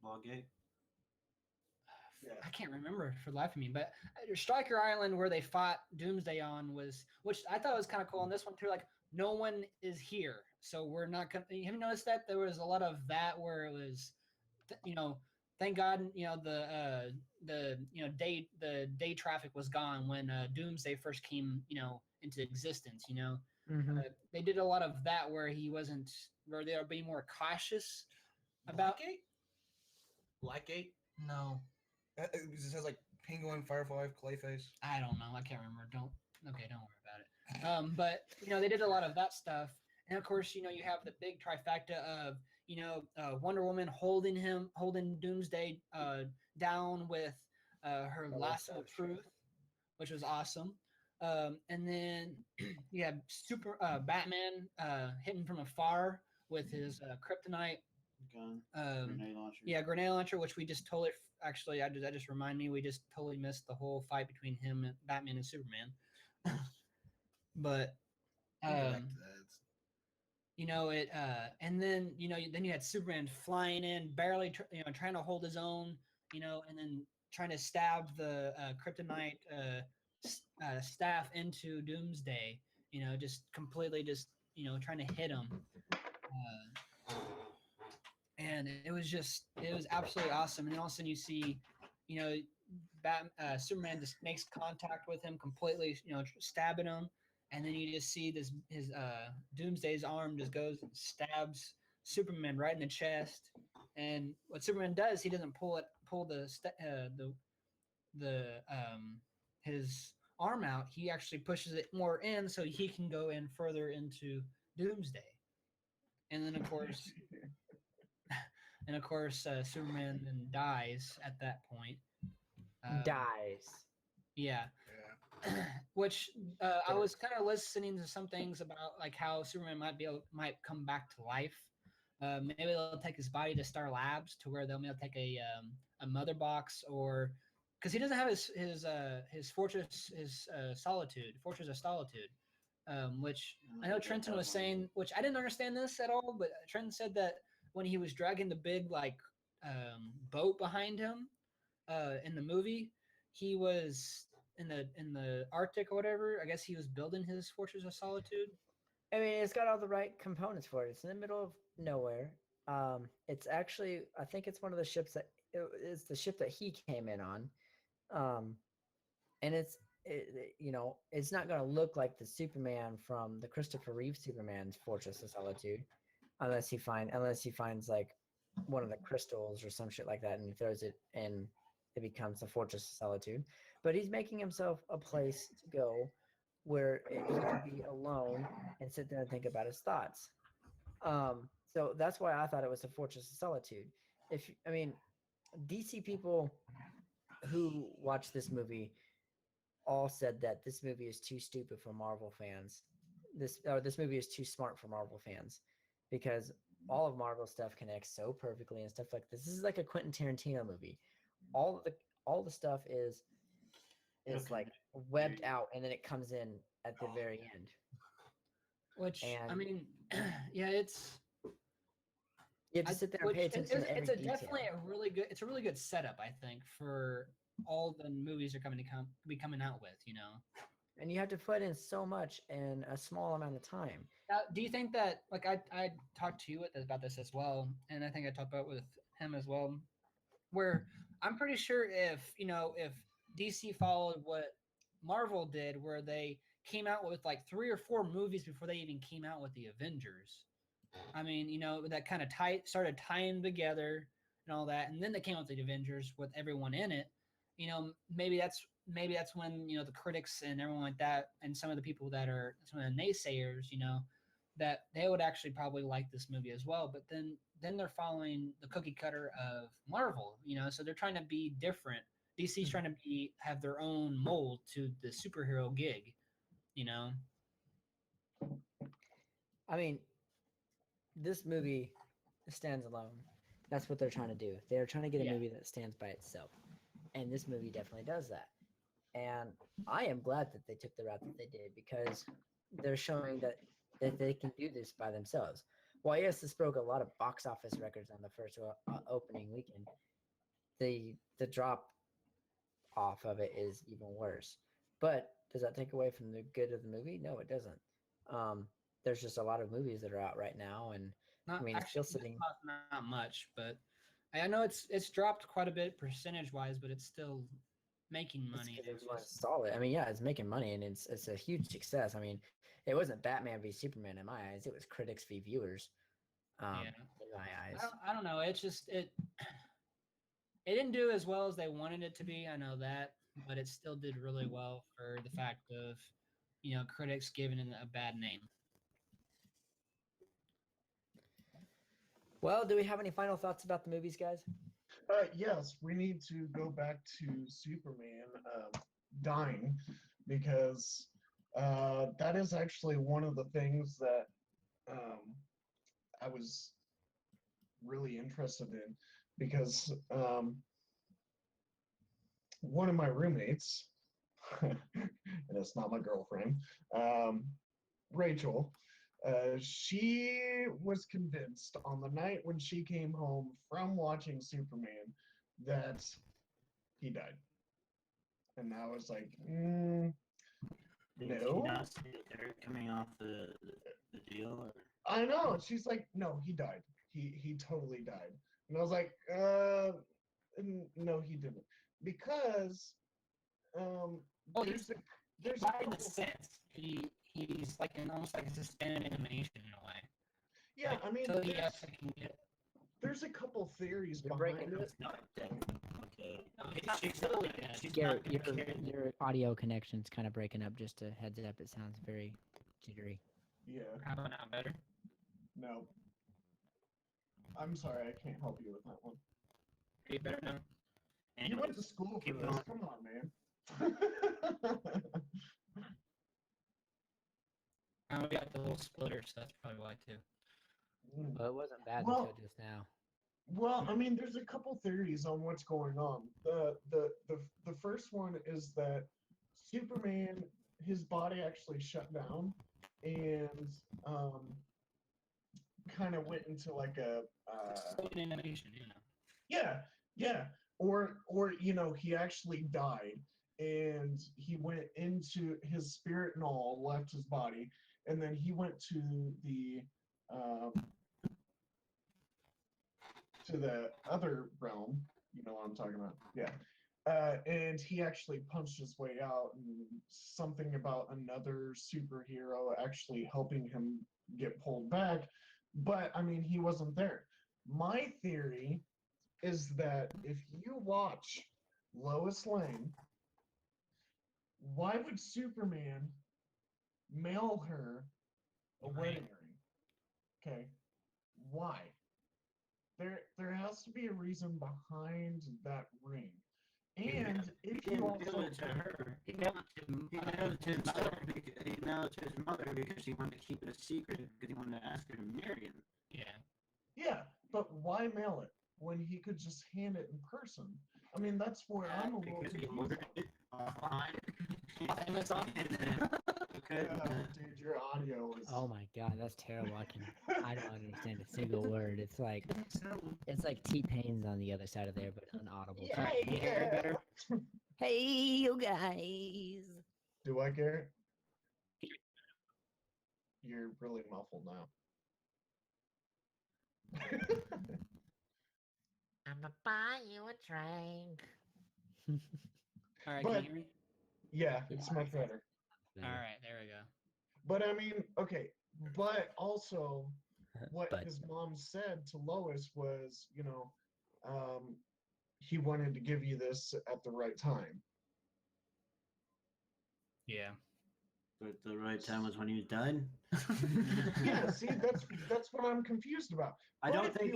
Ballgate. Yeah. I can't remember for the life of me, but Stryker Island, where they fought Doomsday on, was which I thought was kind of cool. And this one too, like no one is here, so we're not gonna. Have you noticed that there was a lot of that where it was, thank God, the day traffic was gone when Doomsday first came, into existence. Mhm. They did a lot of that where where they'll be more cautious about. Blackgate. No, It says like Penguin, Firefly, Clayface. I don't know. I can't remember. Don't worry about it. But they did a lot of that stuff, and of course, you have the big trifecta of Wonder Woman holding Doomsday down with her That was lasso so of truth, which was awesome. And then you have Batman hitting from afar with his kryptonite Gun. Grenade launcher. yeah, grenade launcher, which we just totally actually that just remind me we just totally missed the whole fight between him and Batman and Superman. But We'll get back to that. it and then then you had Superman flying in, barely trying to hold his own, and then trying to stab the kryptonite staff into Doomsday, just completely just trying to hit him. And it was absolutely awesome. And then all of a sudden you see, Superman just makes contact with him completely, stabbing him, and then you just see his Doomsday's arm just goes and stabs Superman right in the chest. And what Superman does, he doesn't pull his arm out. He actually pushes it more in so he can go in further into Doomsday. And then of course. Superman then dies at that point. Dies. Yeah. Yeah. Which I was kind of listening to some things about like how Superman might come back to life. Maybe they'll take his body to Star Labs to where they'll take a mother box, or because he doesn't have his fortress Fortress of Solitude, which I know Trenton was saying, which I didn't understand this at all, but Trenton said that when he was dragging the big boat behind him in the movie, he was in the Arctic or whatever. I guess he was building his Fortress of Solitude. I mean, it's got all the right components for it. It's in the middle of nowhere. It's actually, I think it's one of the ships it's the ship that he came in on. And it's not going to look like the Superman from the Christopher Reeve Superman's Fortress of Solitude, unless he finds like one of the crystals or some shit like that, and he throws it, and it becomes the Fortress of Solitude. but he's making himself a place to go where he can be alone and sit there and think about his thoughts. So that's why I thought it was a Fortress of Solitude. I mean, DC people who watched this movie all said that this movie is too stupid for Marvel fans. This movie is too smart for Marvel fans because all of Marvel stuff connects so perfectly and stuff like this. This is like a Quentin Tarantino movie. All of the all the stuff is like webbed out and then it comes in at the very end. Which I And mean, yeah, it's you have to sit there and pay attention to every it's a detail. definitely a really good setup, I think, for all the movies they're be coming out with. You know, And you have to put in so much in a small amount of time. now, do you think that like I talked to you about this as well, and I think I talked about it with him as well, where I'm pretty sure if DC followed what Marvel did, where they came out with like 3 or 4 movies before they even came out with the Avengers. I mean, that kind of started tying together and all that, and then they came out with the Avengers with everyone in it. Maybe that's when the critics and everyone like that, and some of the people that are some of the naysayers, that they would actually probably like this movie as well. But then they're following the cookie cutter of Marvel, so they're trying to be different. DC's trying to have their own mold to the superhero gig, you know. I mean, this movie stands alone. That's what they're trying to do. They're trying to get a Yeah. movie that stands by itself. And this movie definitely does that. And I am glad that they took the route that they did because they're showing that they can do this by themselves. Well, yes, this broke a lot of box office records on the first opening weekend. The drop off of it is even worse. But does that take away from the good of the movie? No, it doesn't. There's just a lot of movies that are out right now, and Not I mean, actually, it's still sitting. not much, but I know it's dropped quite a bit percentage wise, but it's still making It's money. because It's everyone's just, solid. I mean, yeah, it's making money, and it's a huge success. I mean, it wasn't Batman v Superman in my eyes; it was critics v viewers. yeah. In my eyes. I don't know. It's just it didn't do as well as they wanted it to be. I know that, but it still did really well for the fact of critics giving it a bad name. Well, do we have any final thoughts about the movies, guys? Yes, we need to go back to Superman dying because that is actually one of the things that I was really interested in because one of my roommates, and it's not my girlfriend, Rachel, she was convinced on the night when she came home from watching Superman that he died. And I was like, Did no. you not see the dirt coming off the deal? Or? I know. She's like, no, he died. He totally died. And I was like, no, he didn't. Because Oh, there's not in a sense. He's like almost like a suspended animation in a way. yeah, Like, I mean, until he actually can get. there's a couple theories You're behind breaking it. Not dead. Okay. No, he's not totally dead. She's Garrett, not gonna care. your audio connection's kind of breaking up. Just a heads up, it sounds very jittery. Yeah, How about now? Better? no. I'm sorry, I can't help you with that one. Are you better now? You went to school for keep this. going. Come on, man. We got the little splitter, so that's probably why too. Well, it wasn't bad Well- until just now. Well, I mean, there's a couple theories on what's going on. The first one is that Superman, his body actually shut down and kind of went into like a Slow animation, yeah, or he actually died and he went into his spirit and all left his body, and then he went to the other realm. You know what I'm talking about? Yeah. And he actually punched his way out, and something about another superhero actually helping him get pulled back. But I mean, he wasn't there. My theory is that if you watch Lois Lane why would Superman mail her a wedding ring? Okay, why? There has to be a reason behind that ring. And if He you didn't mail also it to her. He mailed it to his mother. He mailed it to his mother because he wanted to keep it a secret because he wanted to ask her to marry him. Yeah. yeah, but why mail it when he could just hand it in person? I mean, that's where I'm a little Because he confused. ordered it offline. Amazon. Okay. Dude, your audio is. Oh my god, that's terrible. I don't understand a single word. It's like T-Pain's on the other side of there, but inaudible. Yeah. Hey, you guys. Do I, Garrett? You're really muffled now. I'm gonna buy you a drink. All right, But- can you hear me? Yeah, it's much better. All right, there we go. But I mean, okay. But also, what But- his mom said to Lois was, he wanted to give you this at the right time. Yeah. But the right time was when he was done. Yeah, see, that's what I'm confused about. I But don't if think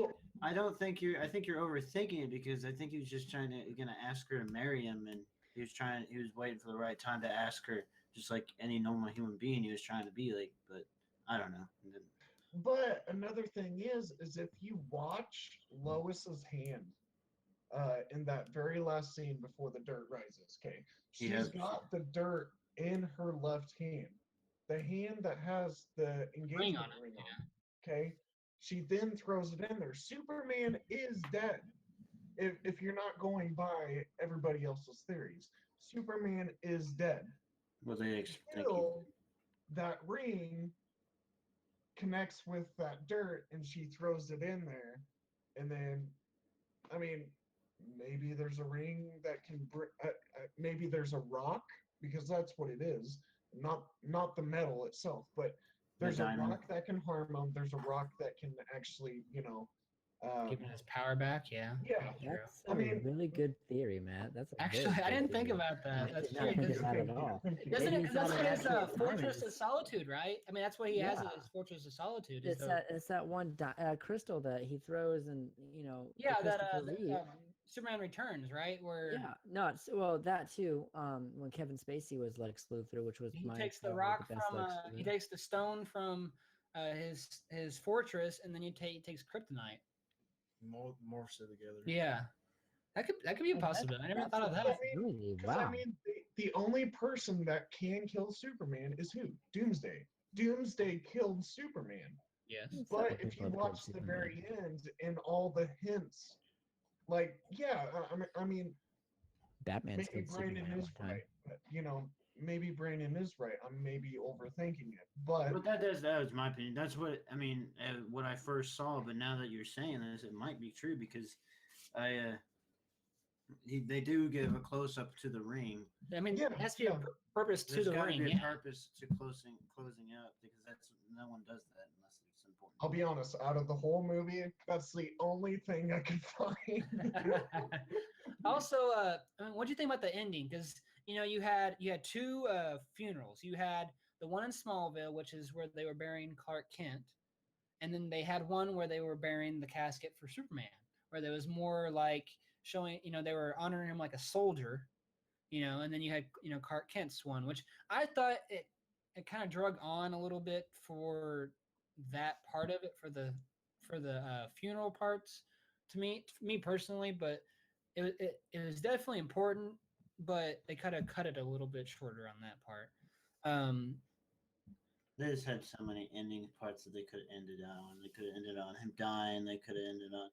you- I think you're overthinking it because I think he was just gonna ask her to marry him, and he was waiting for the right time to ask her, just like any normal human being he was trying to be like, but I don't know. And then, But another thing is if you watch Lois's hand in that very last scene before the dirt rises, okay, He she's has- got the dirt in her left hand, the hand that has the engagement on it, ring on. Okay, she then throws it in there. Superman is dead. If you're not going by everybody else's theories, Superman is dead. well, thank you. Still, that ring connects with that dirt and she throws it in there. And then, I mean, maybe there's a ring that can maybe there's a rock, because that's what it is, not the metal itself, but there's a diamond. rock that can harm them. There's a rock that can actually, Giving his power back. Yeah. yeah. True. That's I a mean- really good theory, Matt. That's a Actually, very I good didn't think theory. about that. I That's did true. not think of 'cause- that at Thank you, all. thank you. Doesn't Maybe it? he's That's not what an his actual Fortress diamond. of Solitude, right? I mean, that's what he has Yeah. as Fortress of Solitude. Is It's that one crystal that he throws, and the yeah, that Christopher Reeve. Superman Returns, right? Where Yeah, no, well that too. When Kevin Spacey was Lex Luthor, which was he my takes the probably rock best from Lex he Luthor. takes the stone from his fortress, and then he takes kryptonite. Morphs it together. Yeah, that could be a Oh, that's- possibility. I never that's thought of a that. possibility. Because Wow. I mean, the only person that can kill Superman is who? Doomsday. Doomsday killed Superman. Yes. Several But if people you have killed watch the Superman. very end and all the hints, like, yeah, I mean, Batman's maybe killed Brandon Superman is one time. right. But, maybe Brandon is right. I'm maybe overthinking it. But But that was my opinion. That's what I mean. What I first saw, but now that you're saying this, it might be true because they do give a close up to the ring. I mean, Yeah, there has to be a yeah. purpose to There's the got to ring. be a Yeah. purpose to closing up because no one does that unless it's important. I'll be honest, out of the whole movie, that's the only thing I could find. Also, I mean, what do you think about the ending? Because you had two funerals. You had the one in Smallville, which is where they were burying Clark Kent, and then they had one where they were burying the casket for Superman, where there was more like showing, they were honoring him like a soldier, and then you had Clark Kent's one, which I thought it kind of drug on a little bit for that part of it, for the funeral parts to me personally, but it was definitely important, but they kind of cut it a little bit shorter on that part. They just had so many ending parts that they could have ended on. They could have ended on him dying. They could have ended on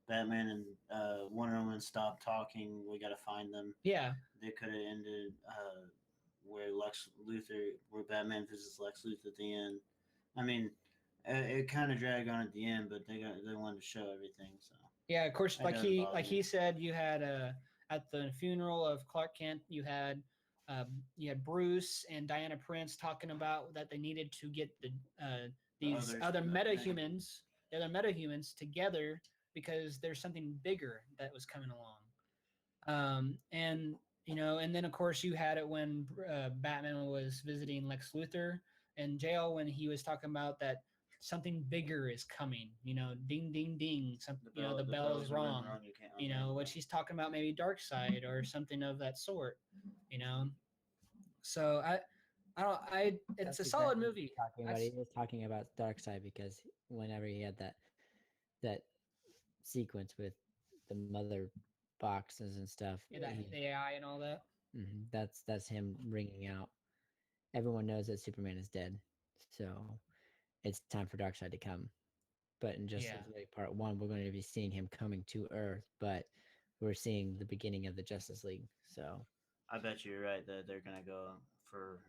Batman and Wonder Woman stop talking. We got to find them. Yeah, They could have ended where Batman visits Lex Luthor at the end. I mean, it kind of dragged on at the end, but they wanted to show everything. So yeah. Of course, It like doesn't bother he me. said, you had at the funeral of Clark Kent, you had Bruce and Diana Prince talking about that they needed to get these others other to that thing. metahumans, the other metahumans together because there's something bigger that was coming along. And and then of course you had it when Batman was visiting Lex Luthor in jail when he was talking about that something bigger is coming. Ding ding ding. The bell's wrong. You can't Which he's talking about maybe Dark Side or something of that sort. So it's That's a solid exactly what movie. he's talking about. He was talking about Dark Side because whenever he had that sequence with the mother boxes and stuff, The AI and all that. that's him ringing out. Everyone knows that Superman is dead, so it's time for Darkseid to come. But in Justice League Part 1, we're going to be seeing him coming to Earth, but we're seeing the beginning of the Justice League. So I bet you're right that they're gonna go for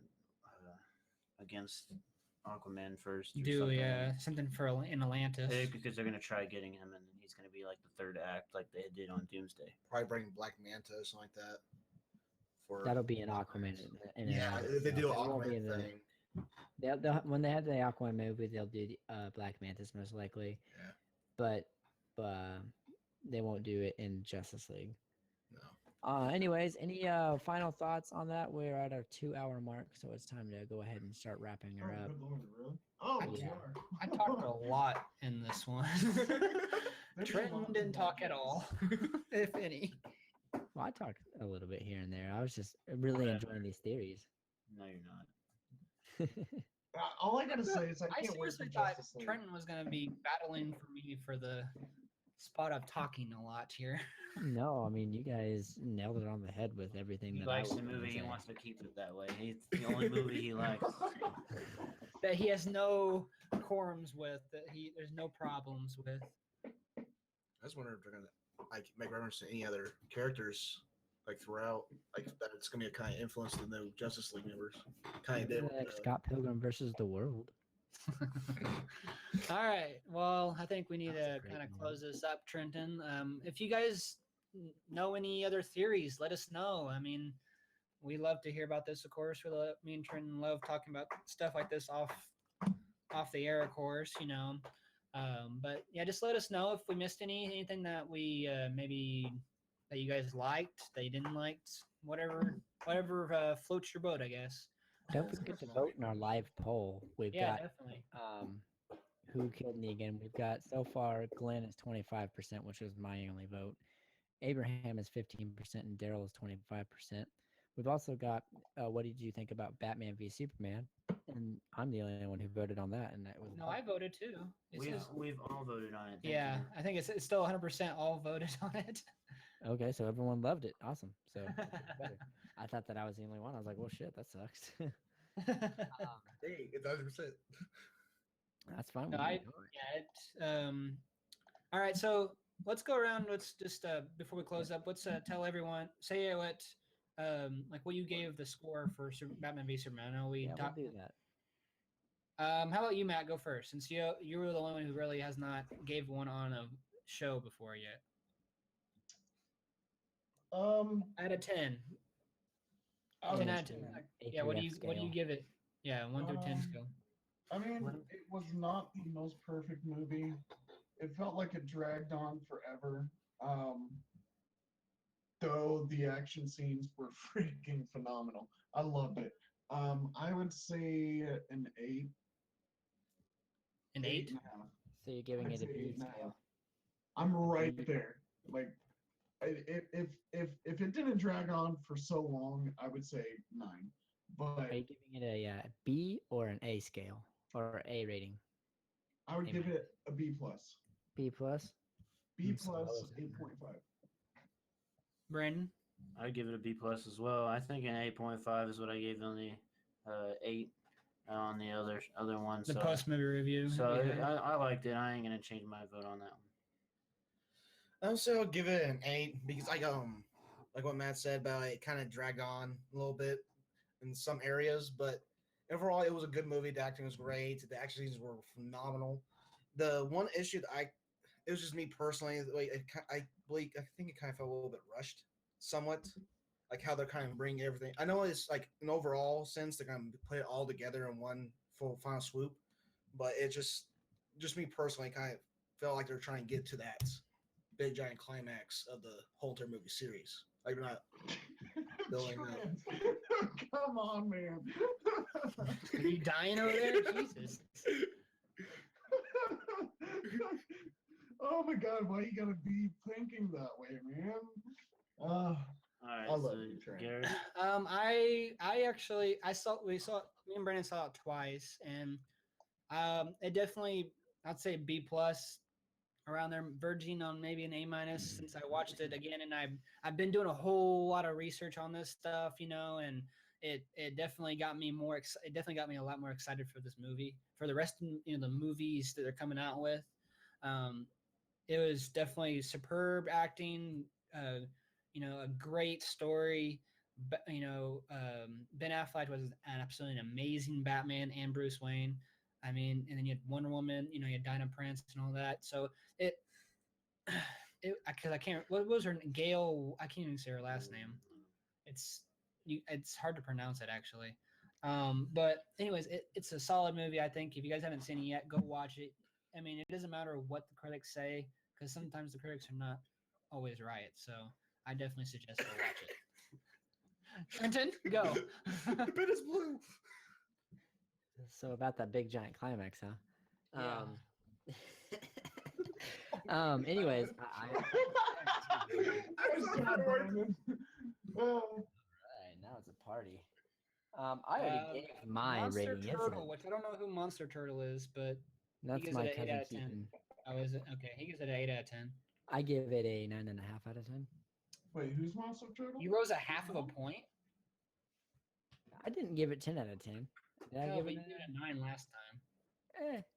against Aquaman first. Something for in Atlantis. Because they're gonna try getting him, and he's gonna be like the third act, like they did on Doomsday. Probably bring Black Manta or something like that. That'll be an Aquaman. If they do an Aquaman thing. They'll when they have the Aquaman movie, they'll do Black Mantis most likely. Yeah. But they won't do it in Justice League. No. Anyways, any final thoughts on that? We're at our 2-hour mark, so it's time to go ahead and start wrapping her up. Good Lord, really? Oh, Yeah. I talked a lot in this one. Trenton didn't talk at all, if any. Well, I talked a little bit here and there. I was just really enjoying these theories. No, you're not. All I gotta say is I can't wait for seriously thought Justice League. Trenton was gonna be battling for me for the spot of talking a lot here. No, I mean you guys nailed it on the head with everything He that likes I the was gonna movie. He say. wants to keep it that way. It's the only movie he likes. That he has no quorums with. There's no problems with. I just wonder if they're gonna make reference to any other characters throughout, that it's gonna be a kind of influence to the new Justice League members. Kind of did. Like Scott Pilgrim versus the World. All right. Well, I think we need That's a to great kind of movie. close this up, Trenton. If you guys know any other theories, let us know. I mean, we love to hear about this, of course. Me and Trenton love talking about stuff like this off the air, of course, But yeah, just let us know if we missed anything that we maybe that you guys liked, that you didn't like, whatever floats your boat, I guess. Don't forget to vote in our live poll. We've got Definitely. who killed Negan. We've got so far Glenn is 25%, which was my only vote. Abraham is 15%, and Daryl is 25%. We've also got what did you think about Batman v Superman? And I'm the only one who voted on that, and that was No, I voted too. We've all voted on it. Thank Yeah, you. I think it's still 100% all voted on it. okay. So everyone loved it. Awesome. So better. I thought that I was the only one. I was like, well, shit, that sucks. Hey, it's 100%. That's fine. No, with me. all right, so let's go around. Let's just before we close up, let's tell everyone, say what what you gave the score for Batman v Superman. I know we Yeah, talked. we'll do that. How about you, Matt? Go first, since you were the only one who really has not gave one on a show before yet. Out of 10. 10 out of 10. Yeah, what do you give it? Yeah, 1 through 10 scale. I mean, it was not the most perfect movie. It felt like it dragged on forever. Though the action scenes were freaking phenomenal. I loved it. I would say an 8. An 8? 8.5. So you're giving I'd it a say B 8.5. scale. I'm right there. Like, if it didn't drag on for so long, I would say 9. But Are you giving it a B or an A scale or A rating? I would give it a B plus. B plus. B That's plus low, isn't it? 8.5. Brandon? I'd give it a B plus as well. I think an 8.5 is what I gave on the 8 on the other one. The so, post movie review. So yeah. I liked it. I ain't gonna change my vote on that one. Also, I'll give it an 8 because like what Matt said about it kind of dragged on a little bit in some areas, but overall it was a good movie. The acting was great. The action scenes were phenomenal. The one issue that it was just me personally. I think it kind of felt a little bit rushed, somewhat, like how they're kind of bringing everything. I know it's like an overall sense they're going to put it all together in one full final swoop, but it just me personally kind of felt like they're trying to get to that big giant climax of the whole entire movie series. Like Building up. Trent, come on, man. Are you dying over there? Jesus. Oh my God, why you gotta be thinking that way, man? All right, I love so you, Trent. Garrett. I actually me and Brandon saw it twice, and it definitely, I'd say B plus, around there, verging on maybe an A minus since I watched it again, and I've been doing a whole lot of research on this stuff, and it definitely got me it definitely got me a lot more excited for this movie, for the rest of the movies that they're coming out with. It was definitely superb acting, a great story. But Ben Affleck was an absolutely amazing Batman and Bruce Wayne. I mean, and then you had Wonder Woman, you had Dinah Prince and all that. So because I can't, what was her name? Gail? I can't even say her last name. It's hard to pronounce it actually. But anyways, it's a solid movie. I think if you guys haven't seen it yet, go watch it. I mean, it doesn't matter what the critics say, because sometimes the critics are not always right. So I definitely suggest go watch it. Trenton, go. The bit is blue. So about that big giant climax, huh? Yeah. Anyways, right, now it's a party. I already gave my Monster rating. Turtle, which I don't know who Monster Turtle is, but That's gives my it an 8 cousin out of 10. Keaton. Oh, is it? Okay, he gives it an 8 out of 10. I give it a 9.5 out of 10. Wait, who's Monster Turtle? You rose a half of a point. I didn't give it 10 out of 10. Did I No, give but it you gave it a 9 last time.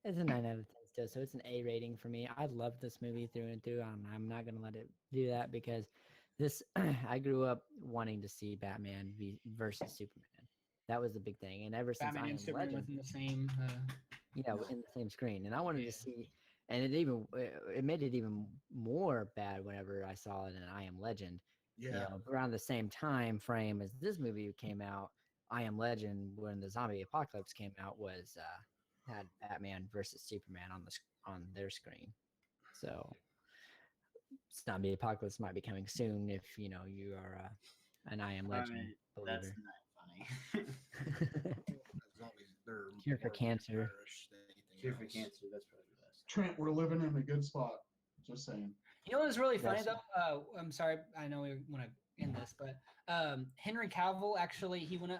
It's a 9 out of 10 still, so it's an A rating for me. I love this movie through and through. I'm not gonna let it do that because this I grew up wanting to see Batman versus Superman. That was the big thing, and ever since Batman I and Am Superman Legend, within the same. in the same screen, and I wanted Yeah. to see, and it made it even more bad whenever I saw it in I Am Legend. Yeah. Around the same time frame as this movie came out, I Am Legend, when the zombie apocalypse came out, was had Batman versus Superman on their screen. So zombie apocalypse might be coming soon if you are an I Am Legend That's believer. not funny. Zombies, they're Cure for more cancer. vampire-ish than anything Cure for else. cancer. That's probably the best. Trent, we're living in a good spot. Just saying. You know what's really funny Yes. though? I'm sorry, I know we want to end this, but Henry Cavill actually he went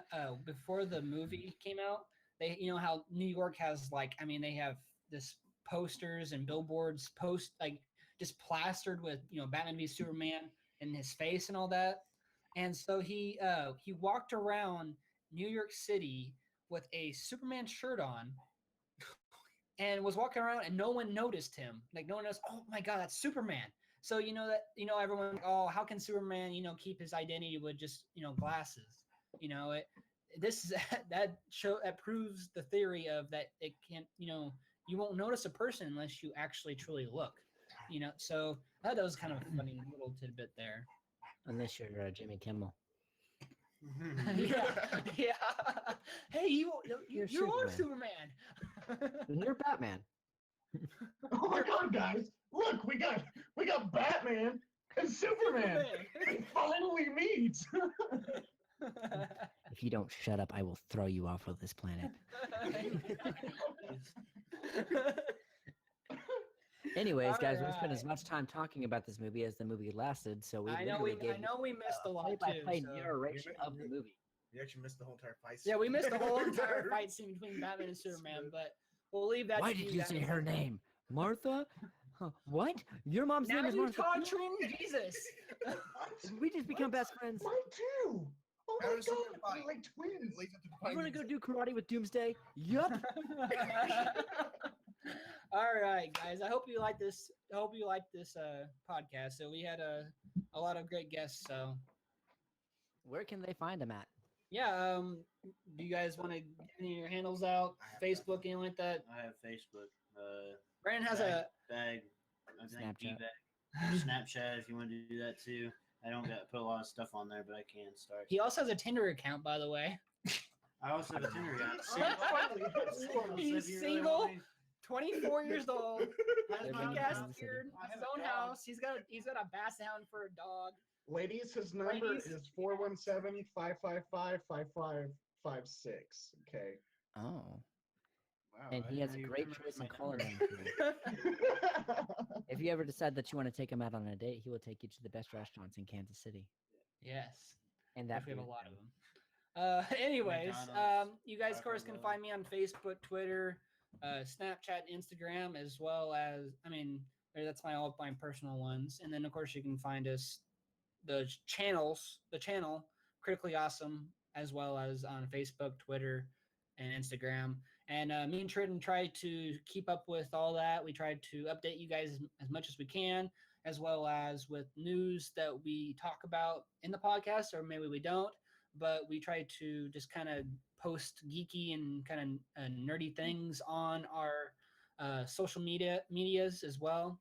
before the movie came out. They how New York has they have this posters and billboards just plastered with Batman v Superman and his face and all that. And so he walked around New York City with a Superman shirt on and was walking around and no one noticed him. Like no one knows, oh my God, that's Superman. So everyone, oh, how can Superman, keep his identity with just, glasses? That proves the theory of that it can't, you won't notice a person unless you actually truly look. So I thought that was kind of a funny little tidbit there. Unless you're Jimmy Kimmel. yeah. Hey, you are Superman. And you're Batman. Oh my God, guys! Look, we got Batman and Superman. They finally meet. If you don't shut up, I will throw you off of this planet. Anyways, guys, we spent as much time talking about this movie as the movie lasted, so we I know we missed a lot play-by-play too. So. narration of the movie. You actually missed the whole entire fight. Yeah, we missed the whole entire fight scene between Batman and Superman, but we'll leave that. Why to did you guys. say her name? Martha? Huh, what? Your mom's Now name is you Martha? torturing Jesus. Did we just become best friends? Mine too. Oh my How does God, someone we're fight? like twins. Leads up to the You want to fight. go do karate with Doomsday? Yup. All right, guys. I hope you like this. Podcast. So we had a lot of great guests. So Where can they find them at? yeah. Do you guys want to get any of your handles out? I have Facebook, anything like that? I have Facebook. Brandon has bag, bag. I think Snapchat. B-bag. Snapchat if you want to do that too. I don't put a lot of stuff on there, but I can start. He also has a Tinder account, by the way. I also have a Tinder account. He's single, 24 years old, has a Living in big ass Kansas City. beard, has his own house. He's got a bass hound for a dog. Ladies, his number Ladies. is 417-555-5556. Okay. Oh, Wow, and I he didn't has a know you great memorized choice in my color number. name too. If you ever decide that you want to take him out on a date, he will take you to the best restaurants in Kansas City. Yes. And that If we have a food, lot man. of them. Anyways, McDonald's, you guys, of course, Cracker can Barrel. find me on Facebook, Twitter, Snapchat, Instagram, as well as, that's all my personal ones. And then, of course, you can find us, the channel, Critically Awesome, as well as on Facebook, Twitter, and Instagram. And me and Trent try to keep up with all that. We try to update you guys as much as we can, as well as with news that we talk about in the podcast, or maybe we don't. But we try to just kind of post geeky and kind of nerdy things on our social medias as well.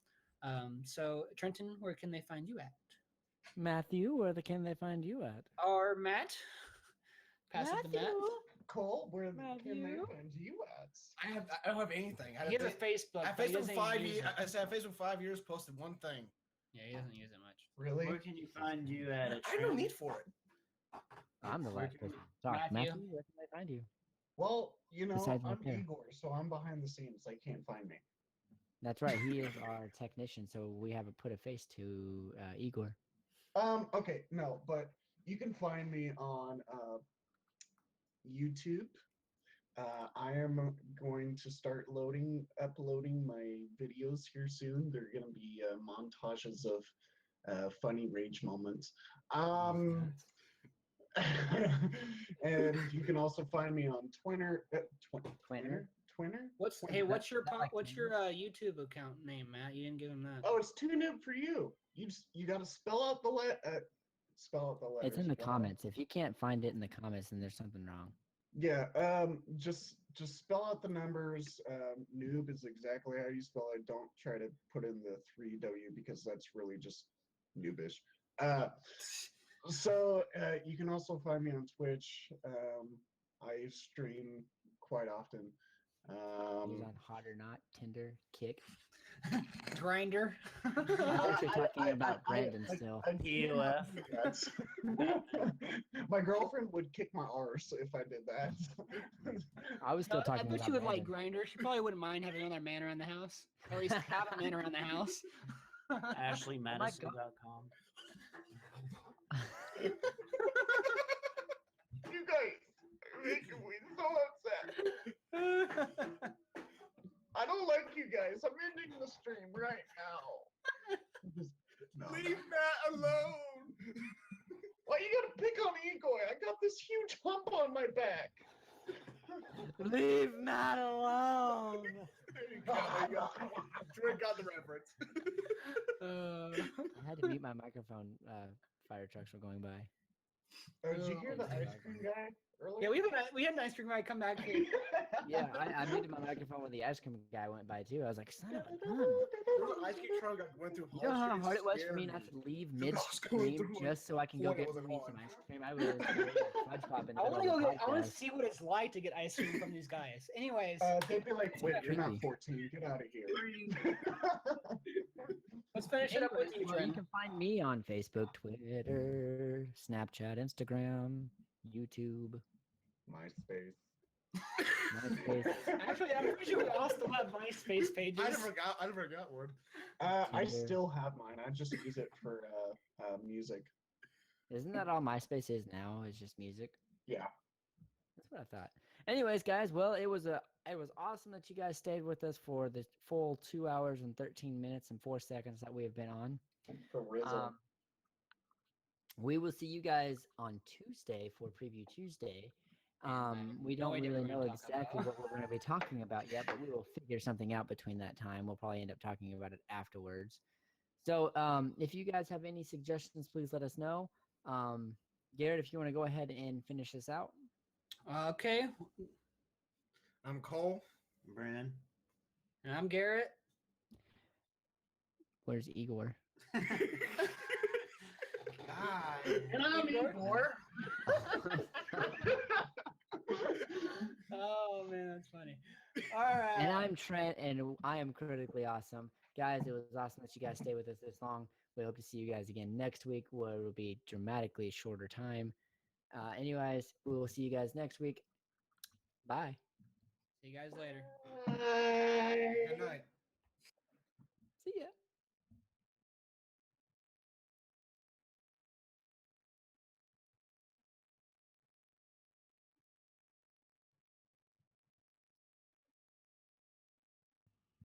So Trenton, where can they find you at? Matthew, where can they find you at? Or Matt? Pass it to Matt. Cole, where can they Matthew? find you at? I don't have anything. He has a Facebook. I but he Facebook doesn't 5 use years. it. I said I Facebook 5 years. Posted one thing. Yeah, he doesn't use it much. Really? Where can you find you at? I have no need for it. I'm the Where last can person to talk. Matthew? Matthew, where can they find you? Well, Besides I'm right there. Igor, so I'm behind the scenes. They can't find me. That's right. He is our technician, so we have put a face to Igor. Okay, no, but you can find me on YouTube. I am going to start uploading my videos here soon. They're going to be montages of funny rage moments. And you can also find me on Twitter. Twitter? What's what's your YouTube account name, Matt? You didn't give him that. Oh, it's too noob for you. You got to spell out the letters. It's in the Wow. comments. If you can't find it in the comments, then there's something wrong. Yeah. Just spell out the numbers. Noob is exactly how you spell it. Don't try to put in the 3W because that's really just noobish. So you can also find me on Twitch. I stream quite often. He's on Hot or Not, Tinder, Kick. Grinder. I think you're talking about Brandon still. EOF. That's- My girlfriend would kick my arse if I did that. I was still I talking bet about you would like Brandon. Grinder. She probably wouldn't mind having another man around the house. Or at least have a man around the house. AshleyMadison.com. You guys are making me so upset. I don't like you guys. I'm ending the stream right now. No. Leave Matt alone. Why you gotta pick on Igor? I got this huge hump on my back. Leave Matt alone. There you go. Trent got the reference. I had to mute my microphone. Fire trucks were going by. Did you hear the ice cream guy earlier? Yeah, we had an ice cream guy come back here. Yeah, I muted my microphone when the ice cream guy went by too. I was like, son of a gun. There was an ice cream truck that went through. You know how Hall hard it was Street, for me scared not to leave Dude, I was going midstream through just so I can go when it get wasn't me on. some ice cream? I was fudge pop in the I want to middle go of get. the I want to podcast. see what it's like to get ice cream from these guys. Anyways, They'd be like, wait, you're not tricky. 14. Get out of here. let's finish it up with you, Well, you Trent. can find me on Facebook, Twitter, Snapchat, Instagram, YouTube, MySpace. MySpace. Actually, I'm pretty sure we all still have MySpace pages. I never got one. I Tinder. still have mine. I just use it for music. Isn't that all MySpace is now? It's just music. Yeah. That's what I thought. Anyways, guys, well, it was awesome that you guys stayed with us for the full 2 hours and 13 minutes and 4 seconds that we have been on. For Rizzo. We will see you guys on Tuesday for Preview Tuesday. We no don't idea really what we're know gonna talk exactly about. what we're going to be talking about yet, but we will figure something out between that time. We'll probably end up talking about it afterwards. So if you guys have any suggestions, please let us know. Garrett, if you want to go ahead and finish this out. Okay, I'm Cole. Brandon. and I'm Garrett. Where's Igor? And I'm Igor. Oh man, that's funny. All right. And I'm Trent, and I am critically awesome. Guys, it was awesome that you guys stayed with us this long. We hope to see you guys again next week, where it will be dramatically shorter time. Anyways, we will see you guys next week. Bye. See you guys later. Good night.